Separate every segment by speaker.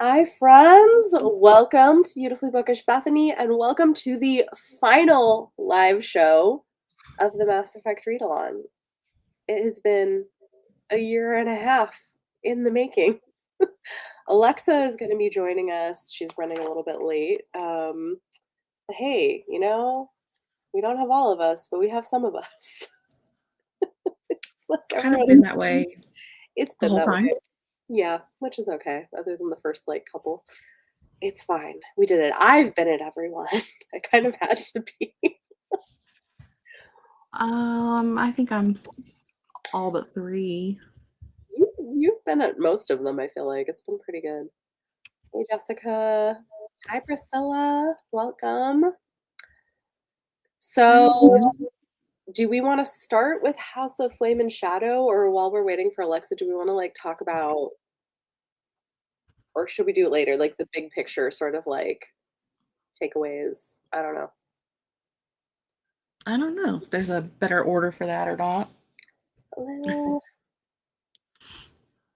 Speaker 1: Hi, friends. Welcome to Beautifully Bookish Bethany, and welcome to the final live show of the Mass Effect Readalong. It has been a year and a half in the making. Alexa is going to be joining us. She's running a little bit late. But hey, we don't have all of us, but we have some of us. It's like
Speaker 2: It's kind of been
Speaker 1: everyone.
Speaker 2: that way
Speaker 1: It's
Speaker 2: the
Speaker 1: been
Speaker 2: whole
Speaker 1: that
Speaker 2: time.
Speaker 1: way. Yeah, which is okay, other than the first couple. It's fine. We did it. I've been it, everyone. I kind of had to be.
Speaker 2: I think I'm all but 3.
Speaker 1: You've been at most of them, I feel like. It's been pretty good. Hey, Jessica. Hi, Priscilla. Welcome. So,
Speaker 2: Hi.
Speaker 1: do we want to start with House of Flame and Shadow, or while we're waiting for Alexa, do we want to talk about, or should we do it later, like the big picture sort of takeaways? I don't know.
Speaker 2: I don't know if there's a better order for that or not.
Speaker 1: Well,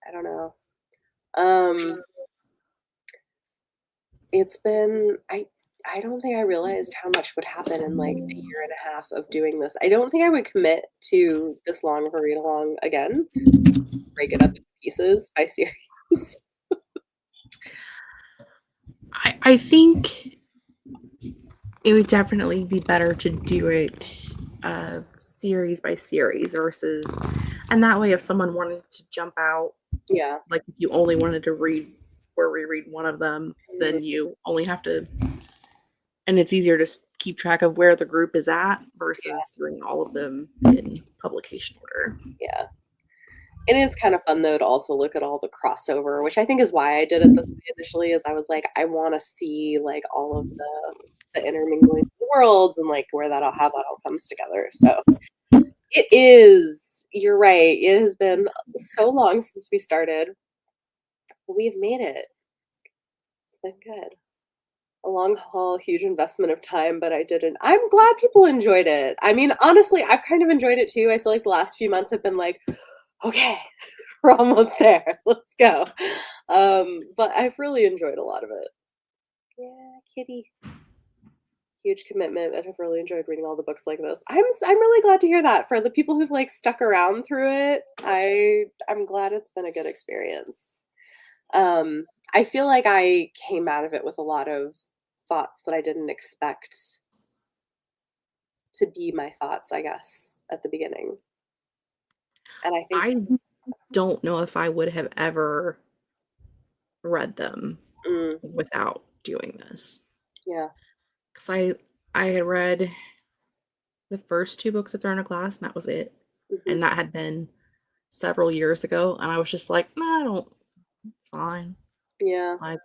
Speaker 1: I don't know. Um, It's been I don't think I realized how much would happen in, the year and a half of doing this. I don't think I would commit to this long of a read along again, break it up into pieces by series.
Speaker 2: I think it would definitely be better to do it series by series and that way if someone wanted to jump out,
Speaker 1: Yeah.
Speaker 2: like if you only wanted to read or reread one of them,
Speaker 1: Mhm.
Speaker 2: then you only have to, and it's easier to keep track of where the group is at
Speaker 1: Yeah,
Speaker 2: versus doing all of them in publication order.
Speaker 1: yeah. It is kind of fun, though, to also look at all the crossover, which I think is why I did it this way initially, is I was like, I wanna see, all of the intermingling worlds and, where how that all comes together, so it is you're right, it has been so long since we started. We've made it. It's been good. A long haul, huge investment of time, but I didn't. I'm glad people enjoyed it. I mean, honestly, I've kind of enjoyed it too. I feel like the last few months have been like, okay, we're almost there. Let's go. But I've really enjoyed a lot of it. Yeah, kitty. Huge commitment, and have really enjoyed reading all the books like this. I'm really glad to hear that for the people who've stuck around through it. I'm glad it's been a good experience. I feel like I came out of it with a lot of thoughts that I didn't expect to be my thoughts, I guess, at the beginning. And I think,
Speaker 2: I don't know if I would have ever read them
Speaker 1: mm,
Speaker 2: without doing this.
Speaker 1: yeah,
Speaker 2: Because I had read the first 2 books of Throne of Glass, and that was it.
Speaker 1: mhm,
Speaker 2: And that had been several years ago, and I was just like, "Nah, I don't it's fine."
Speaker 1: yeah.
Speaker 2: Like,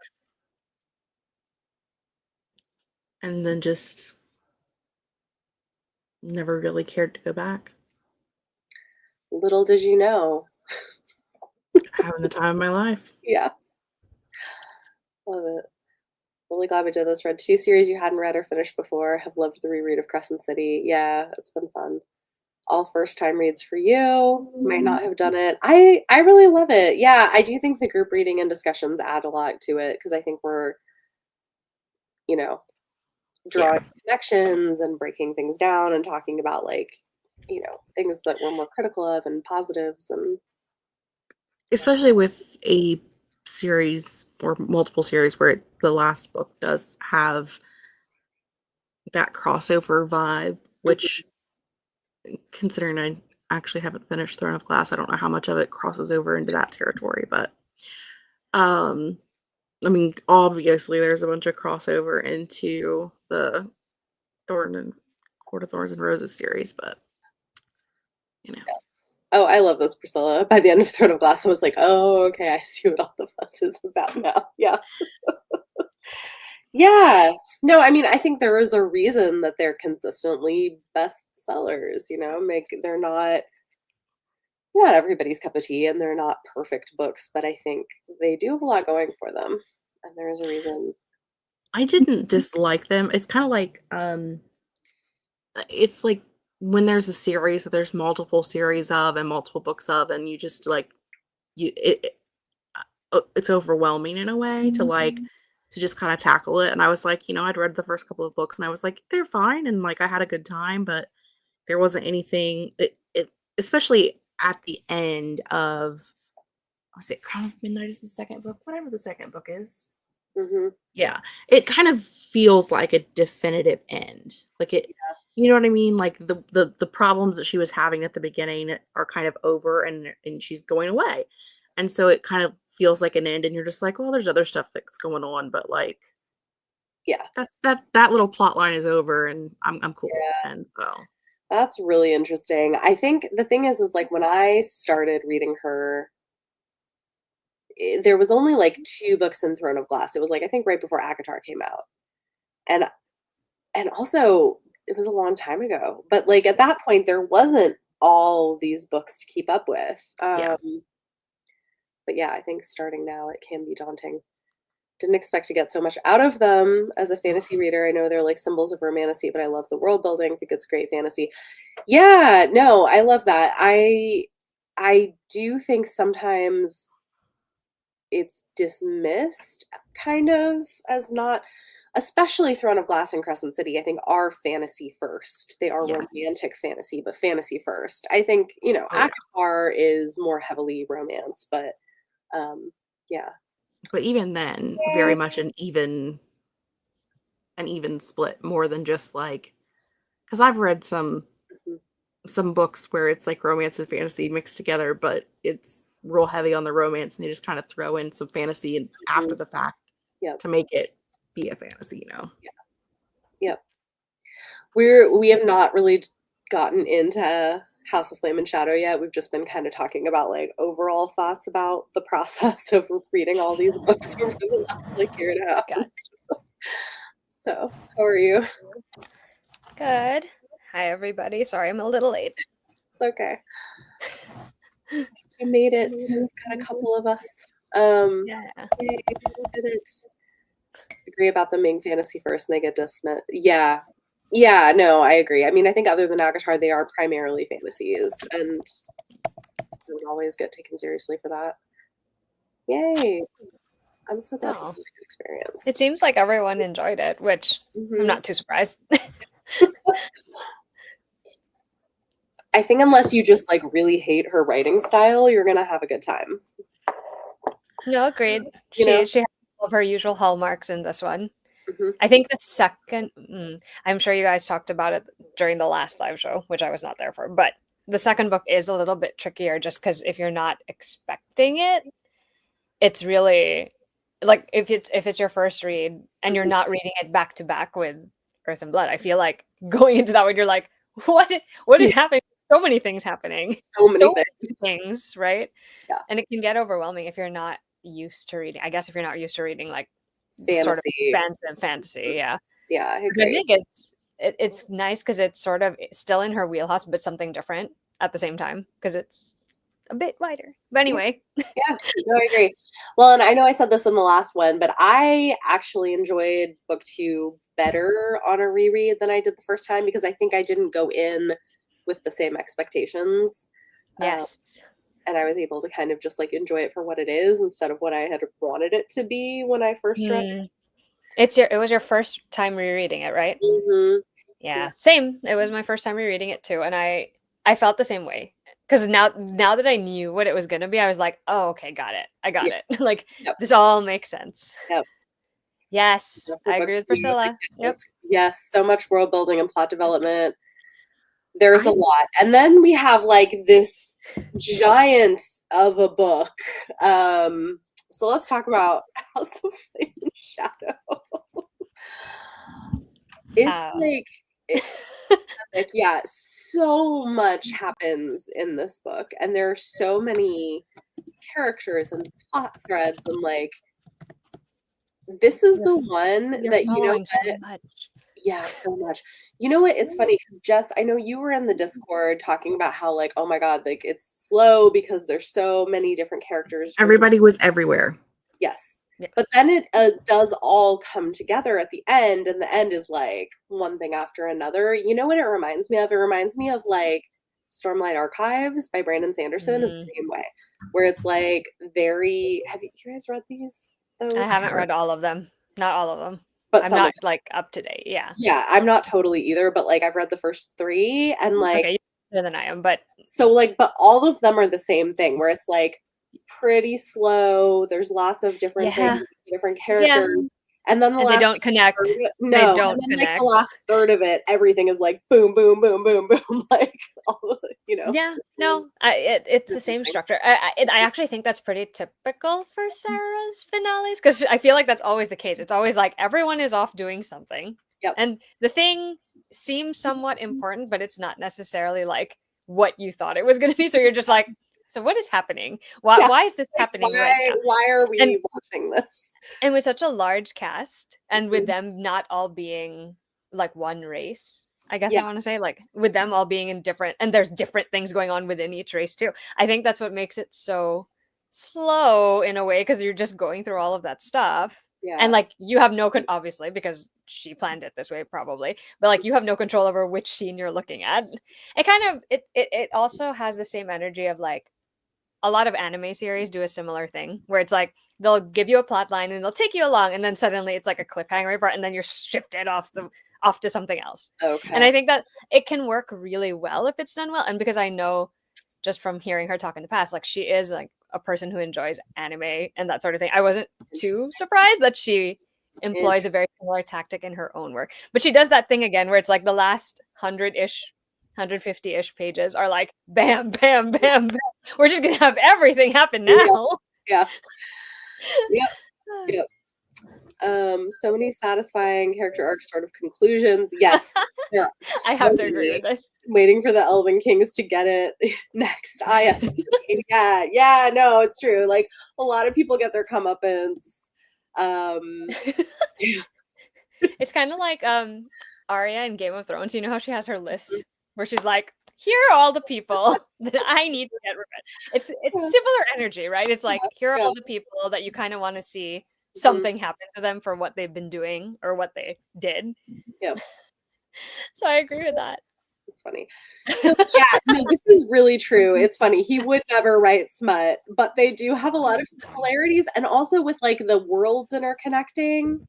Speaker 2: and then just never really cared to go back.
Speaker 1: Little did you know.
Speaker 2: Having the time of my life.
Speaker 1: Yeah, love it. Really glad we did this. Read two series you hadn't read or finished before. Have loved the reread of Crescent City. Yeah, it's been fun. All first time reads for you. Might not have done it. I really love it. Yeah, I do think the group reading and discussions add a lot to it because I think we're, you know, drawing
Speaker 2: Yeah.
Speaker 1: connections and breaking things down and talking about things that we're more critical of and positives and
Speaker 2: Especially with a series or multiple series where the last book does have that crossover vibe,
Speaker 1: Mhm.
Speaker 2: which considering I actually haven't finished Throne of Glass, I don't know how much of it crosses over into that territory, but um I mean, obviously there's a bunch of crossover into the Thorn and Court of Thorns and Roses series, but you know.
Speaker 1: Yes. Oh, I love this, Priscilla. By the end of Throne of Glass, I was like, oh, okay, I see what all the fuss is about now. Yeah. Yeah. No, I mean, I think there is a reason that they're consistently bestsellers, make they're not everybody's cup of tea and they're not perfect books, but I think they do have a lot going for them. And there is a reason.
Speaker 2: I didn't dislike them. It's like when there's a series that there's multiple series of and multiple books of, and you just like you it it's overwhelming in a way to like to just kind of tackle it. And I was like, I'd read the first couple of books and I was like, they're fine, and like I had a good time, but there wasn't anything especially at the end of, was it Crown of Midnight is the second book, whatever the second book is.
Speaker 1: Mhm.
Speaker 2: Yeah, it kind of feels like a definitive end. Like it, you know what I mean? Like the problems that she was having at the beginning are kind of over, and she's going away. And so it kind of feels like an end, and you're just like, well, there's other stuff that's going on, but like
Speaker 1: Yeah.
Speaker 2: that little plot line is over, and I'm cool.
Speaker 1: Yeah.
Speaker 2: And so
Speaker 1: That's really interesting. I think the thing is like when I started reading her, there was only like 2 books in Throne of Glass. It was like I think right before ACOTAR came out. And also it was a long time ago. But like at that point there wasn't all these books to keep up with.
Speaker 2: yeah,
Speaker 1: But yeah, I think starting now it can be daunting. Didn't expect to get so much out of them as a fantasy reader. I know they're like symbols of romantasy, but I love the world building. I think it's great fantasy. Yeah, no, I love that. I do think sometimes it's dismissed kind of as not, especially Throne of Glass and Crescent City, I think are fantasy first. They are
Speaker 2: yeah,
Speaker 1: romantic fantasy, but fantasy first. I think,
Speaker 2: oh yeah.
Speaker 1: ACOTAR is more heavily romance, but yeah.
Speaker 2: But even then, very
Speaker 1: Yay.
Speaker 2: much an even split, more than just like, because I've read
Speaker 1: Mhm.
Speaker 2: some books where it's like romance and fantasy mixed together, but it's real heavy on the romance, and they just kind of throw in some fantasy and after
Speaker 1: Mhm.
Speaker 2: the fact
Speaker 1: Yep.
Speaker 2: to make it be a fantasy.
Speaker 1: Yeah. Yep. We have not really gotten into House of Flame and Shadow yet. We've just been kind of talking about like overall thoughts about the process of reading all these books over the last like year and a half.
Speaker 3: Got
Speaker 1: So, how are you?
Speaker 3: good. Hi, everybody. Sorry I'm a little late.
Speaker 1: It's okay. You made it. We've got a couple of us. Um,
Speaker 3: Yeah.
Speaker 1: Yay, we did it. Agree about them being fantasy first and they get dismissed. Yeah. Yeah, no, I agree. I mean, I think other than Avatar, they are primarily fantasies and don't always get taken seriously for that. Yay. I'm so glad you
Speaker 3: Oh,
Speaker 1: had a good experience.
Speaker 3: it seems like everyone enjoyed it, which I'm
Speaker 1: Mhm.
Speaker 3: not too surprised.
Speaker 1: I think unless you just like really hate her writing style, you're gonna have a good time.
Speaker 3: No, agreed.
Speaker 1: You know?
Speaker 3: She has all of her usual hallmarks in this one.
Speaker 1: Mhm.
Speaker 3: I think the second, I'm sure you guys talked about it during the last live show, which I was not there for, but the second book is a little bit trickier just because if you're not expecting it, it's really like if it's your first read and you're
Speaker 1: Mhm.
Speaker 3: not reading it back to back with Earth and Blood, I feel like going into that one, you're like, what what
Speaker 1: Yeah,
Speaker 3: is happening? So many things happening.
Speaker 1: so many
Speaker 3: So many
Speaker 1: things.
Speaker 3: things, right?
Speaker 1: Yeah.
Speaker 3: And it can get overwhelming if you're not used to reading. I guess if you're not used to reading like sort of
Speaker 1: Fantasy.
Speaker 3: expansive fantasy, yeah.
Speaker 1: Yeah, I
Speaker 3: But I
Speaker 1: agree.
Speaker 3: think it's nice because it's sort of still in her wheelhouse, but something different at the same time because it's a bit wider. But
Speaker 1: Yeah.
Speaker 3: anyway,
Speaker 1: Yeah, no, I agree. Well, and I know I said this in the last one, but I actually enjoyed book 2 better on a reread than I did the first time because I think I didn't go in with the same expectations. Um,
Speaker 3: yes.
Speaker 1: and I was able to kind of just like enjoy it for what it is instead of what I had wanted it to be when I first read
Speaker 3: Hmm. It was your first time rereading it, right?
Speaker 1: it. Mhm. Yeah.
Speaker 3: Yeah. Same. It was my first time rereading it too, and I felt the same way. Because now that I knew what it was gonna be, I was like, "Oh, okay, got it. I got
Speaker 1: Yeah.
Speaker 3: it. Like,
Speaker 1: Yep.
Speaker 3: this all makes sense."
Speaker 1: Yep.
Speaker 3: Yes,
Speaker 1: For
Speaker 3: I
Speaker 1: book
Speaker 3: agree with
Speaker 1: 2, I
Speaker 3: Priscilla. Yep.
Speaker 1: can't. Yes, so much world building and plot development. There's a
Speaker 2: I'm
Speaker 1: lot. And then we have like this giant of a book. So let's talk about House of Flame and Shadow. It's
Speaker 3: Uh,
Speaker 1: like yeah, so much happens in this book, and there are so many characters and plot threads, and like this is
Speaker 3: you're
Speaker 1: the one
Speaker 3: you're
Speaker 1: that
Speaker 3: following so much.
Speaker 1: yeah, so much. You know what? It's funny because Jess, I know you were in the Discord talking about how like, oh my God, like it's slow because there's so many different characters for
Speaker 2: Everybody was everywhere.
Speaker 1: yes.
Speaker 3: Yeah.
Speaker 1: But then it does all come together at the end, and the end is like one thing after another. You know what it reminds me of? It reminds me of like Stormlight Archives by Brandon Sanderson is
Speaker 3: Mm,
Speaker 1: the same way. where it's like very. Have you guys read these?
Speaker 3: I
Speaker 1: Those,
Speaker 3: haven't read all of them. Not all of them.
Speaker 1: but
Speaker 3: I'm
Speaker 1: some of
Speaker 3: not like up to date. Yeah.
Speaker 1: yeah, I'm not totally either, but like I've read the first 3 and like
Speaker 3: Okay, you're better than I am, but
Speaker 1: so like but all of them are the same thing where it's like pretty slow. There's lots of different things,
Speaker 3: yeah,
Speaker 1: different
Speaker 3: yeah,
Speaker 1: characters. And then the
Speaker 3: and they
Speaker 1: last
Speaker 3: don't
Speaker 1: like, third of
Speaker 3: connect.
Speaker 1: it,
Speaker 3: They
Speaker 1: no, and
Speaker 3: don't
Speaker 1: then like the
Speaker 3: connect.
Speaker 1: last third of it, everything is like boom, boom, boom, boom, boom, like all of it, you know.
Speaker 3: Yeah, no, it's the same structure. I actually think that's pretty typical for Sarah's finales because I feel like that's always the case. It's always like everyone is off doing something,
Speaker 1: Yep.
Speaker 3: and the thing seems somewhat important, but it's not necessarily like what you thought it was going to be. So you're just like, so what is happening? Why
Speaker 1: Yeah.
Speaker 3: why is this
Speaker 1: Like
Speaker 3: happening right now?
Speaker 1: why are
Speaker 3: And
Speaker 1: we watching this?
Speaker 3: and with such a large cast, and with
Speaker 1: Mhm.
Speaker 3: them not all being like one race, I guess
Speaker 1: Yeah.
Speaker 3: I want to say, like with them all being in different, and there's different things going on within each race too. I think that's what makes it so slow in a way because you're just going through all of that stuff. And
Speaker 1: Yeah.
Speaker 3: like you have no obviously because she planned it this way probably, but like you have no control over which scene you're looking at. It kind of it also has the same energy of like a lot of anime series do a similar thing where it's like they'll give you a plot line and they'll take you along and then suddenly it's like a cliffhanger part and then you're shifted off to something else. And
Speaker 1: Okay.
Speaker 3: I think that it can work really well if it's done well. And because I know just from hearing her talk in the past, like she is like a person who enjoys anime and that sort of thing. I wasn't too surprised that she employs a very similar tactic in her own work. But she does that thing again where it's like the last 150-ish pages are like bam, bam, bam, bam. We're just gonna have everything happen now.
Speaker 1: Yeah. Yep. Yep. So many satisfying character arc sort of conclusions. Yes, there are
Speaker 3: I
Speaker 1: so
Speaker 3: have to agree
Speaker 1: many.
Speaker 3: with this.
Speaker 1: Waiting for the Elven Kings to get it next. Ah, yes. Yeah, no, it's true. Like a lot of people get their comeuppance.
Speaker 3: It's kind of like Arya in Game of Thrones. You know how she has her list where she's like, here are all the people that I need to get revenge. It's similar energy, right? It's like here are all the people that you kind of want to see something happen to them for what they've been doing or what they did.
Speaker 1: Yep.
Speaker 3: So I agree with that.
Speaker 1: It's funny. So yeah, no, this is really true. It's funny. He would never write smut, but they do have a lot of similarities, and also with like the worlds interconnecting.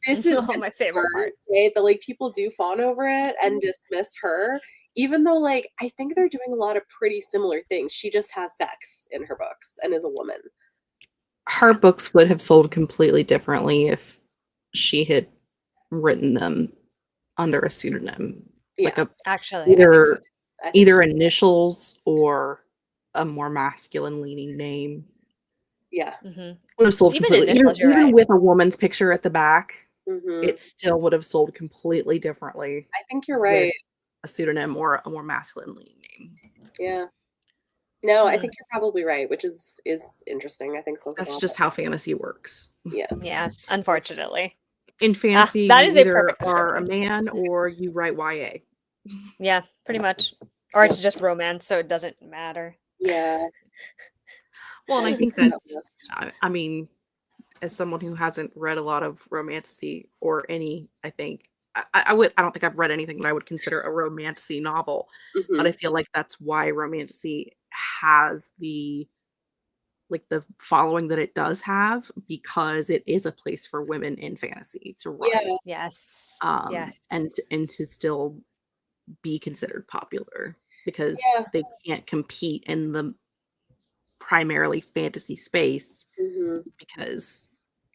Speaker 1: This is
Speaker 3: my favorite part.
Speaker 1: Right? That like people do fawn over it and dismiss her, even though like I think they're doing a lot of pretty similar things. She just has sex in her books and is a woman.
Speaker 2: Her books would have sold completely differently if she had written them under a pseudonym.
Speaker 1: Yeah.
Speaker 2: Like a
Speaker 3: Actually,
Speaker 2: either initials or a more masculine leaning name.
Speaker 1: Yeah.
Speaker 2: Would have sold
Speaker 3: Even
Speaker 2: completely.
Speaker 3: initials, you're
Speaker 2: Even
Speaker 3: right.
Speaker 2: with a woman's picture at the back,
Speaker 1: Mhm.
Speaker 2: it still would have sold completely differently
Speaker 1: I think you're right.
Speaker 2: with a pseudonym or a more masculine leaning name.
Speaker 1: Yeah. No, I think you're probably right, which is interesting. I think so.
Speaker 2: That's just how fantasy works.
Speaker 1: Yeah.
Speaker 3: Yes, unfortunately.
Speaker 2: In fantasy,
Speaker 3: that
Speaker 2: you
Speaker 3: is a
Speaker 2: either
Speaker 3: perfect
Speaker 2: are a
Speaker 3: description.
Speaker 2: man or you write YA.
Speaker 3: Yeah, pretty much. Or it's just romance, so it doesn't matter.
Speaker 1: Yeah.
Speaker 2: Well, and I think that's, I mean, as someone who hasn't read a lot of romantasy or any, I think, I don't think I've read anything that I would consider a romantasy novel, but I feel like that's why romantasy has the following that it does have, because it is a place for women in fantasy to write.
Speaker 1: Yeah.
Speaker 3: Yes.
Speaker 2: Yes. And to still be considered popular, because they can't compete in the primarily fantasy space because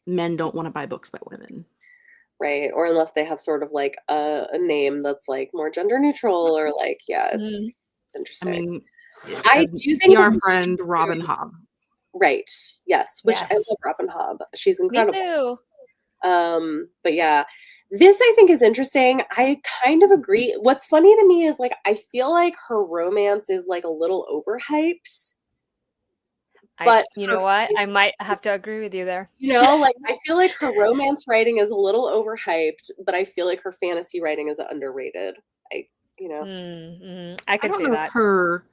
Speaker 2: men don't want to buy books by women.
Speaker 1: Right. Or unless they have sort of like a name that's like more gender neutral or like, it's interesting.
Speaker 2: I mean,
Speaker 1: I do think
Speaker 2: our friend Robin Hobb.
Speaker 1: Right. Yes. Which I love Robin Hobb. She's incredible.
Speaker 3: Me too.
Speaker 1: But yeah, this I think is interesting. I kind of agree. What's funny to me is like I feel like her romance is like a little overhyped. But
Speaker 3: you know what? I might have to agree with you there.
Speaker 1: You know, like I feel like her romance writing is a little overhyped, but I feel like her fantasy writing is underrated. I
Speaker 3: could see that.
Speaker 2: Her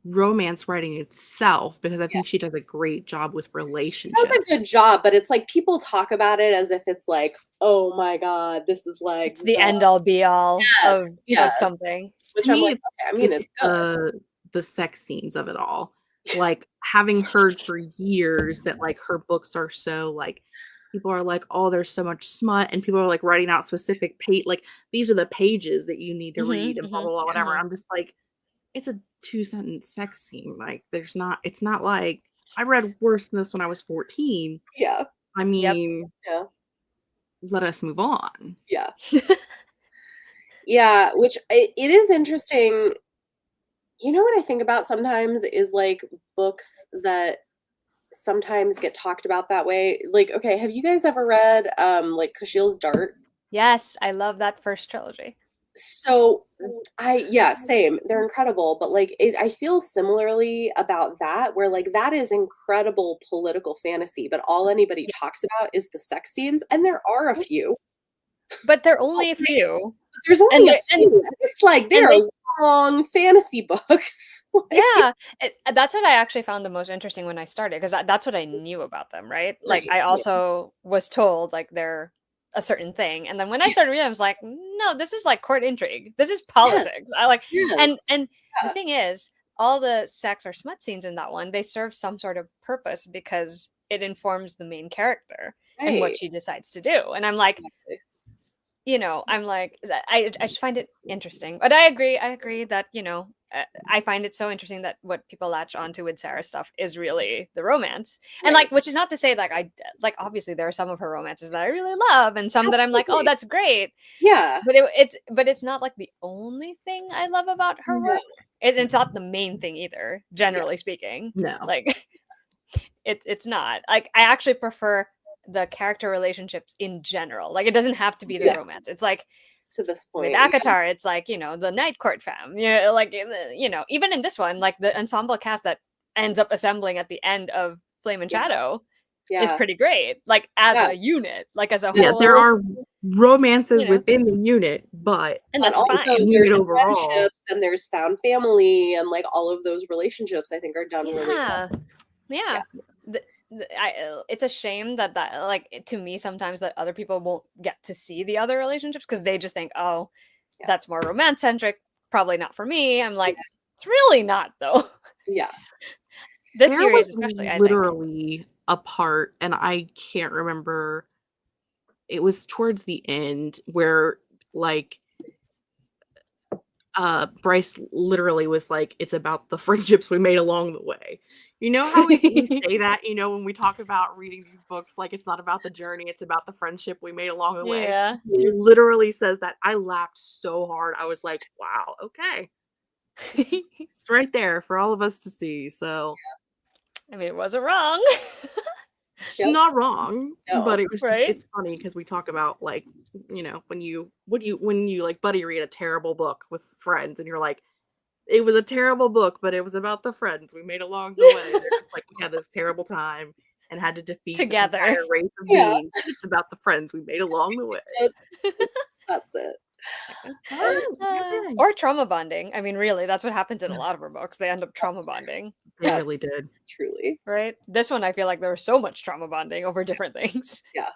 Speaker 2: romance writing itself, because I think she does a great job with relationships.
Speaker 1: She does a good job, but it's like people talk about it as if it's like, oh my god, this is like
Speaker 3: it's the end all be all of something.
Speaker 1: Which I'm like, okay, I mean, it's good.
Speaker 2: The sex scenes of it all. like having heard for years that like her books are so like people are like, oh, there's so much smut, and people are like writing out specific page like these are the pages that you need to read and blah blah blah whatever. I'm just like, it's a 2-sentence sex scene. Like it's not like I read worse than this when I was 14.
Speaker 1: Yeah.
Speaker 2: I mean,
Speaker 1: Yeah.
Speaker 2: let us move on.
Speaker 1: Yeah. Yeah, which it is interesting. You know what I think about sometimes is like books that sometimes get talked about that way. Like, okay, have you guys ever read like Kushil's Dart?
Speaker 3: Yes, I love that first trilogy.
Speaker 1: So yeah, same. They're incredible, but like I feel similarly about that, where like that is incredible political fantasy, but all anybody talks about is the sex scenes, and there are a few.
Speaker 3: But they're only a few.
Speaker 1: There's only a
Speaker 3: and
Speaker 1: few. It's like they are long fantasy books. Like,
Speaker 3: yeah, that's what I actually found the most interesting when I started, because that's what I knew about them, right? Like I also was told like they're a certain thing, and then when I started reading, I was like, no, this is like court intrigue. This is politics. I like, and the thing is, all the sex or smut scenes in that one, they serve some sort of purpose because it informs the main character and what she decides to do. And I'm like, you know, I'm like, I just find it interesting. But I agree that, you know, I find it so interesting that what people latch onto with Sarah's stuff is really the romance. And like, which is not to say like obviously there are some of her romances that I really love and some that I'm like, oh, that's great.
Speaker 1: Yeah.
Speaker 3: But it's not like the only thing I love about her work. It's not the main thing either, generally speaking.
Speaker 2: No.
Speaker 3: Like it's not. Like I actually prefer the character relationships in general. Like it doesn't have to be the romance. It's like
Speaker 1: to this point
Speaker 3: with Akatar, it's like, you know, the night court fam. You know, like, you know, even in this one, like the ensemble cast that ends up assembling at the end of Flame and Shadow is pretty great. Like as a unit, like as a whole.
Speaker 2: Yeah, there are romances within the unit, but
Speaker 3: and that's
Speaker 1: also
Speaker 3: fine.
Speaker 1: there's friendships and there's found family and like all of those relationships I think are done really well.
Speaker 3: Yeah. It's a shame that like to me sometimes that other people won't get to see the other relationships because they just think, oh, that's more romance centric, probably not for me. I'm like, it's really not though.
Speaker 1: Yeah.
Speaker 3: This series especially,
Speaker 2: literally a part, and I can't remember, it was towards the end where like Bryce literally was like, it's about the friendships we made along the way. You know how we say that, you know, when we talk about reading these books, like it's not about the journey, it's about the friendship we made along the way.
Speaker 3: Yeah.
Speaker 2: It literally says that. I laughed so hard. I was like, wow, okay. It's right there for all of us to see. So
Speaker 3: I mean, it wasn't wrong.
Speaker 2: Not wrong, but it was just,
Speaker 3: right?
Speaker 2: it's funny because we talk about like, you know, when you like buddy read a terrible book with friends and you're like, it was a terrible book, but it was about the friends we made along the way. They're just like, we had this terrible time and had to defeat
Speaker 3: together
Speaker 2: this entire race of beings. It's about the friends we made along the way.
Speaker 1: That's it.
Speaker 3: Or trauma bonding. I mean, really, that's what happens in a lot of her books. They end up trauma bonding.
Speaker 2: They really did.
Speaker 1: Truly.
Speaker 3: Right? This one, I feel like there was so much trauma bonding over different things.
Speaker 1: Yeah.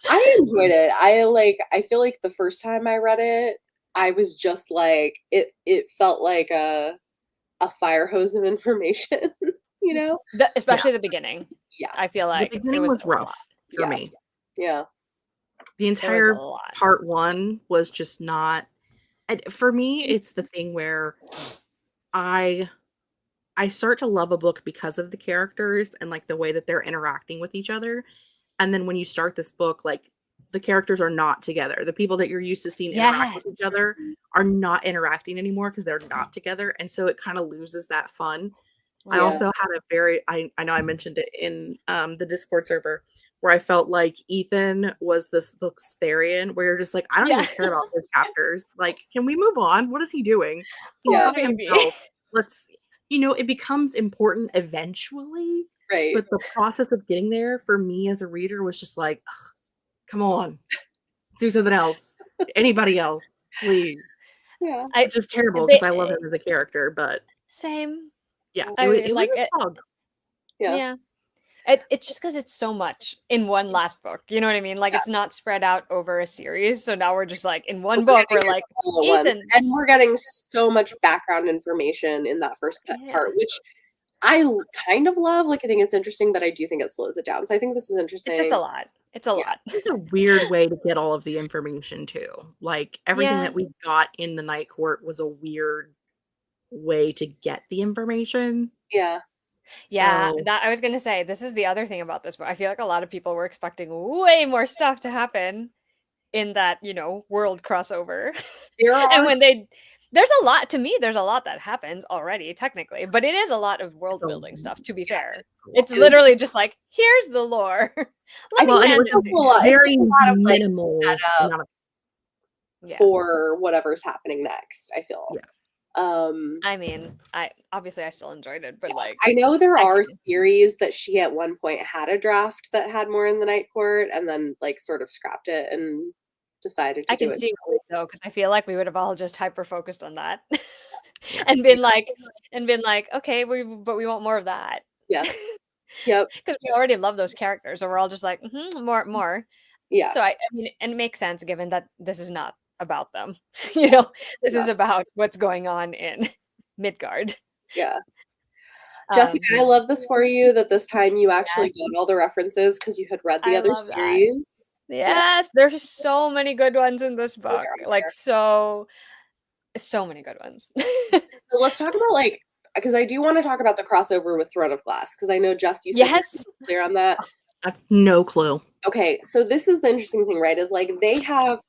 Speaker 1: I enjoyed it. I feel like the first time I read it, I was just like, it felt like a fire hose of information, you know?
Speaker 3: Especially the beginning.
Speaker 1: Yeah.
Speaker 3: I feel like
Speaker 2: the beginning was rough for me.
Speaker 1: Yeah.
Speaker 2: The entire part one was just not, for me, it's the thing where I start to love a book because of the characters and like the way that they're interacting with each other. And then when you start this book, like the characters are not together. The people that you're used to seeing interact with each other are not interacting anymore because they're not together. And so it kind of loses that fun. I also had a very, I know I mentioned it in the Discord server, where I felt like Ethan was this book's Therian, where you're just like, I don't even care about those chapters. Like, can we move on? What is he doing? Let's, you know, it becomes important eventually.
Speaker 1: Right.
Speaker 2: But the process of getting there for me as a reader was just like, come on, let's do something else. Anybody else, please.
Speaker 1: Yeah.
Speaker 2: It's just terrible because I love him as a character, but
Speaker 3: same.
Speaker 2: Yeah,
Speaker 3: it
Speaker 2: was a slog.
Speaker 3: Yeah. It's just because it's so much in one last book. You know what I mean? Like it's not spread out over a series. So now we're just like in one book. We're like,
Speaker 1: and we're getting so much background information in that first part, which I kind of love, like, I think it's interesting, but I do think it slows it down. So I think this is interesting.
Speaker 3: It's just a lot. It's a
Speaker 1: Yeah.
Speaker 3: lot.
Speaker 2: It's a weird way to get all of the information too. Like everything
Speaker 3: Yeah.
Speaker 2: that we got in the night court was a weird way to get the information.
Speaker 1: Yeah.
Speaker 3: Yeah,
Speaker 2: So
Speaker 3: that I was gonna say, this is the other thing about this book. I feel like a lot of people were expecting way more stuff to happen in that, world crossover.
Speaker 1: There
Speaker 3: And
Speaker 1: are
Speaker 3: when there's a lot to me, there's a lot that happens already, technically, but it is a lot of world
Speaker 2: it's
Speaker 3: building stuff, to be
Speaker 1: yeah,
Speaker 3: fair.
Speaker 2: a
Speaker 3: It's
Speaker 1: it is.
Speaker 3: literally just like, here's the lore.
Speaker 1: I
Speaker 3: Let
Speaker 1: think
Speaker 3: me
Speaker 2: and it
Speaker 3: hand
Speaker 2: was
Speaker 3: it
Speaker 1: it's
Speaker 3: to
Speaker 1: also a
Speaker 3: you.
Speaker 1: lot it's
Speaker 2: very
Speaker 1: like a lot of, like,
Speaker 2: minimal
Speaker 1: setup
Speaker 2: amount of
Speaker 3: Yeah.
Speaker 1: for whatever's happening next, I feel.
Speaker 2: yeah.
Speaker 3: I mean, I still enjoyed it, but like
Speaker 1: I know there
Speaker 3: I
Speaker 1: are
Speaker 3: can
Speaker 1: theories that she at one point had a draft that had more in the night court and then, like, sort of scrapped it and decided to
Speaker 3: I
Speaker 1: do
Speaker 3: can
Speaker 1: it.
Speaker 3: see why though, because I feel like we would have all just hyper focused on that
Speaker 2: Yeah.
Speaker 3: and been like, okay, but we want more of that.
Speaker 1: Yes. Yep.
Speaker 3: Because we already love those characters, so we're all just like, more, more.
Speaker 1: Yeah.
Speaker 3: So I mean, and it makes sense given that this is not about them.
Speaker 1: Yeah.
Speaker 3: This is
Speaker 1: Yeah.
Speaker 3: about what's going on in Midgard.
Speaker 1: Yeah.
Speaker 3: Um,
Speaker 1: Jessica, I love this for you that this time you actually
Speaker 3: yes,
Speaker 1: got all the references because you had read the
Speaker 3: I
Speaker 1: other
Speaker 3: love that.
Speaker 1: series. Yeah,
Speaker 3: Yes, there's so many good ones in this
Speaker 1: there
Speaker 3: book. Like
Speaker 1: are.
Speaker 3: so many good ones.
Speaker 1: So let's talk about, like, because I do want to talk about the crossover with Throne of Glass because I know, Jess, you said you're
Speaker 3: Yes.
Speaker 1: clear on that.
Speaker 2: I have no clue.
Speaker 1: Okay, so this is the interesting thing, right? Is like they have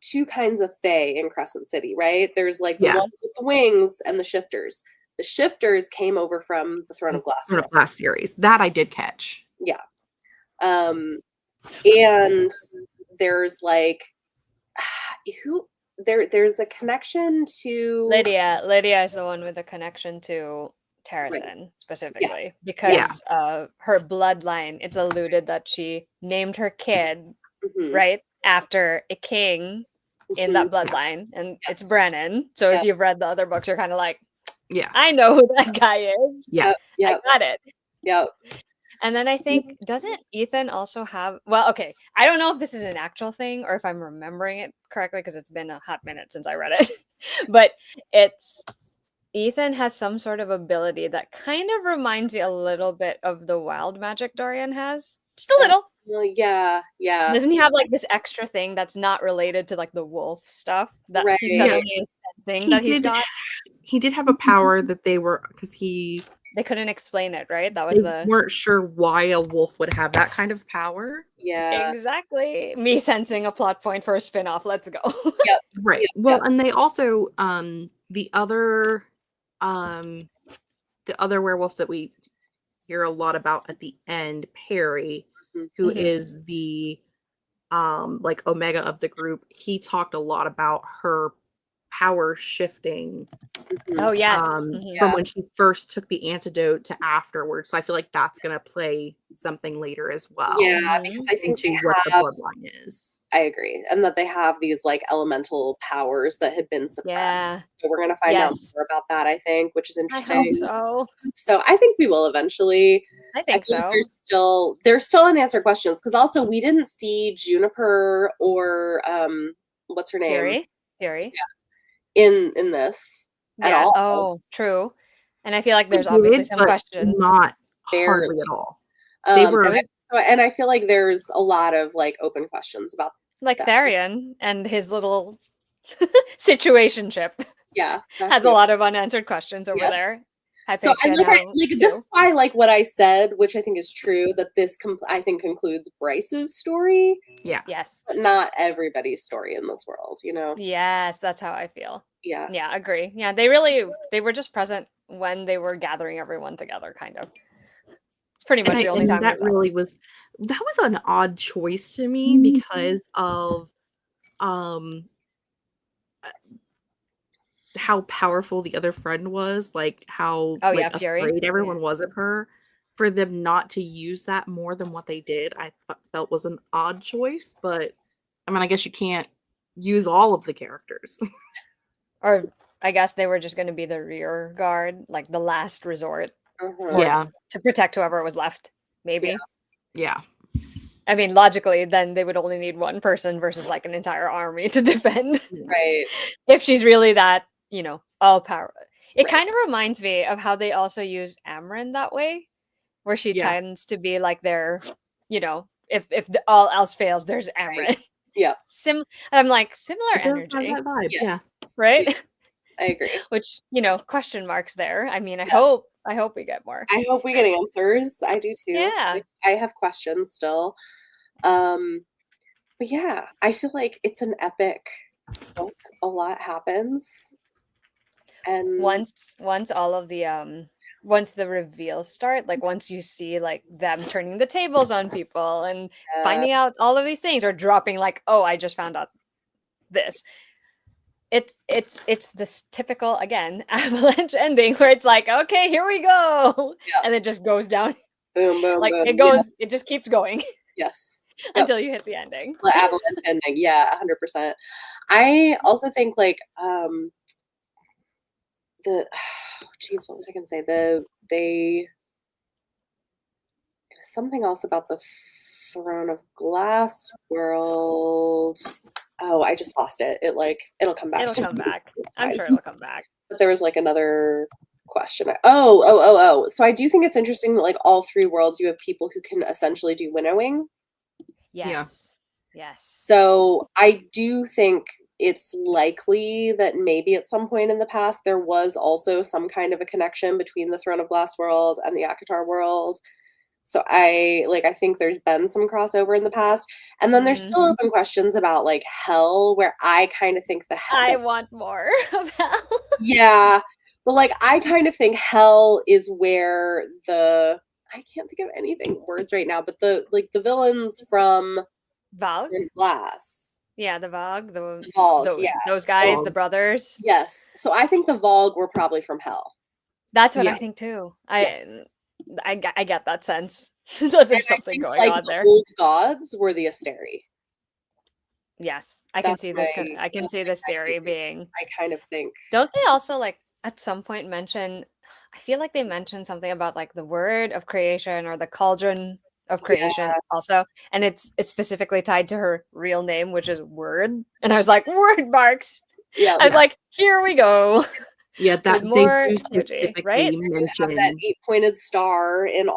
Speaker 1: two kinds of fae in Crescent City, right? There's like the
Speaker 2: Yeah.
Speaker 1: ones with the wings and the shifters. The shifters came over from the Throne of Glass
Speaker 2: Sort of
Speaker 1: world.
Speaker 2: last series. That I did catch.
Speaker 1: Yeah. And there's like who there's a connection to
Speaker 3: Lydia is the one with the connection to
Speaker 1: right.
Speaker 3: Terrasen specifically
Speaker 1: Yeah.
Speaker 3: because her bloodline. It's alluded that she named her kid
Speaker 1: Mhm.
Speaker 3: right after a king in that
Speaker 1: Mhm.
Speaker 3: bloodline, and it's
Speaker 1: Yes.
Speaker 3: Brennan. So
Speaker 1: Yep.
Speaker 3: if you've read the other books, you're kind of like,
Speaker 2: Yeah.
Speaker 3: I know who that guy is.
Speaker 2: Yeah.
Speaker 1: Yep. Yep.
Speaker 3: I got it.
Speaker 1: Yep.
Speaker 3: And then I think, doesn't Ethan also have, well, okay, I don't know if this is an actual thing or if I'm remembering it correctly because it's been a hot minute since I read it, but Ethan has some sort of ability that kind of reminds me a little bit of the wild magic Dorian has. Just a little.
Speaker 1: Well, yeah. Yeah.
Speaker 3: Doesn't he have like this extra thing that's not related to like the wolf stuff that
Speaker 1: Right.
Speaker 3: he
Speaker 2: Yeah.
Speaker 3: suddenly is sensing that he's got?
Speaker 2: He did have a power that they were because
Speaker 3: They couldn't explain it, right? That was
Speaker 2: they
Speaker 3: the
Speaker 2: weren't sure why a wolf would have that kind of power.
Speaker 1: Yeah.
Speaker 3: exactly me sensing a plot point for a spin-off. Let's go.
Speaker 1: Yep.
Speaker 2: Right.
Speaker 1: Yep.
Speaker 2: Well,
Speaker 1: Yep.
Speaker 2: and they also um the other werewolf that we hear a lot about at the end, Perry, who
Speaker 3: Mhm.
Speaker 2: is the like Omega of the group, he talked a lot about her power shifting
Speaker 1: Mhm.
Speaker 3: Oh yes.
Speaker 2: from
Speaker 1: Yeah.
Speaker 2: when she first took the antidote to afterwards. So I feel like that's gonna play something later as well
Speaker 1: Yeah, because I think they
Speaker 2: into what the
Speaker 1: have
Speaker 2: bloodline is.
Speaker 1: I agree, and that they have these, like, elemental powers that had been suppressed.
Speaker 3: Yeah.
Speaker 1: So we're gonna find out
Speaker 3: Yes.
Speaker 1: more about that, I think, which is
Speaker 3: I hope
Speaker 1: interesting.
Speaker 3: so.
Speaker 1: So I think we will eventually.
Speaker 3: I
Speaker 1: I
Speaker 3: think
Speaker 1: feel like
Speaker 3: so.
Speaker 1: there's still unanswered questions because also we didn't see Juniper or, what's her name?
Speaker 3: Fury.
Speaker 1: In this at
Speaker 3: Yes.
Speaker 1: all.
Speaker 3: Oh, true. And I feel like
Speaker 2: They
Speaker 3: there's obviously
Speaker 2: did,
Speaker 3: some
Speaker 2: but
Speaker 3: questions.
Speaker 2: not
Speaker 1: Barely.
Speaker 2: hardly at all. They were
Speaker 1: And I feel like there's a lot of, like, open questions about
Speaker 3: Like
Speaker 1: that.
Speaker 3: Tharian and his little situationship
Speaker 1: Yeah, that
Speaker 3: has a
Speaker 1: too.
Speaker 3: lot of unanswered questions over
Speaker 1: Yes.
Speaker 3: there.
Speaker 1: So
Speaker 3: Hypatia
Speaker 1: like,
Speaker 3: now
Speaker 1: this
Speaker 3: too.
Speaker 1: is why, like, what I said, which I think is true, that this I think concludes Bryce's story,
Speaker 2: yeah.
Speaker 3: Yes.
Speaker 1: but not everybody's story in this world, you know?
Speaker 3: Yes, that's how I feel.
Speaker 1: Yeah.
Speaker 3: Yeah, agree. Yeah, they were just present when they were gathering everyone together, kind of. It's pretty much the only time we
Speaker 2: That
Speaker 3: saw.
Speaker 2: really was an odd choice to me because of um how powerful the other friend was, like how
Speaker 3: Oh
Speaker 2: like
Speaker 3: yeah, Fury.
Speaker 2: afraid everyone
Speaker 3: Yeah.
Speaker 2: was of her. For them not to use that more than what they did, I felt was an odd choice. But I mean, I guess you can't use all of the characters.
Speaker 3: Or I guess they were just going to be the rear guard, like the last resort
Speaker 1: Uh-huh.
Speaker 3: for
Speaker 2: Yeah,
Speaker 3: to protect whoever was left. Maybe.
Speaker 2: yeah,
Speaker 3: I mean, logically, then they would only need one person versus like an entire army to defend.
Speaker 1: Right.
Speaker 3: If she's really that, all power. It
Speaker 1: Right.
Speaker 3: kind of reminds me of how they also use Amryn that way, where she
Speaker 2: Yeah.
Speaker 3: tends to be like their, all else fails, there's
Speaker 1: Right.
Speaker 3: Amryn.
Speaker 1: Yeah.
Speaker 3: I'm like similar
Speaker 2: It does have
Speaker 3: energy,
Speaker 2: that vibe.
Speaker 1: Yes.
Speaker 2: Yeah.
Speaker 3: right?
Speaker 1: Yes. I agree.
Speaker 3: Which, question marks there. I mean,
Speaker 1: Yes.
Speaker 3: I hope we get more.
Speaker 1: I hope we get answers. I do too.
Speaker 3: Yeah.
Speaker 1: Like, I have questions still. But yeah, I feel like it's an epic book. A lot happens. And
Speaker 3: Once all of the once the reveals start, like once you see like them turning the tables on people and finding out all of these things or dropping like, oh, I just found out this. It's this typical again avalanche ending where it's like, okay, here we go.
Speaker 1: Yeah.
Speaker 3: And it just goes down.
Speaker 1: Boom, boom,
Speaker 3: Like
Speaker 1: boom.
Speaker 3: it just keeps going
Speaker 1: Yes. Yep.
Speaker 3: until you hit the ending.
Speaker 1: The avalanche ending. Yeah, 100%. I also think like the geez, what was I gonna say? It was something else about the Throne of Glass world. Oh, I just lost it. It'll come back.
Speaker 3: It'll come back.
Speaker 1: It's
Speaker 3: I'm
Speaker 1: fine.
Speaker 3: sure it'll come back.
Speaker 1: But there was like another question. Oh. So I do think it's interesting that like all three worlds you have people who can essentially do winnowing.
Speaker 3: Yes. Yes.
Speaker 1: So I do think it's likely that maybe at some point in the past there was also some kind of a connection between the Throne of Glass world and the Akatar world. So I think there's been some crossover in the past. And then there's still open questions about like hell, where I kind of think
Speaker 3: I want more of hell.
Speaker 1: Yeah. But like I kind of think hell is where I can't think of anything words right now, but the villains from
Speaker 3: Valg?
Speaker 1: Glass.
Speaker 3: Yeah, the Valg,
Speaker 1: yeah.
Speaker 3: those guys,
Speaker 2: Valg.
Speaker 3: the brothers.
Speaker 1: Yes. So I think the Volg were probably from hell.
Speaker 3: That's what
Speaker 2: Yeah.
Speaker 3: I think too. I get that sense that there's something going on there.
Speaker 1: The old gods were the Asteri.
Speaker 3: Yes, I can see this. I can
Speaker 1: that's
Speaker 3: see
Speaker 1: my
Speaker 3: this theory
Speaker 1: theory.
Speaker 3: being.
Speaker 1: I kind of think.
Speaker 3: Don't they also like at some point mention? I feel like they mentioned something about like the word of creation or the cauldron of creation also, and it's specifically tied to her real name, which is Word. And I was like, word marks.
Speaker 1: Yeah.
Speaker 3: I was like, here we go.
Speaker 2: Yeah, that
Speaker 3: There's
Speaker 2: they
Speaker 3: more
Speaker 2: do
Speaker 3: synergy,
Speaker 2: specifically
Speaker 3: right?
Speaker 2: mention
Speaker 1: Have that 8-pointed star in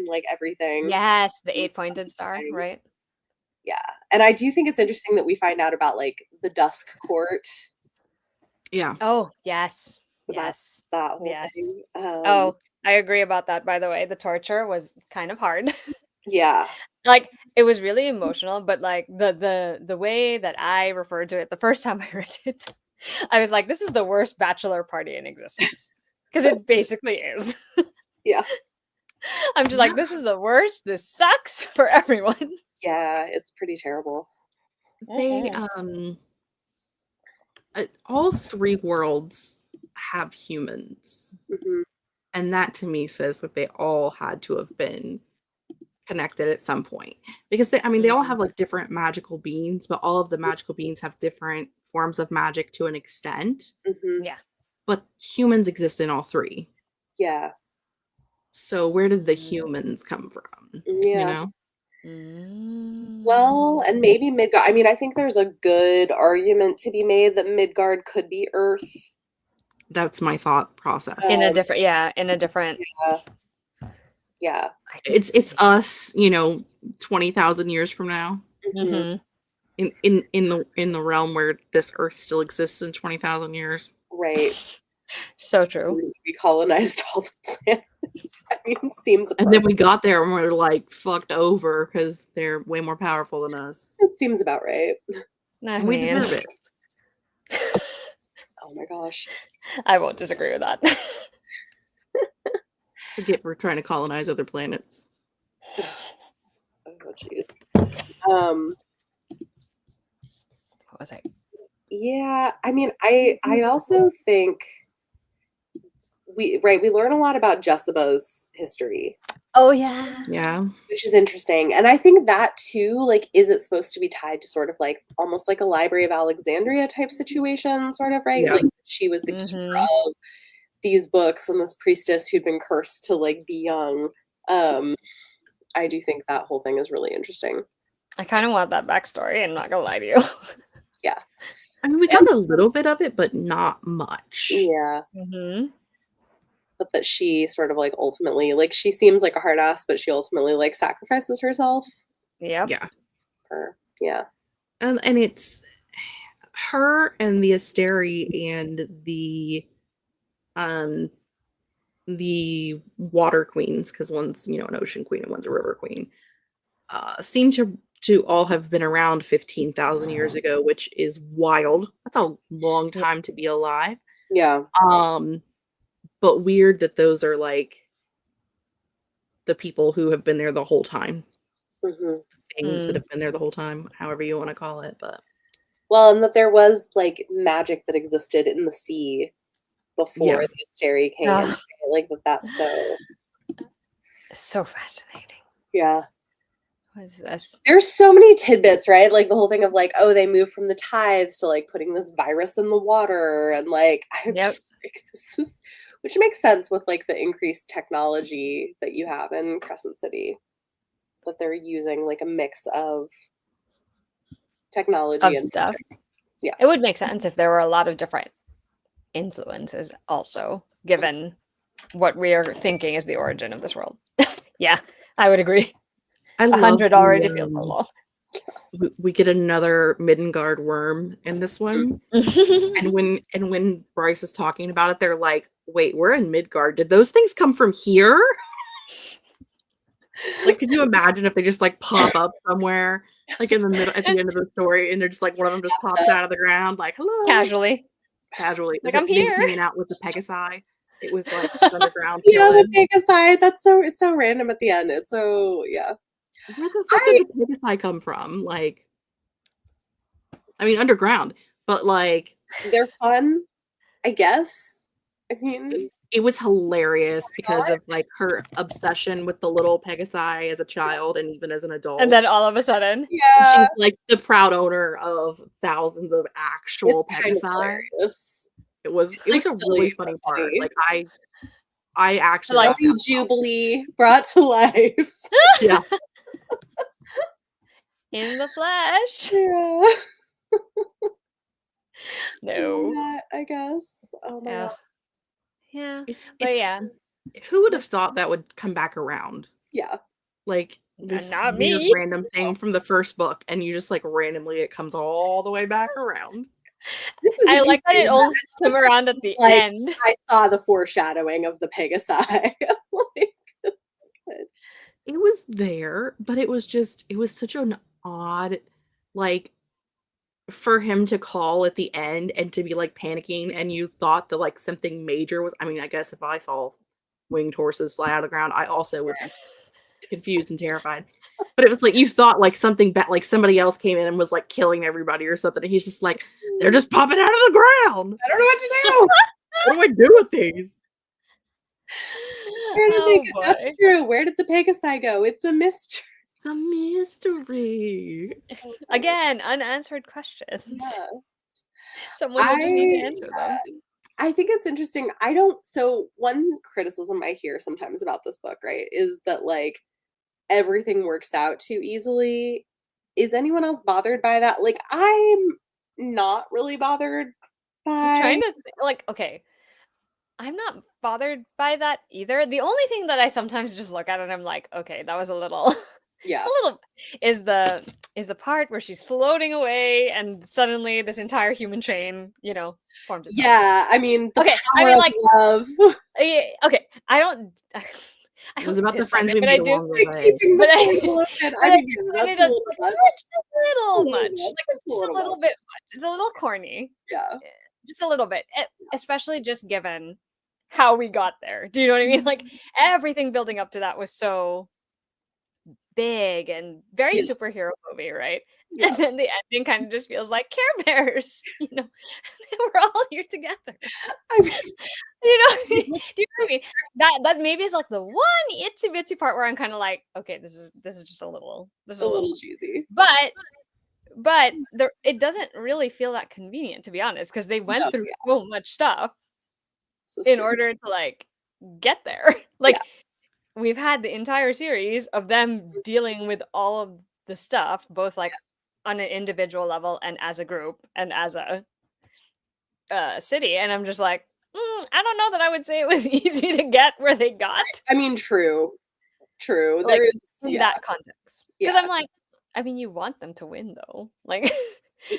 Speaker 1: like everything.
Speaker 3: Yes, the 8-pointed star, right?
Speaker 1: Yeah. And I do think it's interesting that we find out about like the Dusk Court.
Speaker 2: Yeah.
Speaker 3: Oh, yes.
Speaker 1: Yes. That whole thing.
Speaker 3: Oh, I agree about that, by the way. The torture was kind of hard.
Speaker 1: Yeah.
Speaker 3: Like it was really emotional, but like the way that I referred to it the first time I read it, I was like, this is the worst bachelor party in existence. Because it basically is.
Speaker 1: Yeah.
Speaker 3: I'm just like, this is the worst. This sucks for everyone.
Speaker 1: Yeah, it's pretty terrible.
Speaker 2: They all three worlds have humans.
Speaker 1: Mhm.
Speaker 2: And that to me says that they all had to have been connected at some point. Because they all have like different magical beings, but all of the magical beings have different forms of magic to an extent.
Speaker 1: Mhm.
Speaker 3: Yeah.
Speaker 2: But humans exist in all three.
Speaker 1: Yeah.
Speaker 2: So where did the humans come from?
Speaker 1: Yeah.
Speaker 2: You know?
Speaker 1: Well, and maybe Midgard. I mean, I think there's a good argument to be made that Midgard could be Earth.
Speaker 2: That's my thought process.
Speaker 3: In a different
Speaker 1: Yeah.
Speaker 2: It's us, 20,000 years from now.
Speaker 3: Mm-hmm.
Speaker 2: In the realm where this Earth still exists in 20,000 years.
Speaker 1: Right.
Speaker 3: So true.
Speaker 1: We colonized all the planets. I mean, seems
Speaker 2: and then we got there and we're like fucked over because they're way more powerful than us.
Speaker 1: It seems about right.
Speaker 2: And we deserve it.
Speaker 1: Oh my gosh.
Speaker 3: I won't disagree with that.
Speaker 2: Forget we're trying to colonize other planets.
Speaker 1: Oh jeez.
Speaker 3: What was I?
Speaker 1: Yeah, I mean, I also think we learn a lot about Jessica's history.
Speaker 3: Oh yeah.
Speaker 2: Yeah.
Speaker 1: Which is interesting. And I think that too, like, is it supposed to be tied to sort of like almost like a Library of Alexandria type situation, sort of, right?
Speaker 2: Yeah.
Speaker 1: Like she was the keeper of these books and this priestess who'd been cursed to like be young. I do think that whole thing is really interesting.
Speaker 3: I kind of want that backstory. I'm not gonna lie to you.
Speaker 1: Yeah.
Speaker 2: I mean, we got a little bit of it, but not much.
Speaker 1: Yeah.
Speaker 3: Mm-hmm.
Speaker 1: But that she sort of like ultimately, like, she seems like a hard ass, but she ultimately like sacrifices herself
Speaker 3: Yep.
Speaker 2: Yeah.
Speaker 1: for, yeah.
Speaker 2: And it's her and the Asteri and um the water queens, because one's, an ocean queen and one's a river queen, seem to all have been around 15,000 years ago, which is wild. That's a long
Speaker 3: Yeah.
Speaker 2: time to be alive.
Speaker 1: Yeah.
Speaker 2: Um, but weird that those are like the people who have been there the whole time.
Speaker 1: Hmm.
Speaker 2: Things that have been there the whole time, however you want to call it. But
Speaker 1: Well, and that there was like magic that existed in the sea before
Speaker 2: yeah,
Speaker 1: the Asteri came.
Speaker 3: Ugh.
Speaker 1: Right? Like that's so,
Speaker 3: So fascinating.
Speaker 1: yeah.
Speaker 3: What is this?
Speaker 1: There's so many tidbits, right? Like the whole thing of like, oh, they moved from the tides to like putting this virus in the water, and like I'm
Speaker 3: Yep.
Speaker 1: just like, this is, which makes sense with like the increased technology that you have in Crescent City, that they're using like a mix of technology
Speaker 3: Of
Speaker 1: and
Speaker 3: stuff.
Speaker 1: magic. Yeah.
Speaker 3: It would make sense if there were a lot of different influences also, given what we are thinking is the origin of this world. Yeah, I would agree.
Speaker 2: I love
Speaker 3: 100 already feels so low.
Speaker 2: we get another Middengard worm in this one. And when Bryce is talking about it, they're like, "Wait, we're in Midgard. Did those things come from here?" Like, could you imagine if they just like pop up somewhere, like in the middle at the end of the story, and they're just like one of them just pops out of the ground, like hello,
Speaker 3: Casually.
Speaker 2: casually.
Speaker 3: Like,
Speaker 2: Was it
Speaker 3: I'm
Speaker 2: them
Speaker 3: here.
Speaker 2: hanging out with the Pegasi? It was like just underground
Speaker 1: Yeah, the
Speaker 2: chilling.
Speaker 1: Pegasi. That's so, it's so random at the end. It's so, yeah.
Speaker 2: Where the fuck did the Pegasi come from? Like, I mean, underground, but like
Speaker 1: They're fun, I guess. I mean,
Speaker 2: it was hilarious because of like her obsession with the little Pegasi as a child and even as an adult.
Speaker 3: And then all of a sudden,
Speaker 1: yeah,
Speaker 2: She's like the proud owner of thousands of actual
Speaker 1: it's kind of
Speaker 2: Pegasi.
Speaker 1: hilarious.
Speaker 2: It was
Speaker 1: Like
Speaker 2: a
Speaker 1: silly,
Speaker 2: really funny
Speaker 1: but
Speaker 2: part.
Speaker 1: funny.
Speaker 2: Like I actually
Speaker 3: Like-
Speaker 2: laughed
Speaker 1: Jelly
Speaker 2: out loud.
Speaker 1: Jubilee brought to life.
Speaker 2: Yeah.
Speaker 3: in the flesh.
Speaker 1: Yeah.
Speaker 3: No.
Speaker 1: That, I guess. Oh my
Speaker 3: Ugh.
Speaker 1: god.
Speaker 3: Yeah.
Speaker 2: It's,
Speaker 3: But yeah.
Speaker 2: who would have thought that would come back around?
Speaker 1: Yeah.
Speaker 2: Like this
Speaker 3: Not
Speaker 2: weird
Speaker 3: me.
Speaker 2: random thing from the first book, and you just like randomly it comes all the way back around.
Speaker 1: This is
Speaker 3: I like that it
Speaker 1: interesting.
Speaker 3: only came around at the
Speaker 1: Like,
Speaker 3: end.
Speaker 1: I saw the foreshadowing of the Pegasi. Like, it's good.
Speaker 2: It was there, but it was such an odd, like, for him to call at the end and to be like panicking, and you thought that like something major was. I mean, I guess if I saw winged horses fly out of the ground, I also would be confused and terrified. But it was like you thought like something bad, like somebody else came in and was like killing everybody or something, and he's just like, they're just popping out of the ground.
Speaker 1: I don't know what to do.
Speaker 2: What do I do with these?
Speaker 1: Where did they go?
Speaker 3: Oh,
Speaker 1: That's
Speaker 3: boy.
Speaker 1: true. Where did the Pegasi go? It's a mystery.
Speaker 2: The mystery.
Speaker 3: Again, unanswered questions.
Speaker 1: Yeah.
Speaker 3: Someone will just need to answer them.
Speaker 1: I think it's interesting. I don't, so one criticism I hear sometimes about this book, right, is that like everything works out too easily. Is anyone else bothered by that? Like, I'm not really bothered
Speaker 3: I'm trying
Speaker 1: by.
Speaker 3: to like, okay, I'm not bothered by that either. The only thing that I sometimes just look at and I'm like, okay, that was a little
Speaker 1: Yeah.
Speaker 3: it's a little is the part where she's floating away and suddenly this entire human chain, forms itself.
Speaker 1: Yeah. I mean, the
Speaker 3: Okay,
Speaker 1: power
Speaker 3: I mean,
Speaker 1: of
Speaker 3: like,
Speaker 1: love.
Speaker 3: okay, I don't
Speaker 2: It was about the
Speaker 3: dislike
Speaker 2: friends
Speaker 3: it,
Speaker 2: we
Speaker 3: but I
Speaker 2: made
Speaker 3: do.
Speaker 2: along the
Speaker 1: Like,
Speaker 2: way.
Speaker 1: keeping the
Speaker 3: But I,
Speaker 1: portal open.
Speaker 3: but
Speaker 1: I
Speaker 3: I
Speaker 1: mean, yeah,
Speaker 3: find
Speaker 1: that's
Speaker 3: it
Speaker 1: a
Speaker 3: as
Speaker 1: little
Speaker 3: like
Speaker 1: much.
Speaker 3: just a little much, like
Speaker 1: That's
Speaker 3: just a little
Speaker 1: much.
Speaker 3: bit much. It's a little corny,
Speaker 1: Yeah.
Speaker 3: just a little bit, especially just given how we got there. Do you know what I mean? Like everything building up to that was so big and very
Speaker 1: Yeah.
Speaker 3: superhero movie, right?
Speaker 1: Yeah.
Speaker 3: And then the ending kind of just feels like Care Bears. We're all here together.
Speaker 1: I mean,
Speaker 3: Do you know what I mean? That maybe is like the one itsy bitsy part where I'm kind of like, okay, this is just a little
Speaker 1: a little cheesy.
Speaker 3: but it doesn't really feel that convenient, to be honest, because they went
Speaker 1: No,
Speaker 3: through
Speaker 1: yeah,
Speaker 3: so much stuff
Speaker 1: this is
Speaker 3: in
Speaker 1: true.
Speaker 3: order to like get there. Like
Speaker 1: Yeah.
Speaker 3: we've had the entire series of them dealing with all of the stuff, both like on an individual level and as a group and as a city, and I'm just like, I don't know that I would say it was easy to get where they got.
Speaker 1: I mean, true. There
Speaker 3: Like,
Speaker 1: is,
Speaker 3: in
Speaker 1: yeah,
Speaker 3: that context. Because
Speaker 1: yeah.
Speaker 3: I'm like, I mean, you want them to win though. Like,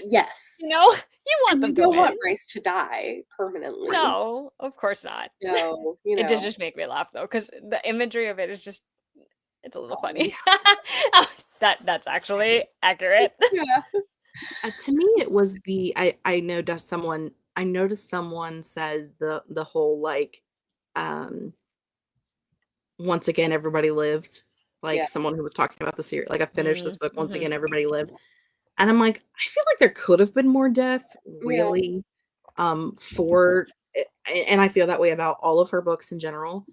Speaker 1: Yes.
Speaker 3: you know, you want
Speaker 1: And
Speaker 3: them
Speaker 1: you
Speaker 3: to
Speaker 1: don't
Speaker 3: win.
Speaker 1: want Grace to die permanently.
Speaker 3: No, of course not.
Speaker 1: So, you
Speaker 3: It
Speaker 1: know.
Speaker 3: does just make me laugh though, because the imagery of it is just, it's a little funny.
Speaker 1: Always.
Speaker 3: That's actually accurate.
Speaker 1: Yeah.
Speaker 2: To me, it was I noticed someone said the whole like, um, once again everybody lived, like
Speaker 1: Yeah.
Speaker 2: someone who was talking about the series, like I finished this book, once
Speaker 3: Mhm.
Speaker 2: again everybody lived, and I'm like, I feel like there could have been more death,
Speaker 1: Yeah.
Speaker 2: really, for, and I feel that way about all of her books in general.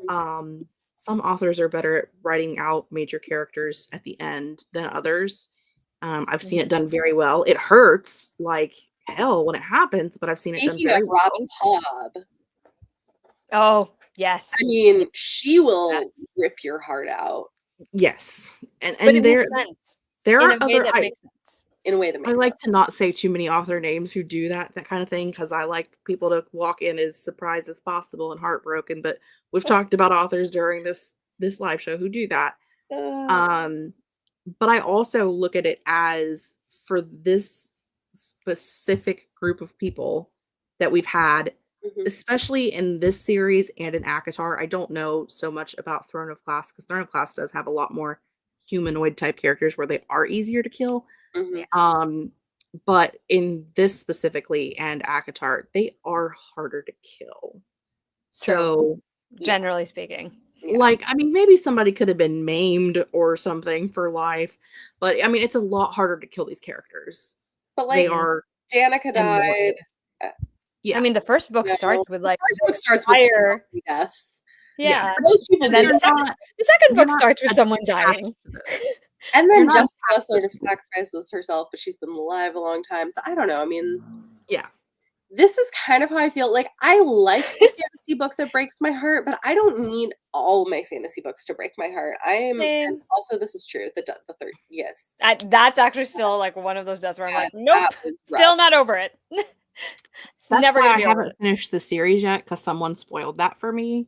Speaker 1: Mhm.
Speaker 2: Some authors are better at writing out major characters at the end than others. I've seen it
Speaker 3: Mhm.
Speaker 2: done very well. It hurts like hell when it happens, but I've seen it done
Speaker 1: Speaking of
Speaker 2: very
Speaker 1: Robin
Speaker 2: well.
Speaker 1: Hobb,
Speaker 3: Oh,
Speaker 1: I
Speaker 3: yes.
Speaker 1: mean, she will
Speaker 3: Yes.
Speaker 1: rip your heart out
Speaker 2: Yes, and
Speaker 3: But it makes
Speaker 2: there
Speaker 3: sense
Speaker 2: there
Speaker 3: in
Speaker 2: are
Speaker 3: a way
Speaker 2: other
Speaker 3: that makes sense.
Speaker 1: in a way that
Speaker 2: I
Speaker 1: makes
Speaker 2: like to
Speaker 1: sense.
Speaker 2: not say too many author names who do that kind of thing, because I like people to walk in as surprised as possible and heartbroken. But we've talked about authors during this live show who do that.
Speaker 1: Uh,
Speaker 2: Um, but I also look at it as, for this specific group of people that we've had,
Speaker 1: mhm,
Speaker 2: especially in this series and in ACOTAR. I don't know so much about Throne of Glass, because Throne of Glass does have a lot more humanoid type characters where they are easier to kill.
Speaker 1: mhm.
Speaker 2: Um, but in this specifically and ACOTAR, they are harder to kill.
Speaker 3: True.
Speaker 2: So,
Speaker 1: Yeah,
Speaker 3: Generally speaking.
Speaker 1: yeah.
Speaker 2: like, I mean, maybe somebody could have been maimed or something for life, but I mean, it's a lot harder to kill these characters.
Speaker 1: But,
Speaker 2: They
Speaker 1: like,
Speaker 3: Mhm.
Speaker 2: are
Speaker 1: Danica died,
Speaker 2: immortal.
Speaker 1: uh,
Speaker 3: I
Speaker 2: Yeah.
Speaker 3: mean, the first book
Speaker 1: you know,
Speaker 3: starts with
Speaker 1: the
Speaker 3: like
Speaker 1: first
Speaker 3: the
Speaker 1: book starts with so
Speaker 3: fire.
Speaker 1: many deaths.
Speaker 2: Yeah.
Speaker 3: Yeah.
Speaker 1: Most people
Speaker 3: And then
Speaker 1: did
Speaker 2: You're
Speaker 1: that.
Speaker 2: not
Speaker 3: the second
Speaker 2: you're
Speaker 3: book
Speaker 2: not
Speaker 3: starts with someone
Speaker 2: attached
Speaker 3: dying.
Speaker 2: to those.
Speaker 1: And
Speaker 2: You're
Speaker 1: then
Speaker 2: not
Speaker 1: Jessica
Speaker 2: attached to
Speaker 1: sort
Speaker 2: those
Speaker 1: of
Speaker 2: people.
Speaker 1: sacrifices herself, but she's been alive a long time, so I don't know, I mean,
Speaker 2: Yeah.
Speaker 1: this is kind of how I feel, like, I like the fantasy book that breaks my heart, but I don't need all my fantasy books to break my heart. And
Speaker 3: Same.
Speaker 1: also this is true, the third, yes.
Speaker 3: That's actually still like one of those deaths where I'm
Speaker 1: Yeah,
Speaker 3: like, nope,
Speaker 1: that was
Speaker 3: still
Speaker 1: rough.
Speaker 3: not over it. It's
Speaker 2: That's
Speaker 3: never
Speaker 2: why
Speaker 3: gonna
Speaker 2: I
Speaker 3: be over
Speaker 2: haven't
Speaker 3: it.
Speaker 2: finished the series yet, because someone spoiled that for me.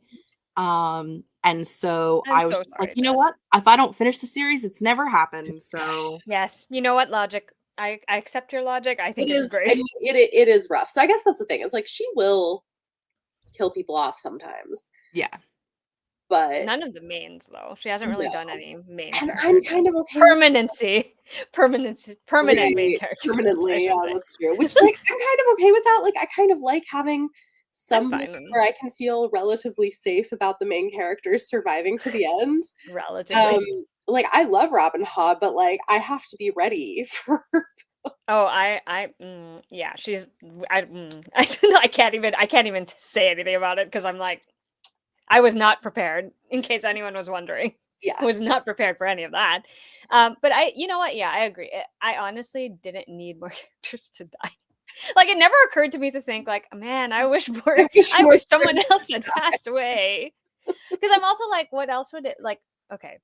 Speaker 2: And so
Speaker 3: I'm
Speaker 2: I was
Speaker 3: so
Speaker 2: just like,
Speaker 3: sorry,
Speaker 2: you know
Speaker 3: Jess.
Speaker 2: what? If I don't finish the series, it's never happened. So
Speaker 3: Yes. You know what? Logic. I accept your logic. I
Speaker 1: It
Speaker 3: think it's
Speaker 1: is, I
Speaker 3: great.
Speaker 1: mean, it is rough. So I guess that's the thing. It's like she will kill people off sometimes,
Speaker 2: yeah.
Speaker 1: but
Speaker 3: None of the mains though. She hasn't really
Speaker 1: no.
Speaker 3: done any main
Speaker 1: And I'm
Speaker 3: character death.
Speaker 1: kind of okay with
Speaker 3: Permanent main
Speaker 1: right,
Speaker 3: character deaths, I
Speaker 1: permanently,
Speaker 3: should
Speaker 1: yeah,
Speaker 3: say.
Speaker 1: that's true. Which, like, I'm kind of okay with that. Like, I kind of like having
Speaker 3: I'm
Speaker 1: some
Speaker 3: fine
Speaker 1: books
Speaker 3: with
Speaker 1: where I can feel relatively safe about the main characters surviving to the end.
Speaker 3: relatively.
Speaker 1: Like, I love Robin Hobb, but, like, I have to be ready for
Speaker 3: Oh, yeah, I can't even say anything about it because I'm like, I was not prepared. In case anyone was wondering, I
Speaker 1: yeah.
Speaker 3: was not prepared for any of that. But you know what? Yeah, I agree. I honestly didn't need more characters to die. Like it never occurred to me to think like, man,
Speaker 1: I wish
Speaker 3: I
Speaker 1: more
Speaker 3: wish someone
Speaker 1: characters
Speaker 3: else had passed away. Because I'm also like, what else would it like? Okay,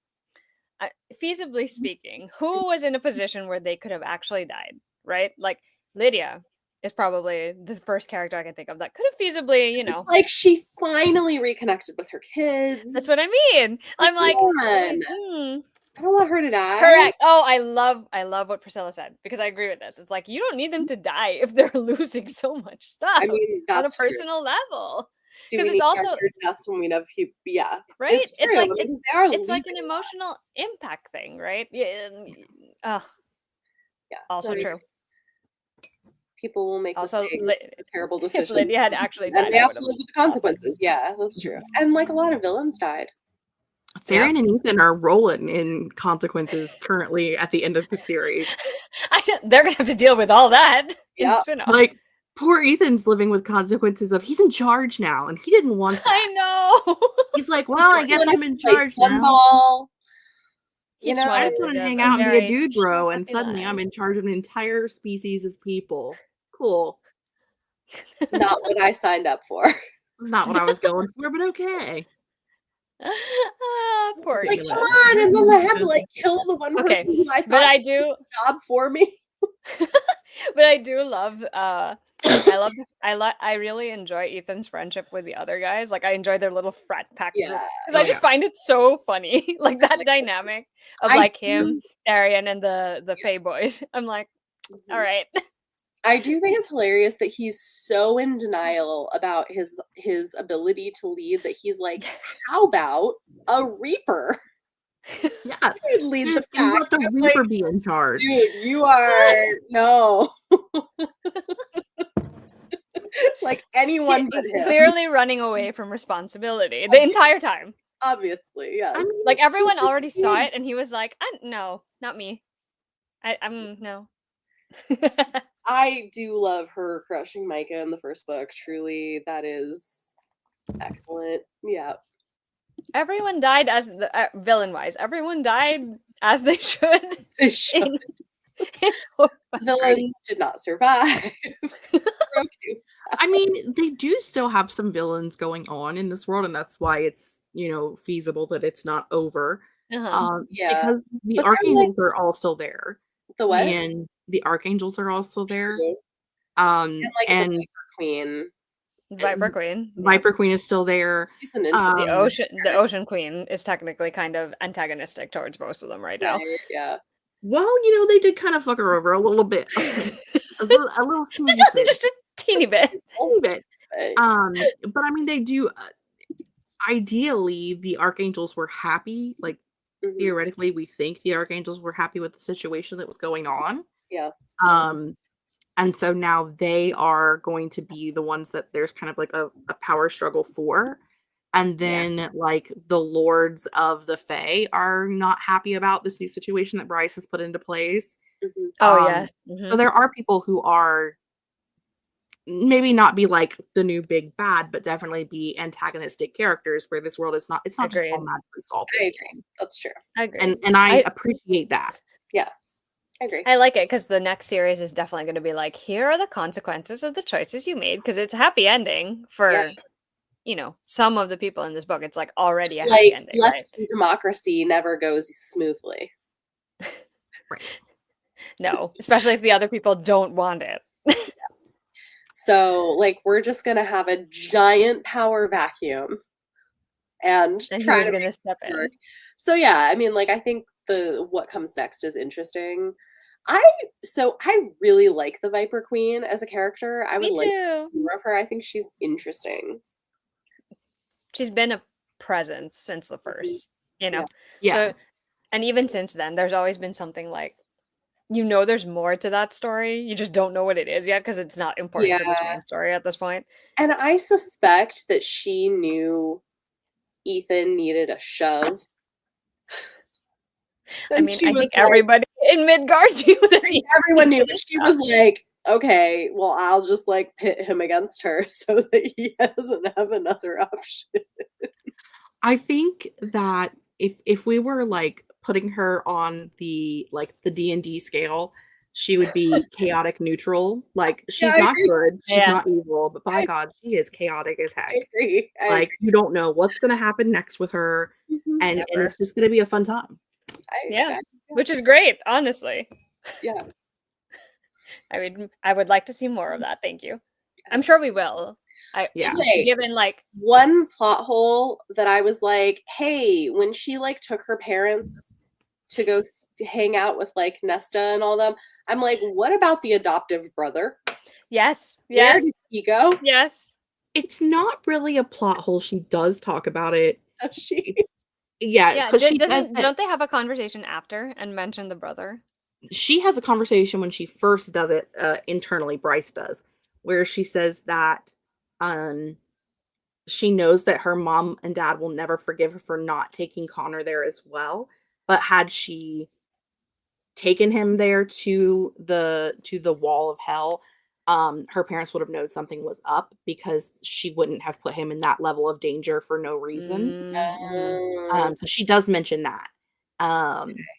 Speaker 3: feasibly speaking, who was in a position where they could have actually died, right? Like Lydia is probably the first character I can think of that could have feasibly,
Speaker 1: It's like she finally reconnected with her
Speaker 3: that's
Speaker 1: kids.
Speaker 3: what I mean.
Speaker 1: Like,
Speaker 3: I'm
Speaker 1: come
Speaker 3: like,
Speaker 1: on. I don't want her to die.
Speaker 3: correct. Oh, I love what Priscilla said because I agree with this. It's like you don't need them to die if they're losing so much
Speaker 1: I
Speaker 3: stuff
Speaker 1: mean,
Speaker 3: on a
Speaker 1: that's true.
Speaker 3: personal level.
Speaker 1: Do
Speaker 3: Because
Speaker 1: we
Speaker 3: it's
Speaker 1: need
Speaker 3: also
Speaker 1: character deaths when we know people? Yeah,
Speaker 3: right.
Speaker 1: it's true, because they are
Speaker 3: It's like
Speaker 1: losing
Speaker 3: an
Speaker 1: a lot.
Speaker 3: emotional impact thing, right? Yeah.
Speaker 1: Yeah,
Speaker 3: Also
Speaker 1: like,
Speaker 3: true.
Speaker 1: people will make
Speaker 3: Also,
Speaker 1: mistakes, terrible
Speaker 3: if
Speaker 1: decisions,
Speaker 3: Lydia had actually
Speaker 1: and
Speaker 3: died,
Speaker 1: they
Speaker 3: I
Speaker 1: have
Speaker 3: would
Speaker 1: to
Speaker 3: have
Speaker 1: live with the
Speaker 3: lost it.
Speaker 1: consequences. Yeah, that's true. And, like, a lot of villains died.
Speaker 3: Yeah.
Speaker 2: Theron and Ethan are rolling in consequences currently at the end of the series.
Speaker 3: They're gonna have to deal with all that in
Speaker 1: Yeah,
Speaker 3: spin-off.
Speaker 2: Like, poor Ethan's living with consequences of he's in charge now, and he didn't want that.
Speaker 3: I know.
Speaker 2: He's like, well, I
Speaker 1: just
Speaker 2: guess
Speaker 1: wanted
Speaker 2: I'm
Speaker 1: to
Speaker 2: in
Speaker 1: play
Speaker 2: charge now.
Speaker 1: Sunball,
Speaker 3: He
Speaker 1: you
Speaker 3: just
Speaker 2: I
Speaker 1: know?
Speaker 3: wanted
Speaker 2: just
Speaker 3: to
Speaker 2: want to
Speaker 3: live
Speaker 2: hang
Speaker 3: a
Speaker 2: out and be a
Speaker 3: very
Speaker 2: dude bro, and
Speaker 3: happy
Speaker 2: suddenly I'm
Speaker 3: life.
Speaker 2: in charge of an entire species of people. Cool.
Speaker 1: Not what I signed up for.
Speaker 2: Not what I was going for, but okay.
Speaker 3: Poor
Speaker 1: Like,
Speaker 2: Ridiculous.
Speaker 1: come
Speaker 3: Ethan.
Speaker 1: on, and then I had to, like, kill the one
Speaker 3: Okay,
Speaker 1: person who I
Speaker 3: but
Speaker 1: thought
Speaker 3: I
Speaker 1: did
Speaker 3: do
Speaker 1: the job for me.
Speaker 3: but I do love I really enjoy Ethan's friendship with the other guys. Like I enjoy their little frat pack group
Speaker 1: Yeah.
Speaker 3: because I
Speaker 2: Oh,
Speaker 3: just
Speaker 2: yeah.
Speaker 3: find it so funny. Like that dynamic of
Speaker 1: I
Speaker 3: like him,
Speaker 1: do
Speaker 3: Darian, and the Fae boys. I'm like, all right.
Speaker 1: I do think it's hilarious that he's so in denial about his ability to lead that he's like, "How about a Reaper?
Speaker 2: Yeah.
Speaker 1: I'd lead the
Speaker 2: And
Speaker 1: pack."
Speaker 2: let the
Speaker 1: I'm like,
Speaker 2: Reaper be in charge.
Speaker 1: dude, you are no. Like anyone but him.
Speaker 3: Clearly running away from responsibility the entire time.
Speaker 1: Obviously, yes.
Speaker 2: I mean,
Speaker 3: Like everyone
Speaker 2: it's
Speaker 3: already saw
Speaker 2: weird.
Speaker 3: it, and he was like, "No, not me. I'm no."
Speaker 1: I do love her crushing Micah in the first book. Truly, that is excellent. Yeah.
Speaker 3: Everyone died as the villain-wise. Everyone died as they should.
Speaker 1: They should.
Speaker 3: in- in Hope
Speaker 1: Villains did not survive. Okay.
Speaker 2: I mean, they do still have some villains going on in this world, and that's why it's, feasible that it's not over.
Speaker 3: Uh-huh.
Speaker 1: Yeah.
Speaker 2: Because the
Speaker 1: But they're like
Speaker 2: archangels are all still there.
Speaker 1: the what?
Speaker 2: And the archangels are also there.
Speaker 1: True. And like the
Speaker 2: And
Speaker 1: Viper Queen.
Speaker 3: Viper Queen. Yeah.
Speaker 2: Viper Queen is still there.
Speaker 1: She's an interesting
Speaker 3: The Ocean Queen is technically kind of antagonistic towards most of them right now.
Speaker 1: right, yeah.
Speaker 2: Well, they did kind of fuck her over a little bit. a little teeny bit.
Speaker 3: Just a teeny bit.
Speaker 2: Teeny bit. But I mean, they do. Ideally, the archangels were happy. Like
Speaker 1: Mhm.
Speaker 2: theoretically, we think the archangels were happy with the situation that was going on.
Speaker 1: Yeah.
Speaker 2: And so now they are going to be the ones that there's kind of like a power struggle for. And then like the lords of the Fae are not happy about this new situation that Bryce has put into place.
Speaker 1: Mhm.
Speaker 3: Oh yes.
Speaker 2: So there are people who are maybe not be like the new big bad, but definitely be antagonistic characters where this world is not, it's not just all
Speaker 3: Agreed.
Speaker 2: magically solved.
Speaker 1: I agree. That's true.
Speaker 3: I agree.
Speaker 2: And I appreciate that.
Speaker 1: Yeah. I agree.
Speaker 3: I like it because the next series is definitely going to be like, here are the consequences of the choices you made, because it's a happy ending for some of the people in this book. It's like already a happy
Speaker 1: Like
Speaker 3: ending,
Speaker 1: less
Speaker 3: right?
Speaker 1: than democracy never goes smoothly.
Speaker 2: Right.
Speaker 3: No, especially if the other people don't want it.
Speaker 1: So like we're just gonna have a giant power vacuum and try
Speaker 3: who's
Speaker 1: to
Speaker 3: going to
Speaker 1: make
Speaker 3: step
Speaker 1: it
Speaker 3: in?
Speaker 1: work. So yeah, I mean, like I think what comes next is interesting. I really like the Viper Queen as a character. I would
Speaker 3: Me
Speaker 1: like
Speaker 3: too.
Speaker 1: more of her. I think she's interesting.
Speaker 3: She's been a presence since the first,
Speaker 2: Yeah.
Speaker 3: So, and even since then, there's always been something like, there's more to that story. You just don't know what it is yet because it's not important to this
Speaker 1: Yeah.
Speaker 3: main story at this point.
Speaker 1: And I suspect that she knew Ethan needed a shove.
Speaker 3: I
Speaker 1: And
Speaker 3: mean,
Speaker 1: she
Speaker 3: I
Speaker 1: was
Speaker 3: think
Speaker 1: like,
Speaker 3: everybody in Midgard knew that he
Speaker 1: everyone knew,
Speaker 3: needed
Speaker 1: but
Speaker 3: a
Speaker 1: she
Speaker 3: shove.
Speaker 1: was like, okay, well, I'll just like pit him against her so that he doesn't have another option.
Speaker 2: I think that if we were like putting her on the D&D scale, she would be chaotic neutral. Like she's
Speaker 1: Yeah, I
Speaker 2: not
Speaker 1: agree.
Speaker 2: good, she's
Speaker 3: Yes.
Speaker 2: not evil, but by God, she is chaotic as
Speaker 1: I
Speaker 2: heck.
Speaker 1: agree.
Speaker 2: Like you don't know what's gonna happen next with her, and
Speaker 3: Never.
Speaker 2: it's just gonna be a fun time.
Speaker 3: Yeah, which is great, honestly.
Speaker 1: Yeah.
Speaker 3: I would like to see more of that. Thank you. I'm sure we will.
Speaker 2: Yeah.
Speaker 1: Okay.
Speaker 3: Given like
Speaker 1: One plot hole that I was like, hey, when she like took her parents to go hang out with like Nesta and all them, I'm like, what about the adoptive brother?
Speaker 3: yes,
Speaker 1: Where did he go?
Speaker 3: yes.
Speaker 2: It's not really a plot hole. She does talk about it.
Speaker 1: Does she?
Speaker 3: Yeah,
Speaker 2: because she
Speaker 3: don't they have a conversation after and mention the brother?
Speaker 2: She has a conversation when she first does it internally. Bryce does, where she says that she knows that her mom and dad will never forgive her for not taking Connor there as well. But had she taken him there to the wall of hell, her parents would have known something was up because she wouldn't have put him in that level of danger for no reason. So she does mention that.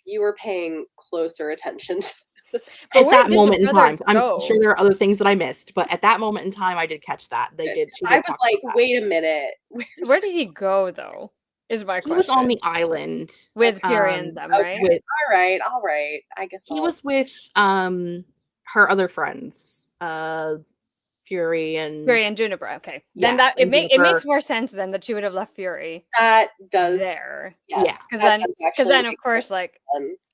Speaker 1: You were paying closer attention to this.
Speaker 2: At that moment in time, I'm
Speaker 3: go?
Speaker 2: sure there are other things that I missed, but at that moment in time, I did catch that. They did. She
Speaker 1: I
Speaker 2: did
Speaker 1: was
Speaker 2: talk
Speaker 1: like,
Speaker 2: about that.
Speaker 1: wait a minute.
Speaker 3: Where did he go though? is my
Speaker 2: He was on
Speaker 3: question.
Speaker 2: the island
Speaker 3: With Fury and them, right?
Speaker 2: with
Speaker 1: All right. I guess
Speaker 2: he was with her other friends, Fury and
Speaker 3: Juniper. Okay, then
Speaker 2: yeah,
Speaker 3: it
Speaker 2: and
Speaker 3: makes
Speaker 2: Juniper.
Speaker 3: more sense then that she would have left Fury
Speaker 1: that does
Speaker 3: there.
Speaker 1: yes,
Speaker 2: Yeah.
Speaker 3: Because
Speaker 1: that
Speaker 3: then,
Speaker 1: does actually
Speaker 3: of
Speaker 1: make
Speaker 3: course,
Speaker 1: sense
Speaker 3: like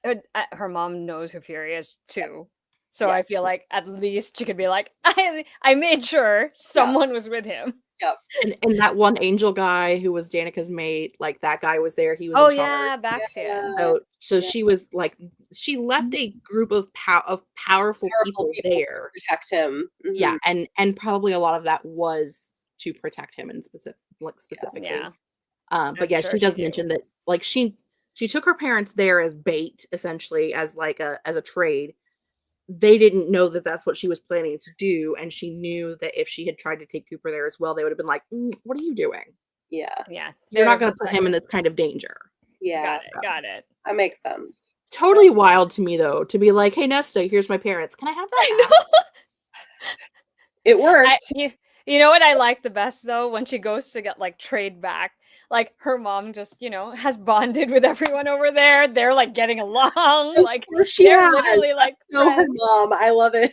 Speaker 1: then.
Speaker 3: her mom knows who Fury is too. So
Speaker 1: Yes.
Speaker 3: I feel like at least she could be like, I made sure someone was with him.
Speaker 1: Yep.
Speaker 2: And that one angel guy who was Danica's mate, like that guy was there. He was
Speaker 3: Oh
Speaker 2: in charge.
Speaker 3: yeah, Baxian.
Speaker 2: So
Speaker 1: Yeah.
Speaker 2: she was like, she left a group of powerful people there
Speaker 1: to protect him. Mm-hmm.
Speaker 2: Yeah, and probably a lot of that was to protect him in specifically.
Speaker 3: Yeah.
Speaker 2: But yeah,
Speaker 3: sure
Speaker 2: she does
Speaker 3: she
Speaker 2: mention that like she took her parents there as bait, essentially, as like as a trade. They didn't know that that's what she was planning to do, and she knew that if she had tried to take Cooper there as well, they would have been like, "What are you doing?
Speaker 1: Yeah.
Speaker 3: Yeah.
Speaker 2: You're not going to put him in this kind of danger."
Speaker 1: Yeah.
Speaker 3: Got it.
Speaker 1: That makes sense.
Speaker 2: Totally wild to me though, to be like, "Hey Nesta, here's my parents. Can I have that?"
Speaker 3: I know.
Speaker 1: It worked.
Speaker 3: You know what I like the best though, when she goes to get like trade back, like her mom just, has bonded with everyone over there. They're like getting along.
Speaker 1: Of
Speaker 3: Like
Speaker 1: course she
Speaker 3: they're
Speaker 1: has.
Speaker 3: literally like
Speaker 1: So her
Speaker 3: friends.
Speaker 1: mom, I love it.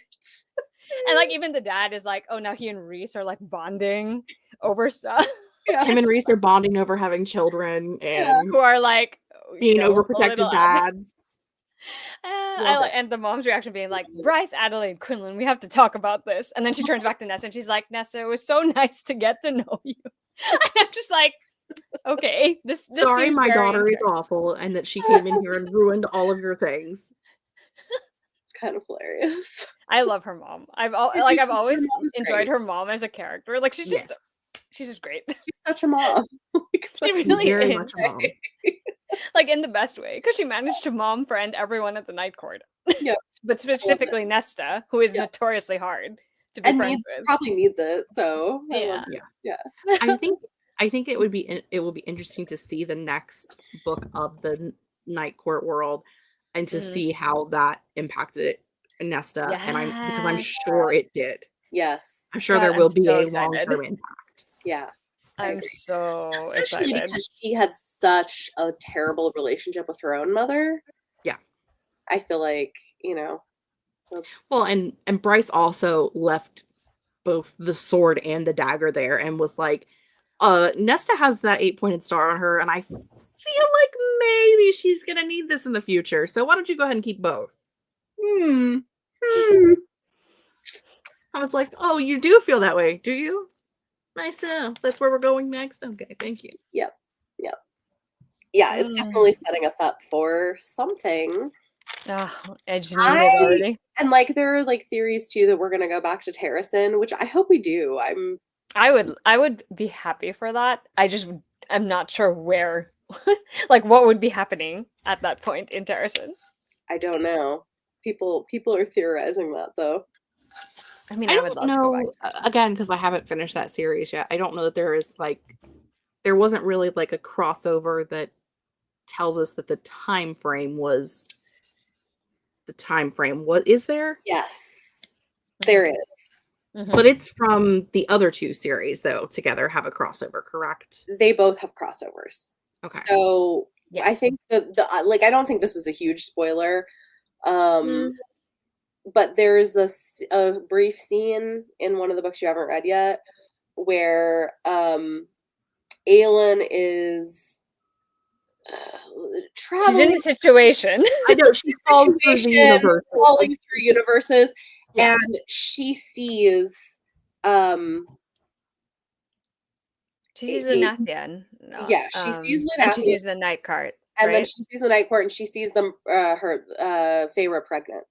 Speaker 3: And like even the dad is like, oh, now he and Reese are like bonding over stuff.
Speaker 1: Yeah.
Speaker 2: Him and Reese are bonding over having children and
Speaker 3: Who are like
Speaker 2: being
Speaker 3: a
Speaker 2: overprotective
Speaker 3: little
Speaker 2: dads.
Speaker 3: And the mom's reaction being like, Bryce, Adelaide, Quinlan, we have to talk about this. And then she turns back to Nessa and she's like, Nessa, it was so nice to get to know you. And I'm just like, okay, this
Speaker 2: Sorry,
Speaker 3: seems
Speaker 2: my
Speaker 3: very
Speaker 2: daughter is awful and that she came in here and ruined all of your things.
Speaker 1: It's kind of hilarious.
Speaker 3: I love her mom. I've always enjoyed her mom as a character. Like she's just great.
Speaker 1: She's such a mom.
Speaker 3: She really
Speaker 2: very
Speaker 3: is.
Speaker 2: much a mom.
Speaker 3: Like in the best way, because she managed to mom friend everyone at the night court.
Speaker 1: Yeah.
Speaker 3: But specifically Nesta, who is notoriously hard to be friends with.
Speaker 1: Probably needs it. So
Speaker 3: yeah.
Speaker 2: I think it will be interesting to see the next book of the Night Court world and to see how that impacted Nesta.
Speaker 3: Yes.
Speaker 2: And because I'm sure it did.
Speaker 1: Yes.
Speaker 2: I'm sure there will be
Speaker 3: so
Speaker 2: a
Speaker 3: excited.
Speaker 2: long-term impact.
Speaker 1: Yeah.
Speaker 3: I'm so
Speaker 1: especially
Speaker 3: excited.
Speaker 1: because she had such a terrible relationship with her own mother.
Speaker 2: Yeah.
Speaker 1: I feel like,
Speaker 2: well, and Bryce also left both the sword and the dagger there and was like, Nesta has that 8-pointed star on her, and I feel like maybe she's gonna need this in the future. So why don't you go ahead and keep both? I was like, oh, you do feel that way, do you? Nice to know. That's where we're going next. Okay, thank you.
Speaker 1: Yep. Yeah, it's definitely setting us up for something.
Speaker 3: Oh, I just need it already.
Speaker 1: And like there are like theories too that we're gonna go back to Terracin, which I hope we do.
Speaker 3: I would be happy for that. I'm not sure where, like what would be happening at that point in Terracin.
Speaker 1: I don't know. People are theorizing that though.
Speaker 3: I mean, I would love to go back to
Speaker 2: again, because I haven't finished that series yet. I don't know that there wasn't really like a crossover that tells us that the time frame was the time frame. What is there?
Speaker 1: Yes, there is.
Speaker 2: But it's from the other two series, though, together have a crossover, correct?
Speaker 1: They both have crossovers.
Speaker 2: Okay.
Speaker 1: So I think I don't think this is a huge spoiler. But there's a brief scene in one of the books you haven't read yet where Aelin is traveling.
Speaker 3: She's in a situation.
Speaker 2: I know she's falling
Speaker 1: through universes, and she sees.
Speaker 3: She sees the Nathian. No,
Speaker 1: yeah, she sees the
Speaker 3: and she sees the night cart,
Speaker 1: and then she sees the night court, and she sees them her Feyre pregnant.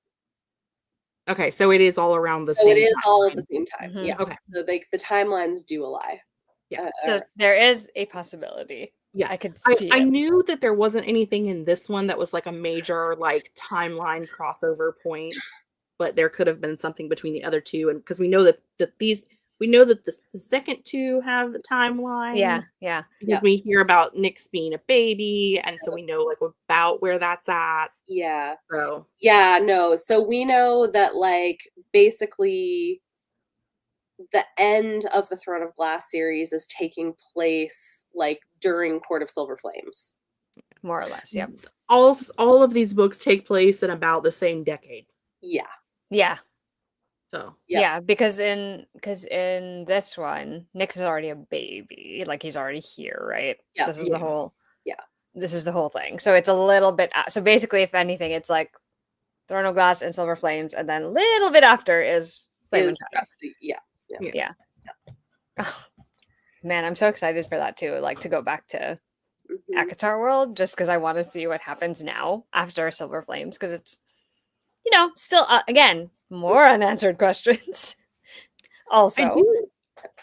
Speaker 2: Okay, so it is all around the same.
Speaker 1: So it is all at the same time. Yeah.
Speaker 2: Okay.
Speaker 1: So the timelines do lie.
Speaker 2: Yeah.
Speaker 3: So there is a possibility.
Speaker 2: Yeah,
Speaker 3: I could see.
Speaker 2: I knew that there wasn't anything in this one that was like a major like timeline crossover point, but there could have been something between the other two, and because we know that the second two have a timeline.
Speaker 3: Yeah.
Speaker 2: Because we hear about Nyx being a baby, and so we know like about where that's at.
Speaker 1: Yeah.
Speaker 2: So
Speaker 1: yeah, no. So we know that like basically the end of the Throne of Glass series is taking place like during Court of Silver Flames.
Speaker 3: More or less, yep.
Speaker 2: All of these books take place in about the same decade.
Speaker 1: Yeah.
Speaker 3: Yeah.
Speaker 2: So
Speaker 1: Yep.
Speaker 3: Yeah, because in this one, Nyx is already a baby. Like he's already here, right?
Speaker 1: Yep.
Speaker 3: This is
Speaker 2: Yeah.
Speaker 3: the whole
Speaker 1: Yeah.
Speaker 3: This is the whole thing. So it's a little bit so basically if anything it's like Throne of Glass and Silver Flames and then a little bit after is Flame and Shadow.
Speaker 1: Yeah.
Speaker 3: Yeah. Oh, man, I'm so excited for that too. Like to go back to
Speaker 1: Mhm.
Speaker 3: ACOTAR world just because I want to see what happens now after Silver Flames because it's still again more unanswered questions. Also,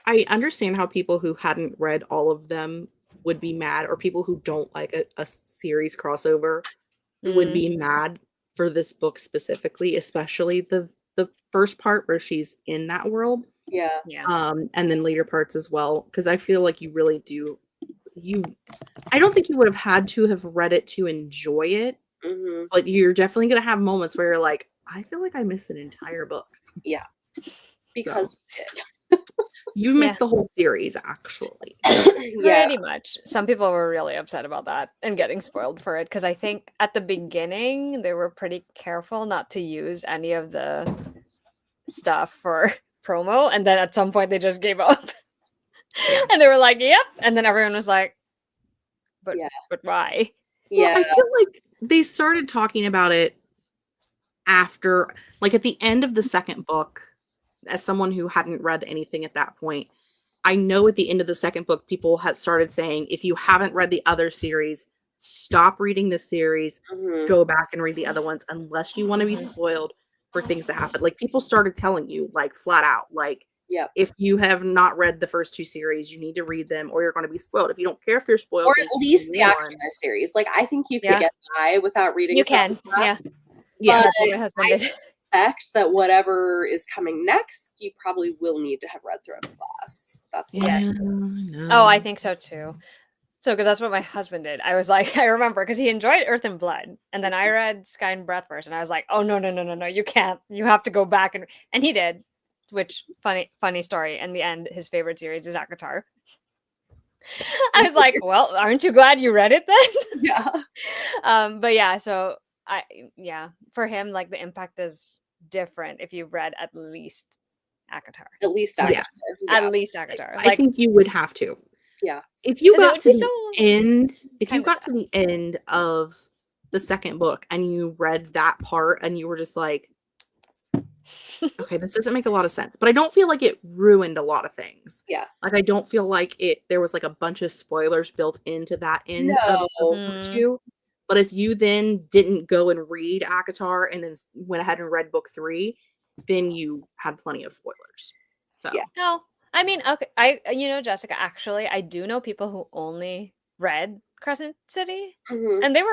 Speaker 2: I understand how people who hadn't read all of them would be mad, or people who don't like a series crossover would be mad for this book specifically, especially the first part where she's in that world.
Speaker 1: Yeah.
Speaker 2: And then later parts as well, because I feel like you really do. I don't think you would have had to have read it to enjoy it,
Speaker 1: Mhm.
Speaker 2: but you're definitely gonna have moments where you're like, I feel like I missed an entire book.
Speaker 1: Yeah. Because you did.
Speaker 2: You missed the whole series, actually.
Speaker 1: Yeah.
Speaker 3: pretty much. Some people were really upset about that and getting spoiled for it because I think at the beginning they were pretty careful not to use any of the stuff for promo, and then at some point they just gave up.
Speaker 2: Yeah.
Speaker 3: And they were like, "Yep," and then everyone was like, "But
Speaker 1: Yeah.
Speaker 3: but why?"
Speaker 1: Yeah.
Speaker 2: Well, I feel like they started talking about it after, like at the end of the second book. As someone who hadn't read anything at that point, I know at the end of the second book, people had started saying, if you haven't read the other series, stop reading this series,
Speaker 1: Mhm.
Speaker 2: go back and read the other ones, unless you want to be spoiled for things that happen. Like people started telling you, like flat out, like
Speaker 1: Yep.
Speaker 2: if you have not read the first two series, you need to read them, or you're going to be spoiled. If you don't care if you're spoiled,
Speaker 1: Or
Speaker 2: then
Speaker 1: at
Speaker 2: just
Speaker 1: least
Speaker 2: read
Speaker 1: the
Speaker 2: one.
Speaker 1: ACOTAR series. Like I think you could
Speaker 3: Yeah.
Speaker 1: get by without reading.
Speaker 3: You
Speaker 1: Throne
Speaker 3: can,
Speaker 1: of Glass,
Speaker 2: Yeah.
Speaker 1: But
Speaker 3: That's what my husband
Speaker 1: I
Speaker 3: did.
Speaker 1: suspect that whatever is coming next, you probably will need to have read Throne of Glass. That's what
Speaker 3: Yes. Oh, I think so too. So, because that's what my husband did. I was like, I remember because he enjoyed Earth and Blood, and then I read Sky and Breath first, and I was like, oh no, you can't. You have to go back and he did. Which funny story. In the end, his favorite series is ACOTAR. I was like, well, aren't you glad you read it then?
Speaker 1: Yeah.
Speaker 3: But yeah, so for him, like the impact is different if you've read at least ACOTAR.
Speaker 1: At least
Speaker 2: Yeah.
Speaker 1: ACOTAR. Yeah.
Speaker 3: At least ACOTAR.
Speaker 2: I think you would have to.
Speaker 1: Yeah.
Speaker 2: If you
Speaker 3: 'Cause it
Speaker 2: got
Speaker 3: would
Speaker 2: to
Speaker 3: be
Speaker 2: the
Speaker 3: so
Speaker 2: end, if you
Speaker 3: kinda
Speaker 2: got
Speaker 3: sad.
Speaker 2: to the end of the second book and you read that part and you were just like, okay, this doesn't make a lot of sense. But I don't feel like it ruined a lot of things.
Speaker 1: Yeah.
Speaker 2: Like I don't feel like there was like a bunch of spoilers built into that end of book
Speaker 3: Mhm.
Speaker 2: two. But if you then didn't go and read ACOTAR and then went ahead and read book three, then you had plenty of spoilers. So
Speaker 1: Yeah.
Speaker 3: No, I mean, okay, Jessica, actually, I do know people who only read Crescent City,
Speaker 1: Mhm.
Speaker 3: and they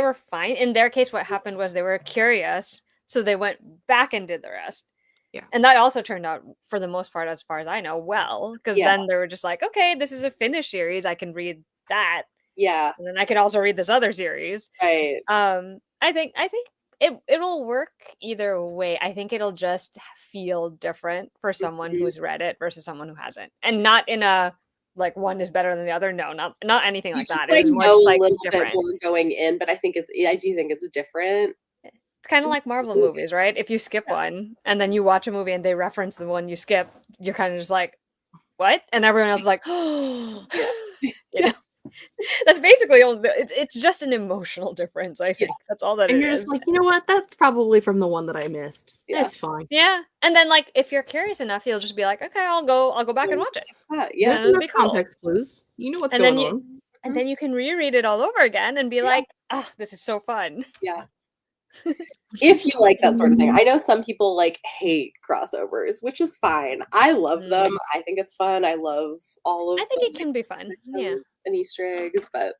Speaker 3: were fine. In their case, what happened was they were curious, so they went back and did the rest.
Speaker 2: Yeah.
Speaker 3: And that also turned out, for the most part, as far as I know, well, because
Speaker 1: Yeah.
Speaker 3: then they were just like, okay, this is a finished series. I can read that,
Speaker 1: Yeah.
Speaker 3: and then I can also read this other series.
Speaker 1: Right.
Speaker 3: I think it'll work either way. I think it'll just feel different for someone
Speaker 1: Mhm.
Speaker 3: who's read it versus someone who hasn't, and not in a like one is better than the other. No, not anything
Speaker 1: You
Speaker 3: like
Speaker 1: just
Speaker 3: that. It
Speaker 1: like
Speaker 3: was more
Speaker 1: know
Speaker 3: just
Speaker 1: a
Speaker 3: like
Speaker 1: little bit
Speaker 3: different.
Speaker 1: more going in, but I do think it's different.
Speaker 3: It's kind of like Marvel movies, right? If you skip one and then you watch a movie and they reference the one you skip, you're kind of just like, what? And everyone else is like, oh,
Speaker 1: Yeah.
Speaker 3: you know,
Speaker 1: Yes.
Speaker 3: that's basically all. It's just an emotional difference. I think that's all that
Speaker 2: and
Speaker 3: it
Speaker 2: you're just
Speaker 3: is.
Speaker 2: like, you know what? That's probably from the one that I missed.
Speaker 1: Yeah.
Speaker 2: It's fine.
Speaker 3: Yeah, and then like if you're curious enough, you'll just be like, okay, I'll go back and watch it.
Speaker 1: Yeah.
Speaker 2: There's
Speaker 3: It'll
Speaker 2: enough
Speaker 3: be cool.
Speaker 2: context clues. You know what's
Speaker 3: And
Speaker 2: going
Speaker 3: then
Speaker 2: on.
Speaker 3: and then you can reread it all over again and be
Speaker 1: Yeah.
Speaker 3: like, oh, this is so fun.
Speaker 1: Yeah. If you like that sort of thing. I know some people like hate crossovers, which is fine. I love them. I think it's fun. I love all of
Speaker 3: I think
Speaker 1: the
Speaker 3: it can be fun. Yeah,
Speaker 1: connections and Easter eggs, but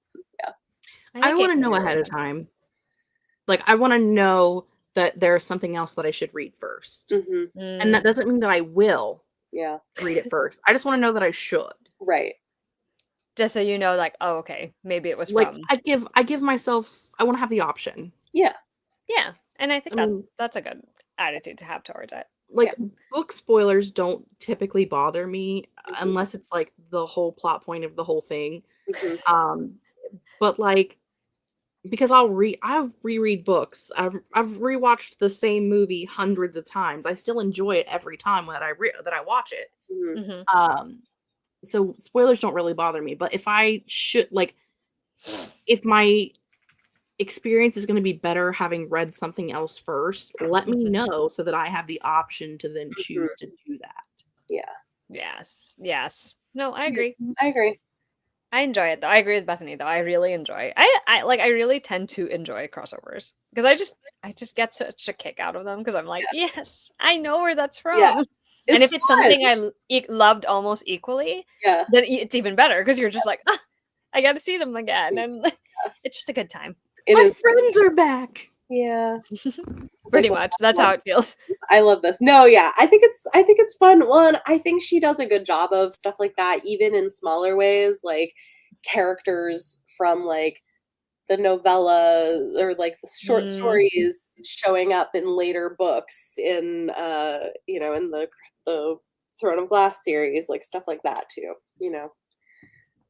Speaker 2: I
Speaker 3: think it
Speaker 2: want to
Speaker 3: can
Speaker 2: know
Speaker 3: be
Speaker 2: ahead
Speaker 3: really
Speaker 2: of
Speaker 3: fun.
Speaker 2: time. Like I want to know that there's something else that I should read first.
Speaker 1: mhm.
Speaker 2: And that doesn't mean that I will
Speaker 1: Yeah.
Speaker 2: read it first. I just want to know that I should.
Speaker 1: Right.
Speaker 3: Just so you know, like, oh, okay, maybe it was
Speaker 2: Like
Speaker 3: from.
Speaker 2: I give myself, I want to have the option.
Speaker 1: Yeah.
Speaker 3: Yeah, and I think
Speaker 2: I mean,
Speaker 3: that's a good attitude to have towards it.
Speaker 2: like book spoilers don't typically bother me
Speaker 1: Mhm,
Speaker 2: unless it's like the whole plot point of the whole thing.
Speaker 1: mhm,
Speaker 2: Um, but like because I reread books. I've rewatched the same movie hundreds of times. I still enjoy it every time that I watch it.
Speaker 1: mhm,
Speaker 3: Mhm.
Speaker 2: Um, so spoilers don't really bother me. But if I should like if my experience is going to be better having read something else first, let me
Speaker 3: Mhm.
Speaker 2: know so that I have the option to then choose
Speaker 1: mhm.
Speaker 2: to do that.
Speaker 1: Yeah.
Speaker 3: Yes. Yes. No, I
Speaker 1: Yeah,
Speaker 3: agree.
Speaker 1: I agree.
Speaker 3: I enjoy it though. I agree with Bethany though. I really enjoy. I really tend to enjoy crossovers because I just get such a kick out of them because I'm like,
Speaker 1: Yeah.
Speaker 3: yes, I know where that's
Speaker 1: Yeah.
Speaker 3: from. And
Speaker 1: It's
Speaker 3: if it's
Speaker 1: fun.
Speaker 3: something loved almost equally,
Speaker 1: Yeah.
Speaker 3: then it's even better because you're just like, ah, I got to see them again, and it's just a good time.
Speaker 1: It
Speaker 2: My
Speaker 1: is such
Speaker 2: friends are back.
Speaker 1: yeah. It's like,
Speaker 3: Pretty much, that's how it feels.
Speaker 1: I love this. No, yeah. I think it's fun. Well, and I think she does a good job of stuff like that, even in smaller ways, like characters from like the novella or like the short
Speaker 3: Mm,
Speaker 1: stories showing up in later books in in the Throne of Glass series, like stuff like that too,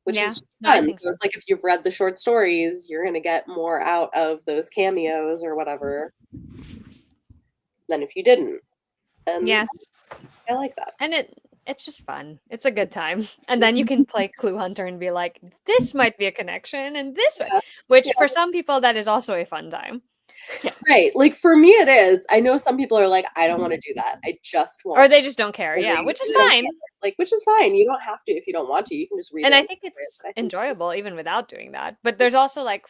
Speaker 1: which
Speaker 3: yeah,
Speaker 1: is
Speaker 3: no, I
Speaker 1: fun.
Speaker 3: think
Speaker 1: So
Speaker 3: so.
Speaker 1: it's like if you've read the short stories, you're gonna get more out of those cameos or whatever than if you didn't. And
Speaker 3: Yes,
Speaker 1: I like that.
Speaker 3: and it's just fun. It's a good time. And then you can play Clue Hunter and be like, this might be a connection and this way.
Speaker 1: Yeah.
Speaker 3: Which
Speaker 1: Yeah.
Speaker 3: for some people that is also a fun time.
Speaker 1: Right. Like for me it is. I know some people are like, I don't want to do that. I just
Speaker 3: Or
Speaker 1: want to
Speaker 3: they just don't care. Yeah,
Speaker 1: read.
Speaker 3: which is
Speaker 1: They don't
Speaker 3: fine.
Speaker 1: care. Like, which is fine. You don't have to if you don't want to. You can just read
Speaker 3: And
Speaker 1: it
Speaker 3: I
Speaker 1: and
Speaker 3: think
Speaker 1: enjoy it.
Speaker 3: it's
Speaker 1: But I think
Speaker 3: enjoyable even without doing that. But there's also like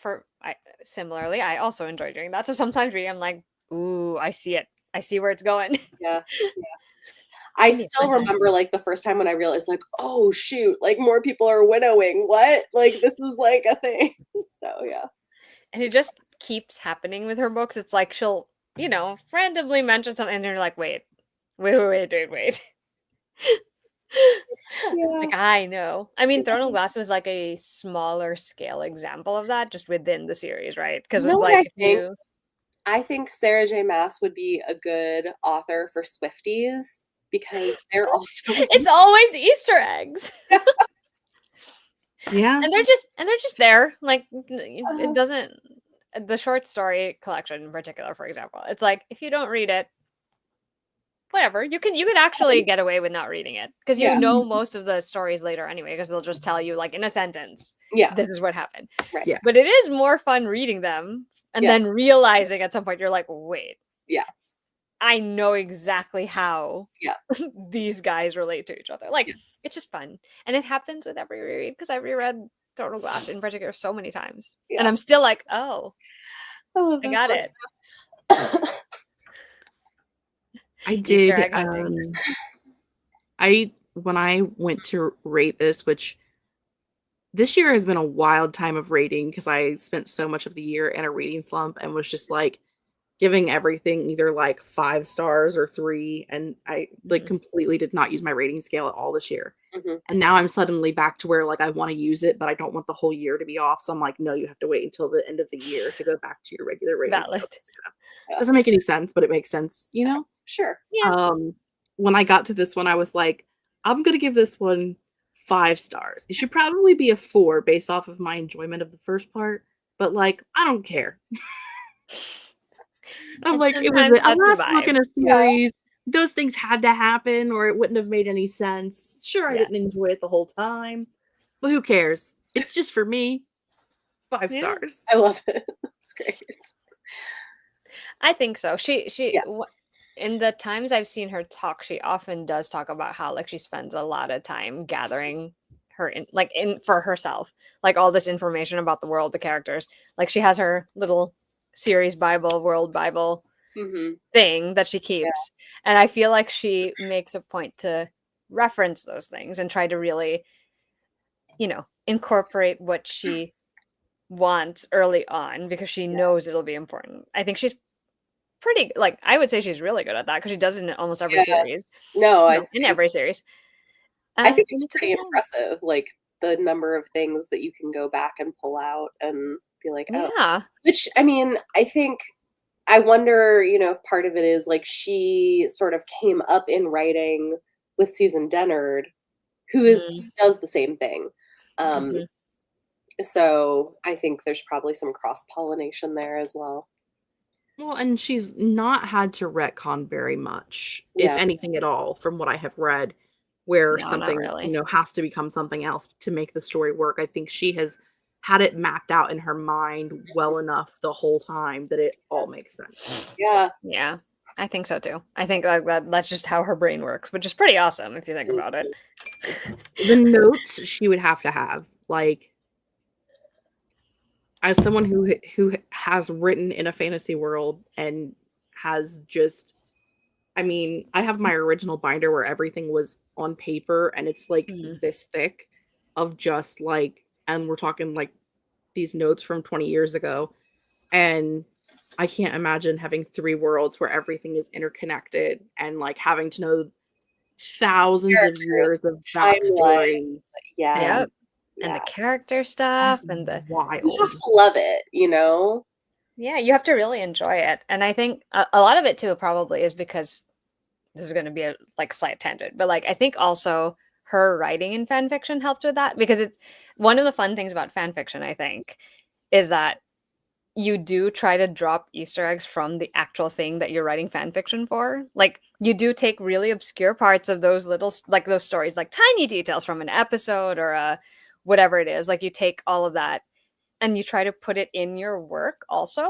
Speaker 3: similarly, I also enjoy doing that. So sometimes reading, I'm like, ooh, I see it. I see where it's going.
Speaker 1: yeah.
Speaker 3: It
Speaker 1: I
Speaker 3: can be a
Speaker 1: still
Speaker 3: fun time.
Speaker 1: remember like the first time when I realized like, oh shoot, like more people are winnowing. What? Like this is like a thing. So yeah.
Speaker 3: And it just keeps happening with her books. It's like she'll, randomly mention something and you're like, wait.
Speaker 1: Yeah.
Speaker 3: Like, I know. I mean, Throne of Glass was like a smaller scale example of that just within the series, right? Because
Speaker 1: You know
Speaker 3: it's
Speaker 1: what
Speaker 3: like
Speaker 1: I
Speaker 3: if
Speaker 1: think?
Speaker 3: you
Speaker 1: I think Sarah J. Maas would be a good author for Swifties because they're also
Speaker 3: it's always Easter eggs.
Speaker 2: Yeah.
Speaker 3: And they're just there. Like it
Speaker 1: uh,
Speaker 3: doesn't the short story collection in particular, for example. It's like if you don't read it, whatever. You could actually get away with not reading it because you
Speaker 1: yeah.
Speaker 3: know most of the stories later anyway because they'll just tell you like in a sentence,
Speaker 1: Yeah.
Speaker 3: this is what happened.
Speaker 1: Right.
Speaker 2: Yeah.
Speaker 3: But it is more fun reading them and then
Speaker 1: Yes.
Speaker 3: realizing at some point you're like, wait,
Speaker 1: Yeah.
Speaker 3: I know exactly how
Speaker 1: Yeah.
Speaker 3: these guys relate to each other. Like,
Speaker 1: Yes.
Speaker 3: it's just fun. And it happens with every reread because I reread Throne of Glass in particular so many times. And
Speaker 1: Yeah.
Speaker 3: I'm still like, oh,
Speaker 1: I love
Speaker 3: I
Speaker 1: this
Speaker 3: got
Speaker 1: one.
Speaker 3: it.
Speaker 2: I
Speaker 3: Easter
Speaker 2: did
Speaker 3: egg hunting.
Speaker 2: I when I went to rate this, which this year has been a wild time of rating because I spent so much of the year in a reading slump and was just like giving everything either like 5 stars or 3, and I like
Speaker 3: Mhm.
Speaker 2: completely did not use my rating scale at all this year.
Speaker 1: Mhm.
Speaker 2: And now I'm suddenly back to where like I want to use it, but I don't want the whole year to be off. So I'm like, no, you have to wait until the end of the year to go back to your regular rating scale.
Speaker 3: Valid.
Speaker 1: Yeah.
Speaker 2: Doesn't make any sense, but it makes sense, you know?
Speaker 1: Sure.
Speaker 3: Yeah.
Speaker 2: Um, when I got to this one, I was like, I'm gonna give this one 5 stars. It should probably be a 4 based off of my enjoyment of the first part, but like, I don't care. I'm
Speaker 3: And
Speaker 2: like, it was
Speaker 3: sometimes
Speaker 2: a
Speaker 3: that's the
Speaker 2: last book in
Speaker 3: vibe.
Speaker 2: a
Speaker 1: Yeah.
Speaker 2: series. Those things had to happen, or it wouldn't have made any sense. Sure, I didn't
Speaker 3: Yes.
Speaker 2: enjoy it the whole time, but who cares? It's just for me. 5
Speaker 3: Yeah.
Speaker 2: stars.
Speaker 1: I love it. It's great.
Speaker 3: I think so.
Speaker 1: Yeah.
Speaker 3: In the times I've seen her talk, she often does talk about how like she spends a lot of time gathering in for herself, like all this information about the world, the characters. Like she has her little series Bible, world Bible
Speaker 1: Mhm.
Speaker 3: thing that she
Speaker 1: Yeah.
Speaker 3: keeps. And I feel like she makes a point to reference those things and try to really, incorporate what she wants early on because she knows it'll be important. I think she's pretty like I would say she's really good at that because she does it in almost every
Speaker 1: Yeah.
Speaker 3: series.
Speaker 1: No,
Speaker 3: In every series.
Speaker 1: I think
Speaker 3: And
Speaker 1: it's
Speaker 3: it's a good
Speaker 1: pretty
Speaker 3: time.
Speaker 1: impressive, like, the number of things that you can go back and pull out and be like, "Oh."
Speaker 3: Yeah.
Speaker 1: Which, I mean, I think I wonder, if part of it is like she sort of came up in writing with Susan Dennard, who
Speaker 3: Mm,
Speaker 1: does the same thing. Um,
Speaker 3: mhm.
Speaker 1: so I think there's probably some cross-pollination there as well.
Speaker 2: Well, and she's not had to retcon very much, if
Speaker 1: Yeah.
Speaker 2: anything at all, from what I have read, where
Speaker 3: No, not
Speaker 2: something,
Speaker 3: really.
Speaker 2: has to become something else to make the story work. I think she has had it mapped out in her mind well enough the whole time that it all makes sense.
Speaker 1: Yeah.
Speaker 3: Yeah, I think so too. I think that's just how her brain works, which is pretty awesome if you think about it.
Speaker 1: Mhm.
Speaker 2: The notes she would have, like, as someone who has written in a fantasy world and has just I mean, I have my original binder where everything was on paper and it's like
Speaker 3: Mhm.
Speaker 2: this thick of just like and we're talking like these notes from 20 years ago. And I can't imagine having three worlds where everything is interconnected and like having to know thousands of
Speaker 1: Characters,
Speaker 2: years of
Speaker 1: timeline.
Speaker 2: backstory.
Speaker 1: Yeah.
Speaker 2: And
Speaker 3: Yep, and the
Speaker 1: Yeah.
Speaker 3: character
Speaker 2: that is
Speaker 3: stuff and the
Speaker 1: You have
Speaker 2: wild.
Speaker 1: to love it.
Speaker 3: yeah, you have to really enjoy it. And I think a lot of it too probably is because this is going to be a like slight tangent, but like I think also her writing in fan fiction helped with that because it's one of the fun things about fan fiction, I think, is that you do try to drop Easter eggs from the actual thing that you're writing fan fiction for. Like you do take really obscure parts of those little like those stories, like tiny details from an episode or whatever it is. Like you take all of that and you try to put it in your work also,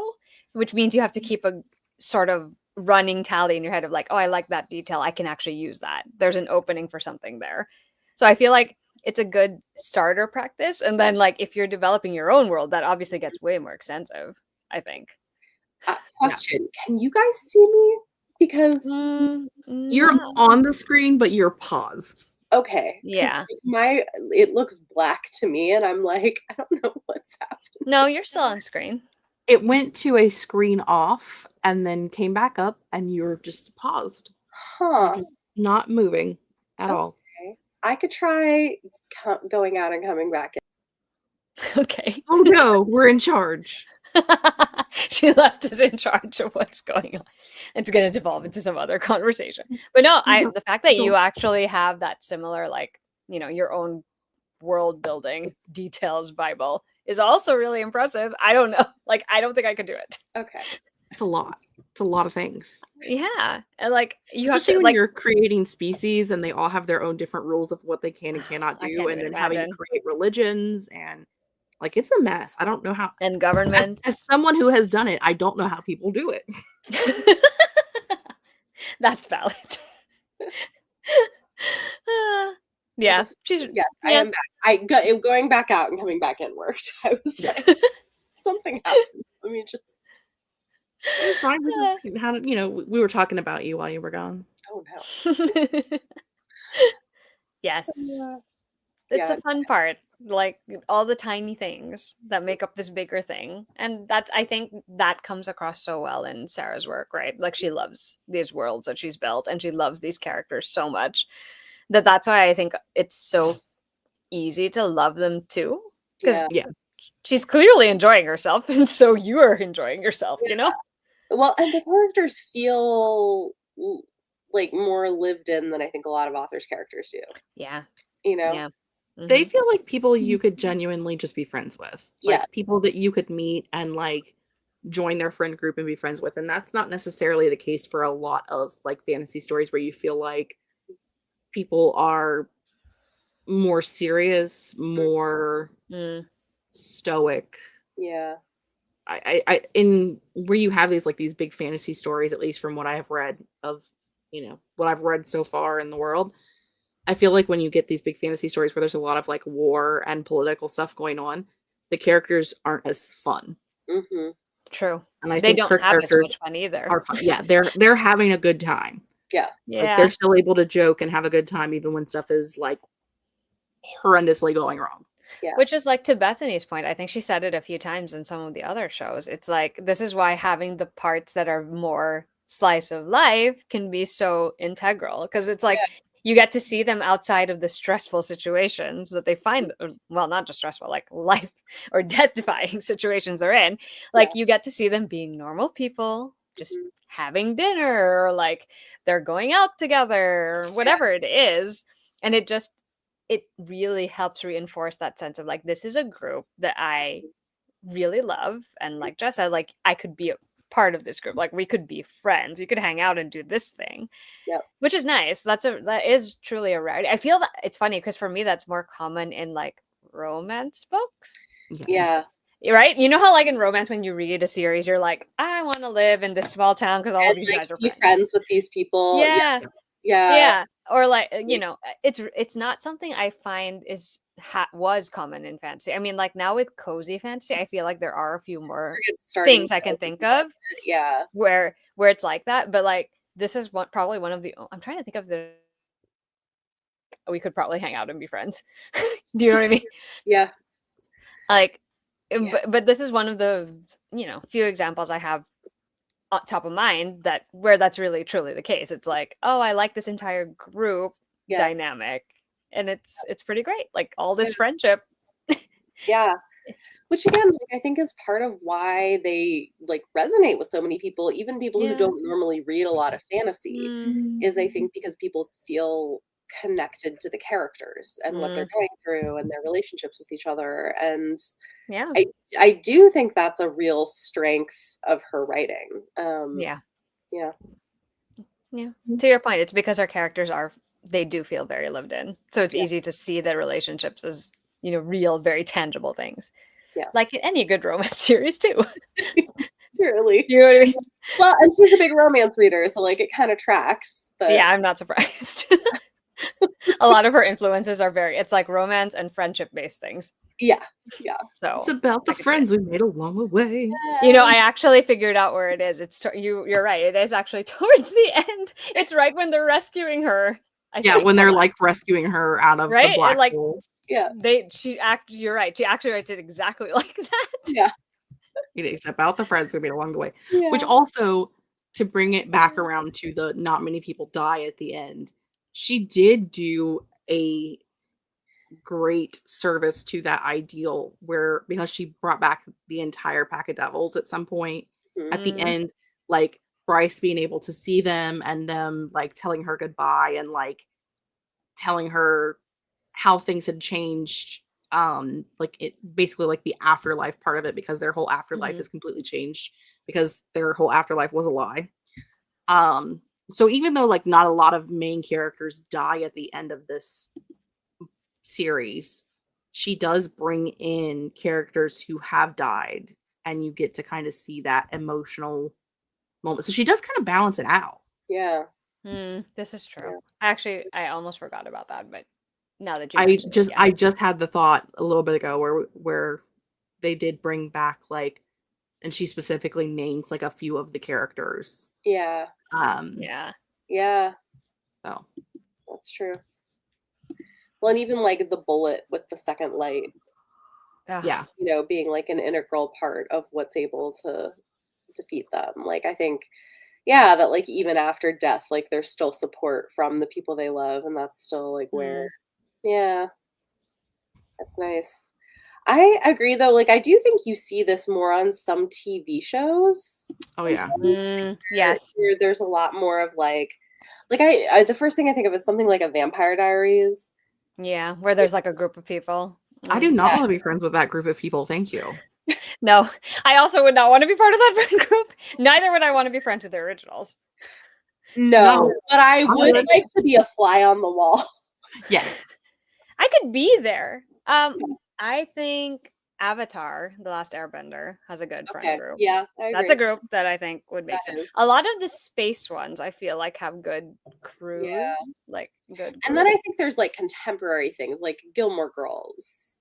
Speaker 3: which means you have to keep a sort of running tally in your head of like, oh, I like that detail. I can actually use that. There's an opening for something there. So I feel like it's a good starter practice. And then, like, if you're developing your own world, that obviously gets way more extensive, I think.
Speaker 2: Yeah.
Speaker 1: Question, can you guys see me? Because
Speaker 2: You're
Speaker 3: No.
Speaker 2: on the screen, but you're paused.
Speaker 1: okay, because
Speaker 3: Yeah.
Speaker 1: it looks black to me, and I'm like, I don't know what's happening.
Speaker 3: No, you're still on screen.
Speaker 2: It went to a screen off and then came back up and you're just paused. You're
Speaker 1: Huh.
Speaker 2: just not moving at all.
Speaker 1: Okay. I could try going out and coming back in.
Speaker 3: Okay.
Speaker 2: Oh no, we're in charge.
Speaker 3: She left us in charge of what's going on. It's going to devolve into some other conversation. But no, the fact that you
Speaker 2: Don't-
Speaker 3: actually have that similar, like, your own world building details Bible is also really impressive. I don't know. Like, I don't think I could do it.
Speaker 1: Okay.
Speaker 2: It's a lot. It's a lot of things.
Speaker 3: Yeah. And like, you have
Speaker 2: Especially
Speaker 3: to,
Speaker 2: when
Speaker 3: like,
Speaker 2: you're creating species and they all have their own different rules of what they can and cannot
Speaker 3: I
Speaker 2: do,
Speaker 3: can't
Speaker 2: and
Speaker 3: even
Speaker 2: then having to
Speaker 3: imagine.
Speaker 2: create religions and like it's a mess. I don't know how
Speaker 3: And
Speaker 2: as,
Speaker 3: governments.
Speaker 2: someone who has done it, I don't know how people do it.
Speaker 3: That's valid. Yeah.
Speaker 1: Yes.
Speaker 3: She's,
Speaker 1: Yes, I
Speaker 3: yeah.
Speaker 1: am back. Going back out and coming back in worked. I was like, something happened. Let me just.
Speaker 2: It's fine. We were talking about you while you were gone.
Speaker 1: Oh no.
Speaker 3: Yes.
Speaker 1: Yeah.
Speaker 3: It's
Speaker 1: Yeah.
Speaker 3: the fun part, like all the tiny things that make up this bigger thing. And I think that comes across so well in Sarah's work, right? Like she loves these worlds that she's built and she loves these characters so much that's why I think it's so easy to love them too. Because
Speaker 1: Yeah.
Speaker 2: Yeah.
Speaker 3: she's clearly enjoying herself, and so you are enjoying yourself, you know?
Speaker 1: Well, and the characters feel like more lived in than I think a lot of authors' characters do.
Speaker 3: Yeah.
Speaker 1: You know?
Speaker 3: Yeah.
Speaker 2: They
Speaker 3: Mhm.
Speaker 2: feel like people you could genuinely just be friends with.
Speaker 1: Yes.
Speaker 2: Like people that you could meet and like join their friend group and be friends with. And that's not necessarily the case for a lot of like fantasy stories where you feel like people are more serious, more
Speaker 3: Mm.
Speaker 2: stoic.
Speaker 1: Yeah.
Speaker 2: In where you have these big fantasy stories, at least from what I have read of, what I've read so far in the world, I feel like when you get these big fantasy stories where there's a lot of like war and political stuff going on, the characters aren't as fun.
Speaker 1: Mhm.
Speaker 3: True.
Speaker 2: And I
Speaker 3: They
Speaker 2: think her
Speaker 3: don't have as
Speaker 2: characters
Speaker 3: much fun either.
Speaker 2: are fun. Yeah, they're having a good time.
Speaker 1: Yeah.
Speaker 2: Like they're
Speaker 3: Yeah.
Speaker 2: still able to joke and have a good time even when stuff is like horrendously going wrong.
Speaker 1: Yeah.
Speaker 3: Which is like to Bethany's point. I think she said it a few times in some of the other shows. It's like this is why having the parts that are more slice of life can be so integral because it's like you get to see them outside of the stressful situations that they find well, not just stressful, like life or death defying situations they're in. Like you get to see them being normal people just
Speaker 1: Mhm.
Speaker 3: having dinner, or like they're going out together, or whatever it is. And it really helps reinforce that sense of like, this is a group that I really love. And like Jess said, like I could be a part of this group. Like we could be friends. We could hang out and do this thing,
Speaker 1: Yep.
Speaker 3: which is nice. That is truly a rarity. I feel that it's funny because for me that's more common in like romance books.
Speaker 2: Yes.
Speaker 1: Yeah.
Speaker 3: Right? You know how like in romance when you read a series, you're like, I want to live in this small town because all
Speaker 1: And
Speaker 3: of these
Speaker 1: like
Speaker 3: guys are
Speaker 1: be
Speaker 3: friends.
Speaker 1: friends with these people.
Speaker 3: Yeah.
Speaker 1: Yes. Yeah.
Speaker 3: Yeah. Or like, you know, it's not something I find was common in fantasy. I mean, like now with cozy fantasy, I feel like there are a few more
Speaker 1: We're starting
Speaker 3: things I can
Speaker 1: to
Speaker 3: think
Speaker 1: talk about
Speaker 3: of
Speaker 1: it. Yeah.
Speaker 3: where it's like that. But like this is probably one of the I'm trying to think of the we could probably hang out and be friends. Do you know what I mean?
Speaker 1: Yeah.
Speaker 3: Like,
Speaker 1: Yeah.
Speaker 3: but this is one of the few examples I have on top of mind that where that's really truly the case. It's like, oh, I like this entire group
Speaker 1: Yes.
Speaker 3: dynamic, and it's pretty great. Like all
Speaker 1: Yeah.
Speaker 3: this friendship.
Speaker 1: Yeah. Which again, like, I think is part of why they like resonate with so many people, even people who
Speaker 3: Yeah.
Speaker 1: don't normally read a lot of fantasy,
Speaker 3: Mm,
Speaker 1: is I think because people feel connected to the characters and what they're
Speaker 3: mm,
Speaker 1: going through and their relationships with each other. And
Speaker 3: yeah.
Speaker 1: I I do think that's a real strength of her writing.
Speaker 3: Yeah.
Speaker 1: Yeah.
Speaker 3: Yeah. To your point, it's because our characters they do feel very lived in. So it's
Speaker 1: Yeah.
Speaker 3: easy to see their relationships as, real, very tangible things.
Speaker 1: Yeah.
Speaker 3: Like in any good romance series too.
Speaker 1: Truly.
Speaker 3: You know what I mean?
Speaker 1: Well, and she's a big romance reader, so like it kind of tracks that.
Speaker 3: Yeah, I'm not surprised. A lot of her influences are it's like romance and friendship based things.
Speaker 1: Yeah. Yeah.
Speaker 3: So
Speaker 2: It's about the
Speaker 3: I could see it.
Speaker 2: friends we made along the way.
Speaker 3: I actually figured out where it is. You're right. It is actually towards the end. It's right when they're rescuing her. I
Speaker 2: Yeah,
Speaker 3: think.
Speaker 2: when they're like rescuing her out of the
Speaker 3: Right? And
Speaker 2: black
Speaker 3: like
Speaker 2: hole.
Speaker 1: Yeah.
Speaker 3: you're right. She actually writes it exactly like that.
Speaker 1: Yeah.
Speaker 2: It is about the friends we made along the way. Which
Speaker 1: Yeah.
Speaker 2: also, to bring it back around to the not many people die at the end, she did do a great service to that ideal because she brought back the entire pack of devils at some point
Speaker 1: Mhm.
Speaker 2: at the
Speaker 3: Mm,
Speaker 2: end, like Bryce being able to see them and them like telling her goodbye and like telling her how things had changed, like it basically like the afterlife part of it, because their whole afterlife
Speaker 3: mhm.
Speaker 2: is completely changed because their whole afterlife was a lie. So even though like not a lot of main characters die at the end of this series, she does bring in characters who have died, and you get to kind of see that emotional moment. So she does kind of balance it out.
Speaker 1: Yeah.
Speaker 3: This is true.
Speaker 1: Yeah.
Speaker 3: Actually, I almost forgot about that, but now that you mentioned it, yeah.
Speaker 2: I just had the thought a little bit ago where they did bring back like, and she specifically names like a few of the characters.
Speaker 1: Yeah.
Speaker 3: Yeah.
Speaker 1: Yeah.
Speaker 2: So
Speaker 1: That's true. Well, and even like the bullet with the second light,
Speaker 3: Ugh.
Speaker 2: yeah.
Speaker 1: Being like an integral part of what's able to defeat them. Like I think, yeah, that like even after death, like there's still support from the people they love, and that's still like where,
Speaker 3: Mm.
Speaker 1: yeah, that's nice. I agree though, like I do think you see this more on some TV shows.
Speaker 2: Oh yeah.
Speaker 3: Yes.
Speaker 1: Where there's a lot more of like I the first thing I think of is something like a Vampire Diaries.
Speaker 3: Yeah, where there's like a group of people.
Speaker 2: I do
Speaker 3: Mm.
Speaker 2: not
Speaker 1: Yeah.
Speaker 2: want to be friends with that group of people. Thank you.
Speaker 3: No, I also would not want to be part of that friend group. Neither would I want to be friends with the originals.
Speaker 1: No, but I
Speaker 2: I'm
Speaker 1: would
Speaker 2: good.
Speaker 1: like to be a fly on the wall.
Speaker 2: Yes.
Speaker 3: I could be there. I think Avatar, The Last Airbender, has a good friend
Speaker 1: Okay.
Speaker 3: group.
Speaker 1: Yeah, I
Speaker 3: That's a
Speaker 1: agree.
Speaker 3: group that I think would make
Speaker 1: That
Speaker 3: sense.
Speaker 1: is.
Speaker 3: A lot of the space ones I feel like have good crews,
Speaker 1: Yeah.
Speaker 3: like good
Speaker 1: And then I
Speaker 3: groups.
Speaker 1: think there's like contemporary things like Gilmore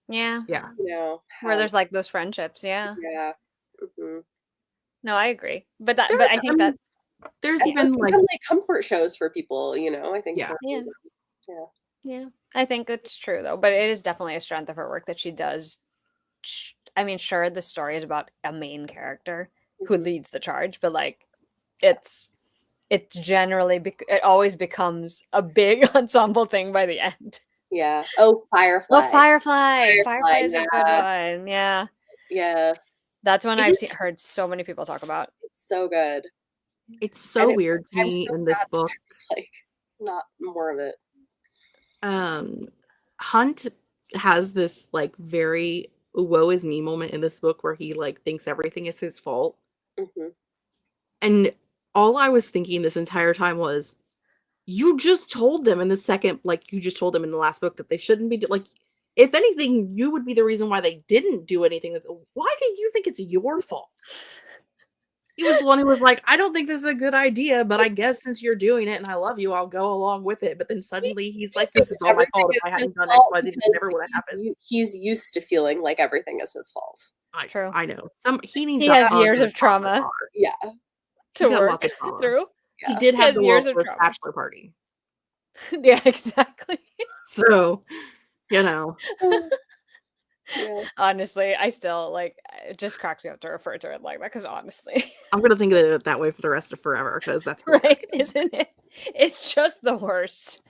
Speaker 3: Yeah,
Speaker 2: Yeah.
Speaker 3: where
Speaker 1: have
Speaker 3: there's like those friendships. Yeah,
Speaker 1: yeah. Mhm.
Speaker 3: no, I agree. But
Speaker 2: There-
Speaker 3: I think that
Speaker 2: there's
Speaker 1: And
Speaker 2: even
Speaker 1: those
Speaker 2: like
Speaker 1: become like comfort shows for people, I think
Speaker 2: Yeah.
Speaker 1: for
Speaker 3: Yeah.
Speaker 1: yeah.
Speaker 3: Yeah, I think that's true though. But it is definitely a strength of her work that she does. I mean, sure, the story is about a main character who
Speaker 1: Mhm.
Speaker 3: leads the charge, but like, it's generally it always becomes a big ensemble thing by the end.
Speaker 1: Yeah. Oh,
Speaker 3: Well,
Speaker 1: Firefly.
Speaker 3: Firefly
Speaker 1: Firefly,
Speaker 3: is a good one. Yeah,
Speaker 1: yes.
Speaker 3: that's one
Speaker 1: It
Speaker 3: I've
Speaker 1: is
Speaker 3: heard so many people talk about.
Speaker 1: it's so good.
Speaker 2: It's so weird to
Speaker 1: I'm
Speaker 2: me
Speaker 1: so
Speaker 2: in this
Speaker 1: sad that
Speaker 2: book.
Speaker 1: there was, like, not more of it.
Speaker 2: Hunt has this like very woe is me moment in this book where he like thinks everything is his fault.
Speaker 1: Mhm.
Speaker 2: And all I was thinking this entire time was, you just told them in the second, like you just told them in the last book that they shouldn't be like, if anything, you would be the reason why they didn't do anything. Why do you think it's your fault? He was the one who was like, I don't think this is a good idea, but I guess since you're doing it and I love you, I'll go along with it. But then suddenly he's
Speaker 1: He
Speaker 2: like, this is
Speaker 1: thinks
Speaker 2: all my
Speaker 1: everything
Speaker 2: fault. If
Speaker 1: is
Speaker 2: I
Speaker 1: his
Speaker 2: hadn't done X,
Speaker 1: fault
Speaker 2: Y, Z, this never
Speaker 1: because
Speaker 2: would have happened.
Speaker 1: he's used to feeling like everything is his fault.
Speaker 3: True.
Speaker 2: I know. He needs
Speaker 3: He
Speaker 2: a
Speaker 3: has
Speaker 2: hug
Speaker 3: years
Speaker 2: and a
Speaker 3: of
Speaker 2: chocolate
Speaker 3: trauma
Speaker 2: bar.
Speaker 1: Yeah,
Speaker 2: He's
Speaker 3: to
Speaker 2: got lots
Speaker 3: work
Speaker 2: of trauma.
Speaker 3: through.
Speaker 2: He
Speaker 1: yeah.
Speaker 2: did
Speaker 3: He
Speaker 2: have
Speaker 3: has
Speaker 2: the
Speaker 3: years
Speaker 2: world's
Speaker 3: of
Speaker 2: worst
Speaker 3: trauma.
Speaker 2: bachelor party.
Speaker 3: Yeah, exactly.
Speaker 2: So, you know.
Speaker 1: Yeah.
Speaker 3: Honestly, I still like it just cracks me up to refer to it like that because honestly,
Speaker 2: I'm gonna think of it that way for the rest of forever because that's
Speaker 3: right?
Speaker 2: hilarious.
Speaker 3: Isn't it? It's just the worst.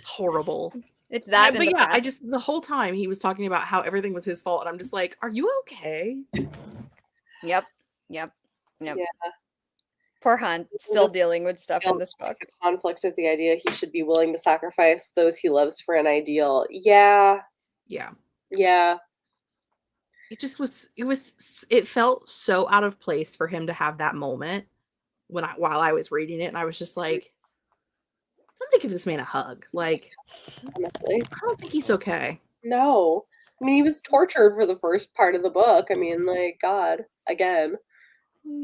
Speaker 2: Horrible.
Speaker 3: It's that in
Speaker 2: But
Speaker 3: the
Speaker 2: yeah, I
Speaker 3: past.
Speaker 2: just the whole time he was talking about how everything was his fault, and I'm just like, are you okay?
Speaker 3: Yep. Yep. Yep.
Speaker 1: Yeah.
Speaker 3: Poor Hunt still
Speaker 1: Just
Speaker 3: dealing with stuff in
Speaker 1: feel
Speaker 3: this book.
Speaker 1: like a conflict with the idea he should be willing to sacrifice those he loves for an ideal. Yeah,
Speaker 2: Yeah.
Speaker 1: yeah.
Speaker 2: It felt so out of place for him to have that moment while I was reading it, and I was just like, somebody give this man a hug. Like,
Speaker 1: Honestly,
Speaker 2: I don't think he's okay.
Speaker 1: no. I mean, he was tortured for the first part of the book. I mean, like, God, again.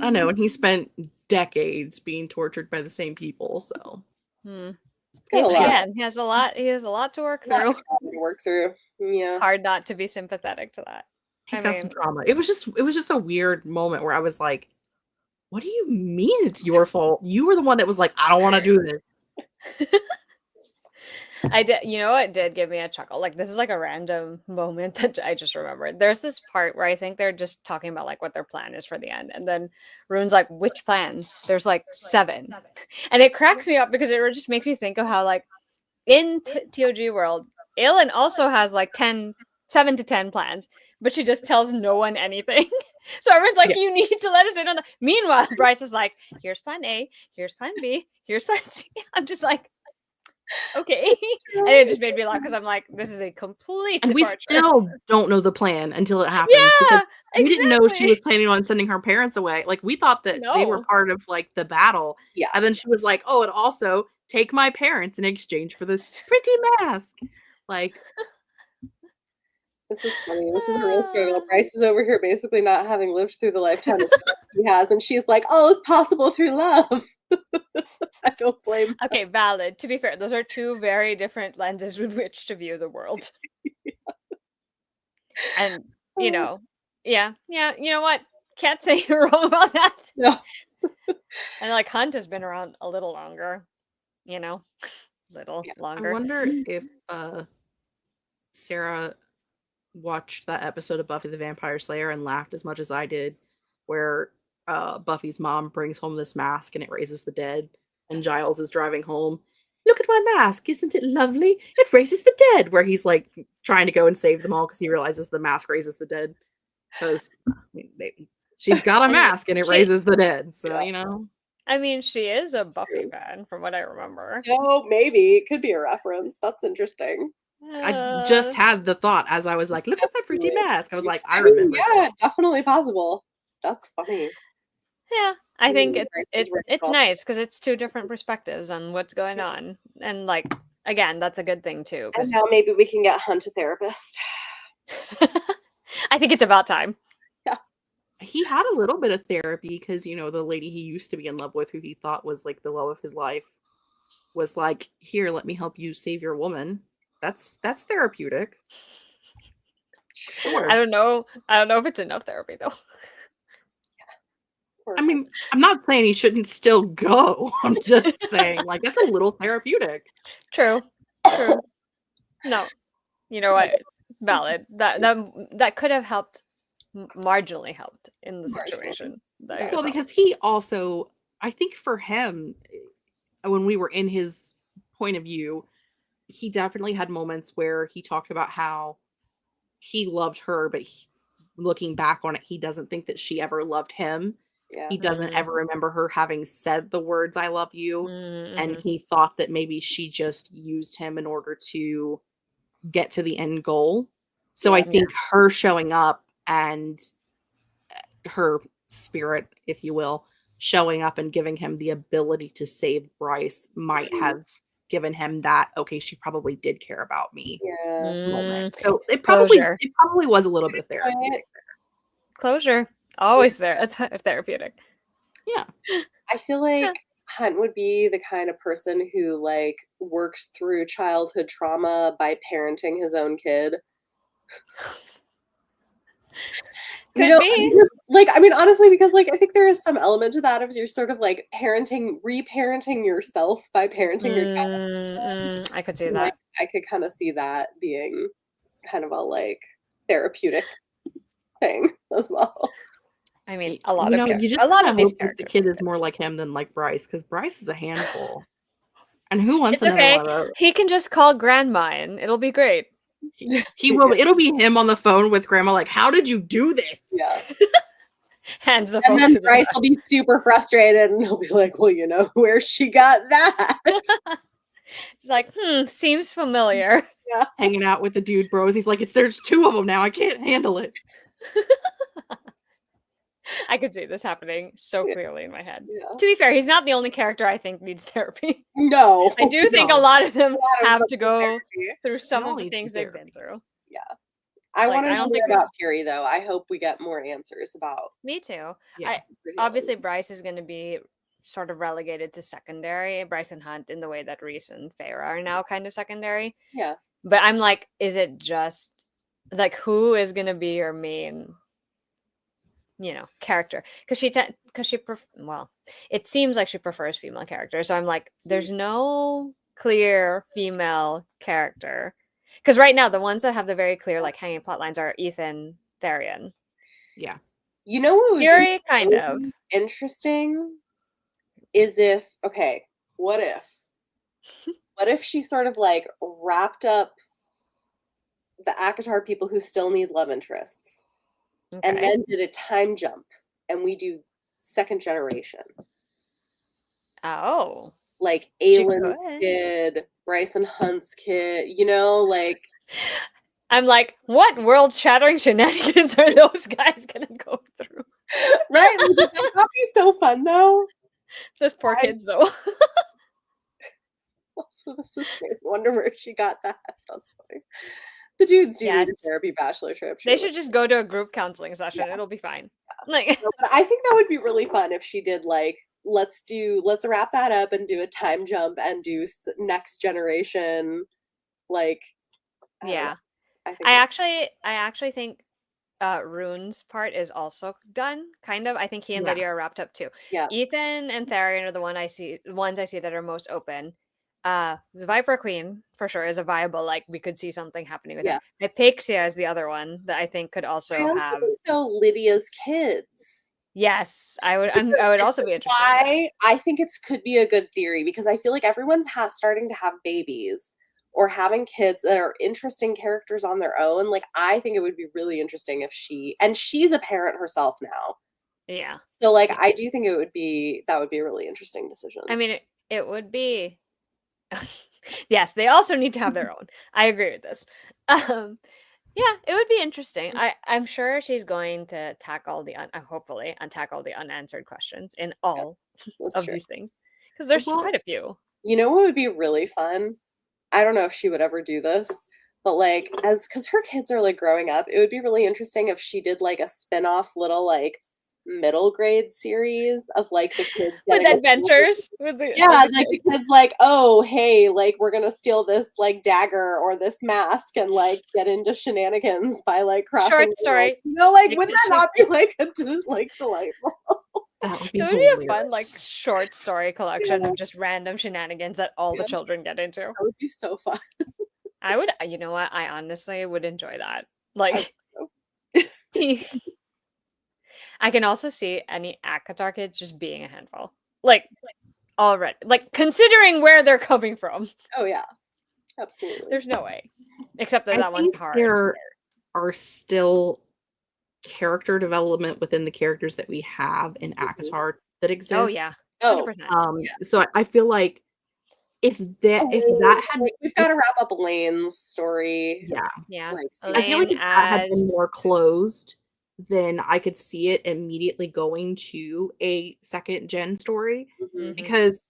Speaker 2: I know, and he spent decades being tortured by the same people, so
Speaker 3: Hmm.
Speaker 1: He's got a lot,
Speaker 3: Again, he has a lot. He has a lot to work
Speaker 1: lot
Speaker 3: through.
Speaker 1: of trauma to work through. Yeah.
Speaker 3: Hard not to be sympathetic to that.
Speaker 2: he's
Speaker 3: I
Speaker 2: got some
Speaker 3: mean,
Speaker 2: trauma. It was just a weird moment where I was like, what do you mean it's your fault? You were the one that was like, I don't want to do this.
Speaker 3: I did. You know what did give me a chuckle? Like this is like a random moment that I just remembered. There's this part where I think they're just talking about like what their plan is for the end, and then Rune's like, "Which plan?" There's like 7, and it cracks me up because it just makes me think of how like in TOG world, Aelin also has like 7 to 10 plans, but she just tells no one anything. So everyone's like,
Speaker 2: Yeah.
Speaker 3: you need to let us in on the. Meanwhile, Bryce is like, here's plan A, here's plan B, here's plan C. I'm just like, okay. And it just made me laugh because I'm like, this is a complete
Speaker 2: And we
Speaker 3: departure.
Speaker 2: still don't know the plan until it happens because
Speaker 3: Yeah,
Speaker 2: we didn't know she was
Speaker 3: exactly.
Speaker 2: planning on sending her parents away. Like, we thought that they were
Speaker 3: No.
Speaker 2: part of, like, the battle,
Speaker 1: Yeah.
Speaker 2: and then she was like, "Oh, and also take my parents in exchange for this pretty mask." Like,
Speaker 1: This is funny. This is a real struggle. Bryce is over here basically not having lived through the lifetime of he has, and she's like, all is possible through love. I don't blame her.
Speaker 3: Okay, valid. To be fair, those are 2 very different lenses with which to view the world. And, you know, yeah, you know what? Can't say you're wrong about that.
Speaker 1: No.
Speaker 3: And like Hunt has been around a little longer, you know, little
Speaker 1: Yeah.
Speaker 2: I
Speaker 3: longer.
Speaker 2: wonder if Sarah watched that episode of Buffy the Vampire Slayer and laughed as much as I did, where Buffy's mom brings home this mask and it raises the dead, and Giles is driving home. Look at my mask, isn't it lovely? It raises the dead. Where he's like trying to go and save them all because he realizes the mask raises the dead. Because she's got a
Speaker 3: I mean,
Speaker 2: mask and it raises the dead. So
Speaker 1: Yeah.
Speaker 2: you know,
Speaker 3: I mean, she is a Buffy fan, from what I remember.
Speaker 1: So maybe it could be a reference. That's interesting.
Speaker 2: I just had the thought as I was like, "Look at that pretty
Speaker 1: Definitely.
Speaker 2: mask." I was like, "I
Speaker 1: I mean,
Speaker 2: remember."
Speaker 1: yeah, definitely possible. That's funny.
Speaker 3: Yeah, I think
Speaker 1: Bryce is
Speaker 3: it's
Speaker 1: right.
Speaker 3: nice because it's 2 different perspectives on what's going on, and like again, that's a good thing too.
Speaker 1: And
Speaker 3: Because
Speaker 1: now maybe we can get Hunt a therapist.
Speaker 3: I think it's about time.
Speaker 1: Yeah.
Speaker 2: He had a little bit of therapy because, the lady he used to be in love with, who he thought was like the love of his life, was like, "Here, let me help you save your woman." That's therapeutic. Sure.
Speaker 3: I don't know if it's enough therapy though.
Speaker 2: I mean, I'm not saying he shouldn't still go. I'm just saying, like, that's a little therapeutic.
Speaker 3: True. No, you know what? Valid. That could have helped, marginally helped in the situation. That he was
Speaker 2: Well,
Speaker 3: in.
Speaker 2: because he also, I think for him, when we were in his point of view, he definitely had moments where he talked about how he loved her, but looking back on it, he doesn't think that she ever loved him.
Speaker 1: Yeah.
Speaker 2: He doesn't ever remember her having said the words "I love you," and
Speaker 3: Mm-hmm.
Speaker 2: he thought that maybe she just used him in order to get to the end goal. So I
Speaker 1: Yeah.
Speaker 2: think her showing up and her spirit, if you will, showing up and giving him the ability to save Bryce might have given him that, okay, she probably did care about me
Speaker 1: Yeah.
Speaker 2: moment. So
Speaker 3: Closure.
Speaker 2: it probably was a little bit
Speaker 1: Right.
Speaker 2: therapeutic.
Speaker 3: Closure. Always there. Therapeutic.
Speaker 2: Yeah.
Speaker 1: I feel like Hunt would be the kind of person who like works through childhood trauma by parenting his own kid. You
Speaker 3: Could
Speaker 1: know,
Speaker 3: be.
Speaker 1: because, like, I mean, honestly, because like I think there is some element to that of you're sort of like reparenting yourself by parenting your child.
Speaker 3: I could see
Speaker 1: And,
Speaker 3: that.
Speaker 1: like, I could kind of see that being kind of a like therapeutic thing as well.
Speaker 3: I mean, a lot
Speaker 2: You
Speaker 3: of
Speaker 2: know, you
Speaker 3: a
Speaker 2: just
Speaker 3: lot
Speaker 2: kind
Speaker 3: of
Speaker 2: of
Speaker 3: these
Speaker 2: hope that the
Speaker 3: characters.
Speaker 2: kid is more like him than like Bryce, because Bryce is a handful. And who wants
Speaker 3: It's
Speaker 2: another
Speaker 3: okay.
Speaker 2: one of those?
Speaker 3: He can just call grandma in. It'll be great.
Speaker 2: He will. It'll be him on the phone with grandma, like, "How did you do this?"
Speaker 1: Yeah.
Speaker 3: Hands the
Speaker 1: And
Speaker 3: phone
Speaker 1: then
Speaker 3: to the
Speaker 1: Bryce will be super frustrated and he'll be like, well, you know where she got that.
Speaker 3: It's like, seems familiar.
Speaker 1: Yeah.
Speaker 2: Hanging out with the dude bros. He's like, there's two of them now. I can't handle it.
Speaker 3: I could see this happening so clearly in my head.
Speaker 1: Yeah.
Speaker 3: To be fair, he's not the only character I think needs therapy.
Speaker 1: No.
Speaker 3: I do think a
Speaker 2: No.
Speaker 3: lot of them
Speaker 1: lot of
Speaker 3: have
Speaker 1: them
Speaker 3: to
Speaker 1: need
Speaker 3: go
Speaker 1: therapy.
Speaker 3: through some
Speaker 2: all
Speaker 3: of the
Speaker 2: need
Speaker 3: things
Speaker 2: some
Speaker 3: they've been through.
Speaker 1: Yeah. I
Speaker 3: Like,
Speaker 1: want to
Speaker 3: I
Speaker 1: know
Speaker 3: don't
Speaker 1: more
Speaker 3: think we-
Speaker 1: about Fury, though. I hope we get more answers about.
Speaker 3: Me too.
Speaker 2: Yeah.
Speaker 3: Obviously, Bryce is going to be sort of relegated to secondary. Bryce and Hunt, in the way that Reese and Feyre are now kind of secondary.
Speaker 1: Yeah.
Speaker 3: But I'm like, is it just like who is going to be your main, character? Because well, it seems like she prefers female characters. So I'm like, there's no clear female character. Because right now, the ones that have the very clear like hanging plot lines are Ethan, Therian.
Speaker 2: Yeah.
Speaker 1: You know what would
Speaker 3: Fury,
Speaker 1: be
Speaker 3: kind of.
Speaker 1: interesting is if, okay, what if she sort of like wrapped up the ACOTAR people who still need love interests and
Speaker 3: Okay.
Speaker 1: then did a time jump and we do second generation?
Speaker 3: Oh.
Speaker 1: Like
Speaker 3: She
Speaker 1: Aylin's
Speaker 3: could.
Speaker 1: kid, Bryson Hunt's kid, like
Speaker 3: I'm like, what world-shattering shenanigans are those guys gonna go through?
Speaker 1: right? Like, that would be so fun though.
Speaker 3: Those poor kids, though.
Speaker 1: Also, this is great. Wonder where she got that. That's funny. The dudes do need
Speaker 3: Yes.
Speaker 1: a therapy bachelor trip.
Speaker 3: They should just go to a group counseling session.
Speaker 1: Yeah.
Speaker 3: It'll be fine. Like,
Speaker 1: No, but I think that would be really fun if she did like let's wrap that up and do a time jump and do next generation. Like, I don't know.
Speaker 3: yeah.
Speaker 1: I think
Speaker 3: I actually think Rune's part is also done, kind of. I think he and
Speaker 2: Yeah.
Speaker 3: Lydia are wrapped up too.
Speaker 1: Yeah.
Speaker 3: Ethan and Tharian are the ones I see that are most open. The Viper Queen for sure is a viable, like we could see something happening with
Speaker 1: Yes.
Speaker 3: him. Hypaxia is the other one that I think could also
Speaker 1: I also
Speaker 3: have.
Speaker 1: think so Lydia's kids.
Speaker 3: Yes, I would also be interested.
Speaker 1: Why I think could be a good theory because I feel like everyone's starting to have babies or having kids that are interesting characters on their own. Like I think it would be really interesting if she's a parent herself now.
Speaker 3: Yeah.
Speaker 1: So like I do think that would be a really interesting decision.
Speaker 3: I mean, it would be. Yes, they also need to have their own. I agree with this. Yeah, it would be interesting. I'm sure she's going to tackle hopefully tackle the unanswered questions in all of these things because there's quite a few.
Speaker 1: You know what would be really fun? I don't know if she would ever do this, but like because her kids are like growing up, it would be really interesting if she did like a spin-off little like middle grade series of like the kids
Speaker 3: with adventures
Speaker 1: like the kids like, oh hey, like we're gonna steal this like dagger or this mask and like get into shenanigans by like crossing
Speaker 3: short story.
Speaker 1: Like would that not be like delightful?
Speaker 2: That would be
Speaker 3: it would
Speaker 2: hilarious.
Speaker 3: be a fun like short story collection of just random shenanigans that all the children get into.
Speaker 1: That would be so fun.
Speaker 3: I would, you know what? I honestly would enjoy that. Like, I can also see any ACOTAR kids just being a handful. Like already. Like, considering where they're coming from.
Speaker 1: Oh, yeah. Absolutely.
Speaker 3: There's no way. Except that one's hard.
Speaker 2: There are still character development within the characters that we have in ACOTAR that
Speaker 3: Oh
Speaker 2: exists.
Speaker 3: yeah,
Speaker 1: Oh,
Speaker 3: 100%.
Speaker 2: So I feel like if that had
Speaker 1: like, we've got to wrap up Elaine's story.
Speaker 2: yeah,
Speaker 3: Yeah,
Speaker 1: Like,
Speaker 2: I feel like
Speaker 3: Elaine
Speaker 2: if that had been
Speaker 3: as
Speaker 2: more closed, then I could see it immediately going to a second gen story
Speaker 1: mhm,
Speaker 2: because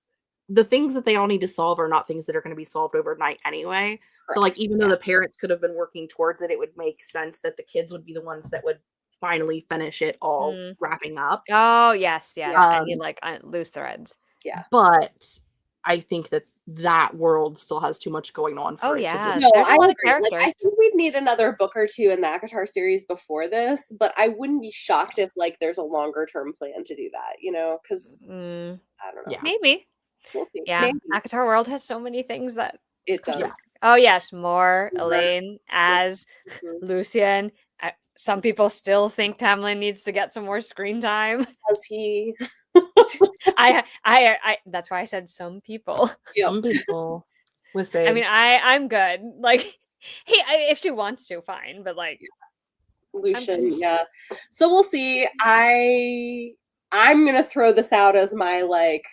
Speaker 2: the things that they all need to solve are not things that are going to be solved overnight anyway. So like
Speaker 1: correct.
Speaker 2: even though
Speaker 3: Yeah.
Speaker 2: the parents could have been working towards it, it would make sense that the kids would be the ones that would finally finish it all
Speaker 3: Mm.
Speaker 2: wrapping up.
Speaker 3: Oh yes,
Speaker 1: Yeah.
Speaker 3: any like loose threads.
Speaker 1: Yeah.
Speaker 2: But I think that that world still has too much going on
Speaker 3: Oh
Speaker 2: for it to
Speaker 3: yeah,
Speaker 2: just
Speaker 1: No,
Speaker 3: there's a
Speaker 1: I
Speaker 3: lot of
Speaker 1: agree. Like, I
Speaker 3: characters.
Speaker 1: think we'd need another book or two in the ACOTAR series before this, but I wouldn't be shocked if like there's a longer term plan to do that, because
Speaker 3: Mm,
Speaker 1: I don't know.
Speaker 2: yeah.
Speaker 3: maybe.
Speaker 1: We'll see.
Speaker 3: Yeah,
Speaker 1: Maybe
Speaker 3: ACOTAR World has so many things that
Speaker 1: it
Speaker 3: could
Speaker 1: does.
Speaker 2: Yeah.
Speaker 3: work. Oh yes, more
Speaker 1: More.
Speaker 3: Elaine as
Speaker 1: Mhm.
Speaker 3: Lucian. Some people still think Tamlin needs to get some more screen time.
Speaker 1: Does he?
Speaker 3: I that's why I said some people.
Speaker 1: Yep.
Speaker 2: Some people
Speaker 3: I
Speaker 2: listen.
Speaker 3: mean, I'm good. Like, if she wants to, fine. But like,
Speaker 1: Lucian, yeah. So we'll see. I'm gonna throw this out as my like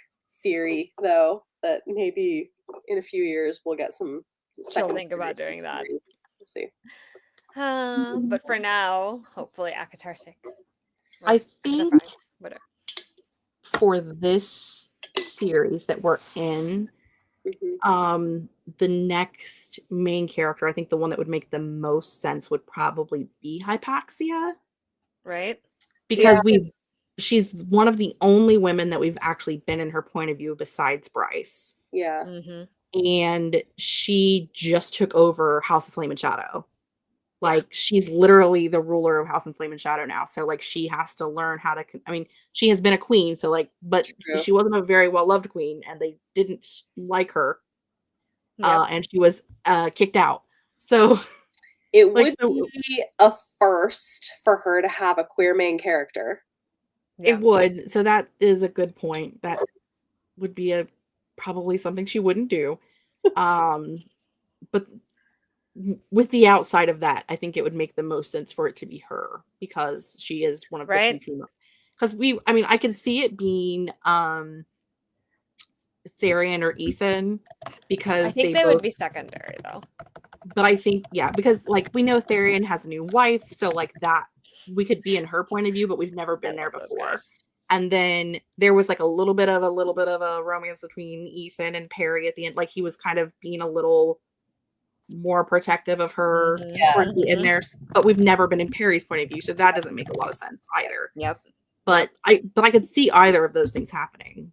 Speaker 1: theory though, that maybe in a few years we'll get some
Speaker 3: she'll
Speaker 1: second
Speaker 3: think about
Speaker 1: generation
Speaker 3: doing that.
Speaker 1: series. We'll see.
Speaker 3: But for now, hopefully, ACOTAR 6. Or
Speaker 2: I
Speaker 3: ACOTAR
Speaker 2: think
Speaker 3: 5, whatever.
Speaker 2: for this series that we're in,
Speaker 1: Mhm.
Speaker 2: the next main character, I think the one that would make the most sense would probably be Hypaxia
Speaker 3: Right?
Speaker 2: because
Speaker 1: Yeah.
Speaker 2: she's one of the only women that we've actually been in her point of view besides Bryce.
Speaker 1: Yeah.
Speaker 3: Mm-hmm.
Speaker 2: And she just took over House of Flame and Shadow.
Speaker 3: Yeah.
Speaker 2: Like she's literally the ruler of House and Flame and Shadow now. So like she has to learn how to I mean, she has been a queen, so like but
Speaker 1: True.
Speaker 2: she wasn't a very well-loved queen and they didn't like her.
Speaker 3: Yep.
Speaker 2: And she was kicked out. So
Speaker 1: It
Speaker 2: like
Speaker 1: would
Speaker 2: so
Speaker 1: be a first for her to have a queer main character.
Speaker 3: Yeah.
Speaker 2: it would. So that is a good point. That would be a probably something she wouldn't do. But with the outside of that, I think it would make the most sense for it to be her because she is one of the few
Speaker 3: Right?
Speaker 2: female. Because I mean, I could see it being Therian or Ethan
Speaker 3: I
Speaker 2: because
Speaker 3: think
Speaker 2: they
Speaker 3: they would
Speaker 2: both.
Speaker 3: be secondary though.
Speaker 2: But I think yeah, because like we know Therian has a new wife, so like that we could be in her point of view, but we've never
Speaker 3: I
Speaker 2: been there
Speaker 3: love those
Speaker 2: before.
Speaker 3: guys.
Speaker 2: And then there was like a little bit of a romance between Ethan and Perry at the end. Like he was kind of being a little more protective of her
Speaker 3: Mhm.
Speaker 2: towards the end
Speaker 3: Mhm.
Speaker 2: there. But we've never been in Perry's point of view, so that doesn't make a lot of sense either.
Speaker 3: Yep.
Speaker 2: But I could see either of those things happening.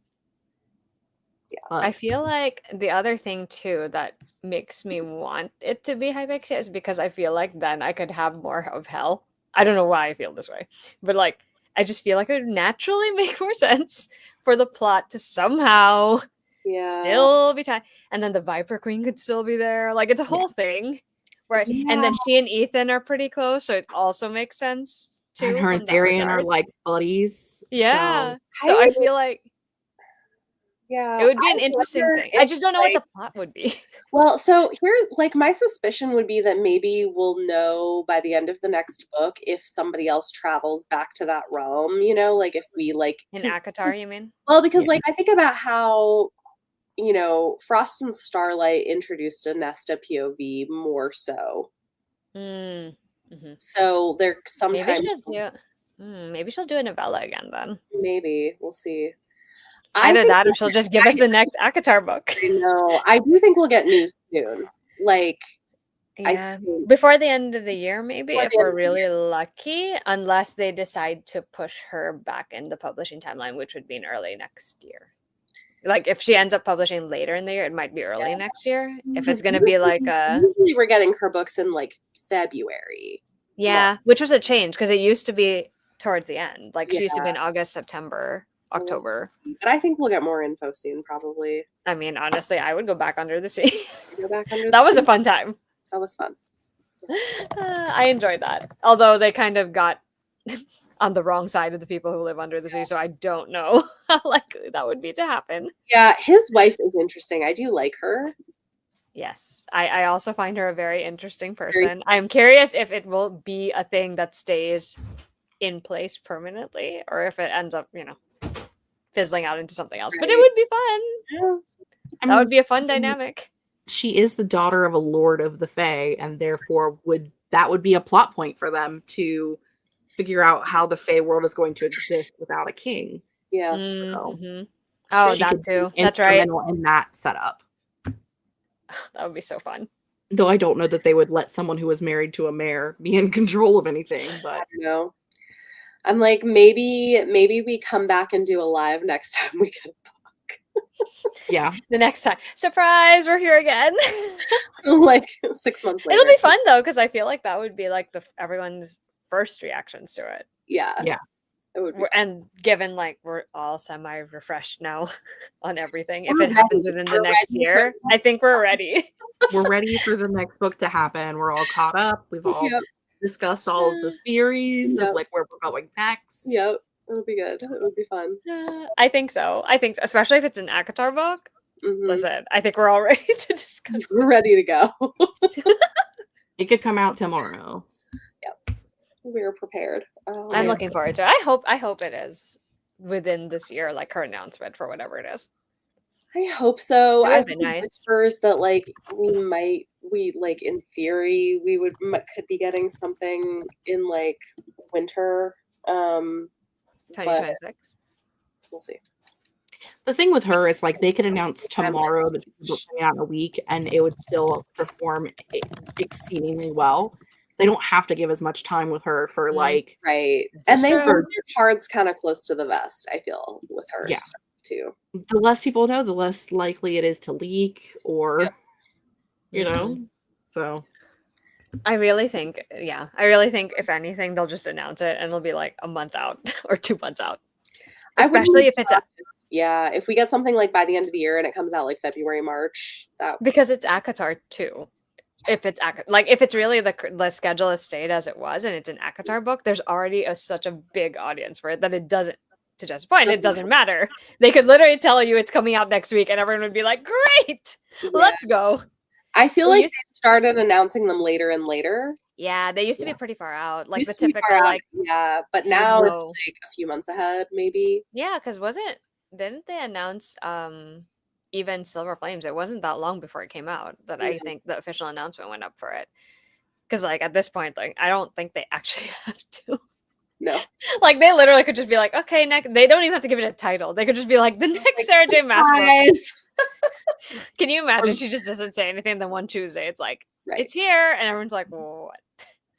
Speaker 1: Yeah.
Speaker 2: But
Speaker 3: I feel like the other thing too that makes me want it to be Hypixia is because I feel like then I could have more of hell. I don't know why I feel this way, but like I just feel like it would naturally make more sense for the plot to somehow
Speaker 1: Yeah.
Speaker 3: still be tied, and then the Viper Queen could still be there. Like it's a whole thing, right? And
Speaker 1: Yeah.
Speaker 3: then she and Ethan are pretty close, so it also makes sense
Speaker 2: and
Speaker 3: too
Speaker 2: her
Speaker 3: in
Speaker 2: and
Speaker 3: that
Speaker 2: Therian are
Speaker 3: regard.
Speaker 2: like buddies.
Speaker 3: Yeah.
Speaker 1: I
Speaker 3: So I
Speaker 1: would-
Speaker 3: feel like
Speaker 1: Yeah.
Speaker 3: it would be
Speaker 1: I
Speaker 3: an interesting
Speaker 1: wonder
Speaker 3: thing. I
Speaker 1: if,
Speaker 3: just don't know what
Speaker 1: like,
Speaker 3: the plot would be.
Speaker 1: well, so here, like, my suspicion would be that maybe we'll know by the end of the next book if somebody else travels back to that realm, like if we, like,
Speaker 3: In
Speaker 1: 'cause,
Speaker 3: ACOTAR, you mean?
Speaker 1: well, because,
Speaker 2: Yeah.
Speaker 1: like, I think about how, Frost and Starlight introduced a Nesta POV more so.
Speaker 3: Mm. Mhm.
Speaker 1: So they're
Speaker 3: Maybe
Speaker 1: sometimes,
Speaker 3: she'll do. Maybe she'll do a novella again then.
Speaker 1: maybe, we'll see. I
Speaker 3: Either
Speaker 1: think
Speaker 3: that, or she'll just give us the next ACOTAR book.
Speaker 1: I know. I do think we'll get news soon. Like, I
Speaker 3: Yeah,
Speaker 1: think
Speaker 3: before the end of the year, maybe
Speaker 1: before
Speaker 3: if
Speaker 1: the end
Speaker 3: we're
Speaker 1: of the
Speaker 3: really
Speaker 1: year.
Speaker 3: lucky, unless they decide to push her back in the publishing timeline, which would be in early next year. Like if she ends up publishing later in the year, it might be early next year. If it's
Speaker 1: Because
Speaker 3: gonna be like
Speaker 1: usually we're getting her books in like February.
Speaker 3: yeah, which was a change because it used to be towards the end. Like
Speaker 1: Yeah.
Speaker 3: she used to be in August, September,
Speaker 1: So we'll
Speaker 3: October.
Speaker 1: see. But I think we'll get more info soon, probably.
Speaker 3: I mean, honestly, I would go back under the sea.
Speaker 1: Go back under
Speaker 3: That was a
Speaker 1: the-
Speaker 3: fun time.
Speaker 1: That was fun.
Speaker 3: I enjoyed that. Although they kind of got on the wrong side of the people who live under the sea, so I don't know how likely that would be to happen.
Speaker 1: Yeah, his wife is interesting. I do like her.
Speaker 3: Yes, I also find her a very interesting person. I'm curious if it will be a thing that stays in place permanently, or if it ends up, fizzling out into something else. But it
Speaker 1: Right.
Speaker 3: would be fun.
Speaker 1: Yeah.
Speaker 3: That would be a fun dynamic.
Speaker 2: She is the daughter of a lord of the Fae, and therefore that would be a plot point for them to figure out how the Fae world is going to exist without a king.
Speaker 1: Yeah.
Speaker 2: So
Speaker 3: Mm-hmm. Oh,
Speaker 2: she
Speaker 3: that
Speaker 2: could be
Speaker 3: too. That's right.
Speaker 2: instrumental in that setup.
Speaker 3: That would be so fun.
Speaker 2: Though I don't know that they would let someone who was married to a mayor be in control of anything,
Speaker 1: I
Speaker 2: but
Speaker 1: don't know. I'm like, maybe we come back and do a live next time we get
Speaker 2: yeah.
Speaker 3: The next time, surprise, we're here again.
Speaker 1: like 6 months later.
Speaker 3: It'll be fun though, because I feel like that would be like everyone's first reactions to it.
Speaker 1: Yeah.
Speaker 2: Yeah.
Speaker 1: It would be
Speaker 3: And given like we're all semi-refreshed now on everything, if
Speaker 1: We're
Speaker 3: it happens
Speaker 1: ready.
Speaker 3: within
Speaker 1: We're
Speaker 3: the next
Speaker 1: ready for
Speaker 3: year, I think we're ready.
Speaker 2: We're ready for the next book to happen. We're all caught up. We've all
Speaker 1: Yep.
Speaker 2: discussed all of the theories
Speaker 1: Yep.
Speaker 2: of like where we're going next.
Speaker 1: Yep. It'll be good. It would be fun.
Speaker 3: I think so. I think, especially if it's an ACOTAR book.
Speaker 1: Mhm.
Speaker 3: Listen, I think we're all ready to discuss.
Speaker 1: We're ready to go.
Speaker 2: It could come out tomorrow.
Speaker 1: Yep. We're prepared.
Speaker 3: I'm looking forward to it. I hope it is within this year, like her announcement for whatever it is.
Speaker 1: I hope so.
Speaker 3: It
Speaker 1: I've
Speaker 3: would be
Speaker 1: heard
Speaker 3: nice.
Speaker 1: whispers that like we like in theory we could be getting something in like winter. But
Speaker 3: 2026.
Speaker 1: we'll see.
Speaker 2: The thing with her is like they could announce tomorrow that she's coming out in a week and it would still perform exceedingly well. They don't have to give as much time with her for like
Speaker 1: Right.
Speaker 3: This
Speaker 1: And
Speaker 3: is
Speaker 1: they
Speaker 3: true.
Speaker 1: hold their cards kind of close to the vest, I feel, with her
Speaker 2: Yeah.
Speaker 1: stuff too.
Speaker 2: the less people know, the less likely it is to leak or
Speaker 1: Yep.
Speaker 2: you know. So
Speaker 3: I really think if anything, they'll just announce it and it'll be like a month out or 2 months out.
Speaker 1: I wouldn't
Speaker 3: Especially
Speaker 1: be
Speaker 3: if it's
Speaker 1: shocked if we get something like by the end of the year and it comes out like February, March, that
Speaker 3: because it's ACOTAR too. If it's if it's really the schedule has stayed as it was and it's an ACOTAR book, there's already such a big audience for it that it doesn't. To just point, it doesn't matter. They could literally tell you it's coming out next week, and everyone would be like, "Great, let's go."
Speaker 1: I feel
Speaker 3: They
Speaker 1: like
Speaker 3: used-
Speaker 1: they started announcing them later and later.
Speaker 3: Yeah, they used to be pretty far out, like
Speaker 1: Used
Speaker 3: the
Speaker 1: to be
Speaker 3: typical
Speaker 1: far out,
Speaker 3: like
Speaker 1: yeah, but
Speaker 3: you
Speaker 1: now it's
Speaker 3: know.
Speaker 1: like a few months ahead, maybe.
Speaker 3: Yeah, because didn't they announce even Silver Flames? It wasn't that long before it came out that I think the official announcement went up for it. Because like at this point, like I don't think they actually have to.
Speaker 1: No.
Speaker 3: Like they literally could just be like, okay, next. They don't even have to give it a title. They could just be like, the next
Speaker 1: Like,
Speaker 3: Sarah J. Maas book.
Speaker 1: surprise!
Speaker 3: Can you imagine? She just doesn't say anything. Then one Tuesday, it's like
Speaker 1: Right.
Speaker 3: it's here, and everyone's like, what?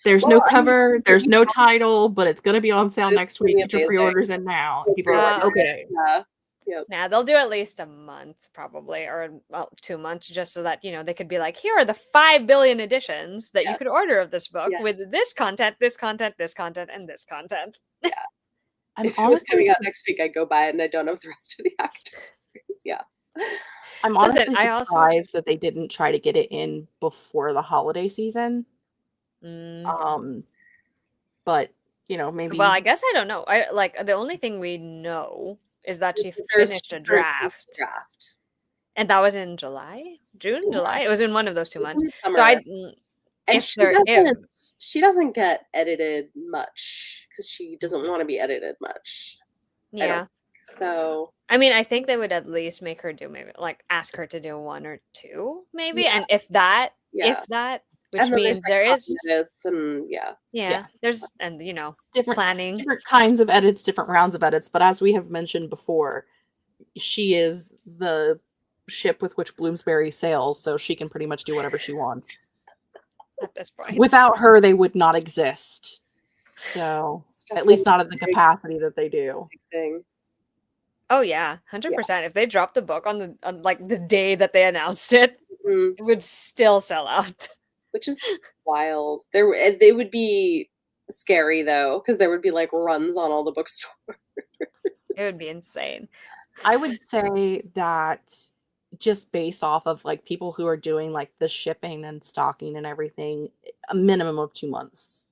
Speaker 2: there's no cover, there's no title, but it's gonna be on sale
Speaker 1: It's
Speaker 2: next week.
Speaker 1: gonna
Speaker 2: Get
Speaker 1: be
Speaker 2: your
Speaker 1: amazing.
Speaker 2: pre-orders in now. And people are like, okay.
Speaker 1: Yeah. Yep.
Speaker 3: Nah, they'll do at least a month probably, or 2 months, just so that they could be like, here are the 5 billion editions that you could order of this book with this content, this content, this content, and this content.
Speaker 1: Yeah.
Speaker 2: I'm
Speaker 1: If it was coming out next week, I'd go buy it, and I don't have the rest of the actors. Yeah.
Speaker 2: I'm honestly surprised that they didn't try to get it in before the holiday season. But maybe.
Speaker 3: Well, I guess I don't know. I like the only thing we know is that she finished a draft, and that was in June. It was in one of those 2 months. So
Speaker 1: and she doesn't get edited much because she doesn't want to be edited much.
Speaker 3: Yeah.
Speaker 1: So
Speaker 3: I mean, I think they would at least make her do ask her to do 1 or 2, maybe, and if that, which means there is
Speaker 1: edits and
Speaker 3: there's
Speaker 2: different
Speaker 3: planning,
Speaker 2: different kinds of edits, different rounds of edits. But as we have mentioned before, she is the ship with which Bloomsbury sails, so she can pretty much do whatever she wants.
Speaker 3: At this point,
Speaker 2: without her, they would not exist. So at least not at the capacity that they do.
Speaker 3: Oh yeah, 100%. If they dropped the book on the day that they announced it, it would still sell out.
Speaker 1: Which is wild. They would be scary though, because there would be like runs on all the bookstores.
Speaker 3: It would be insane.
Speaker 2: I would say that just based off of like people who are doing like the shipping and stocking and everything, a minimum of 2 months.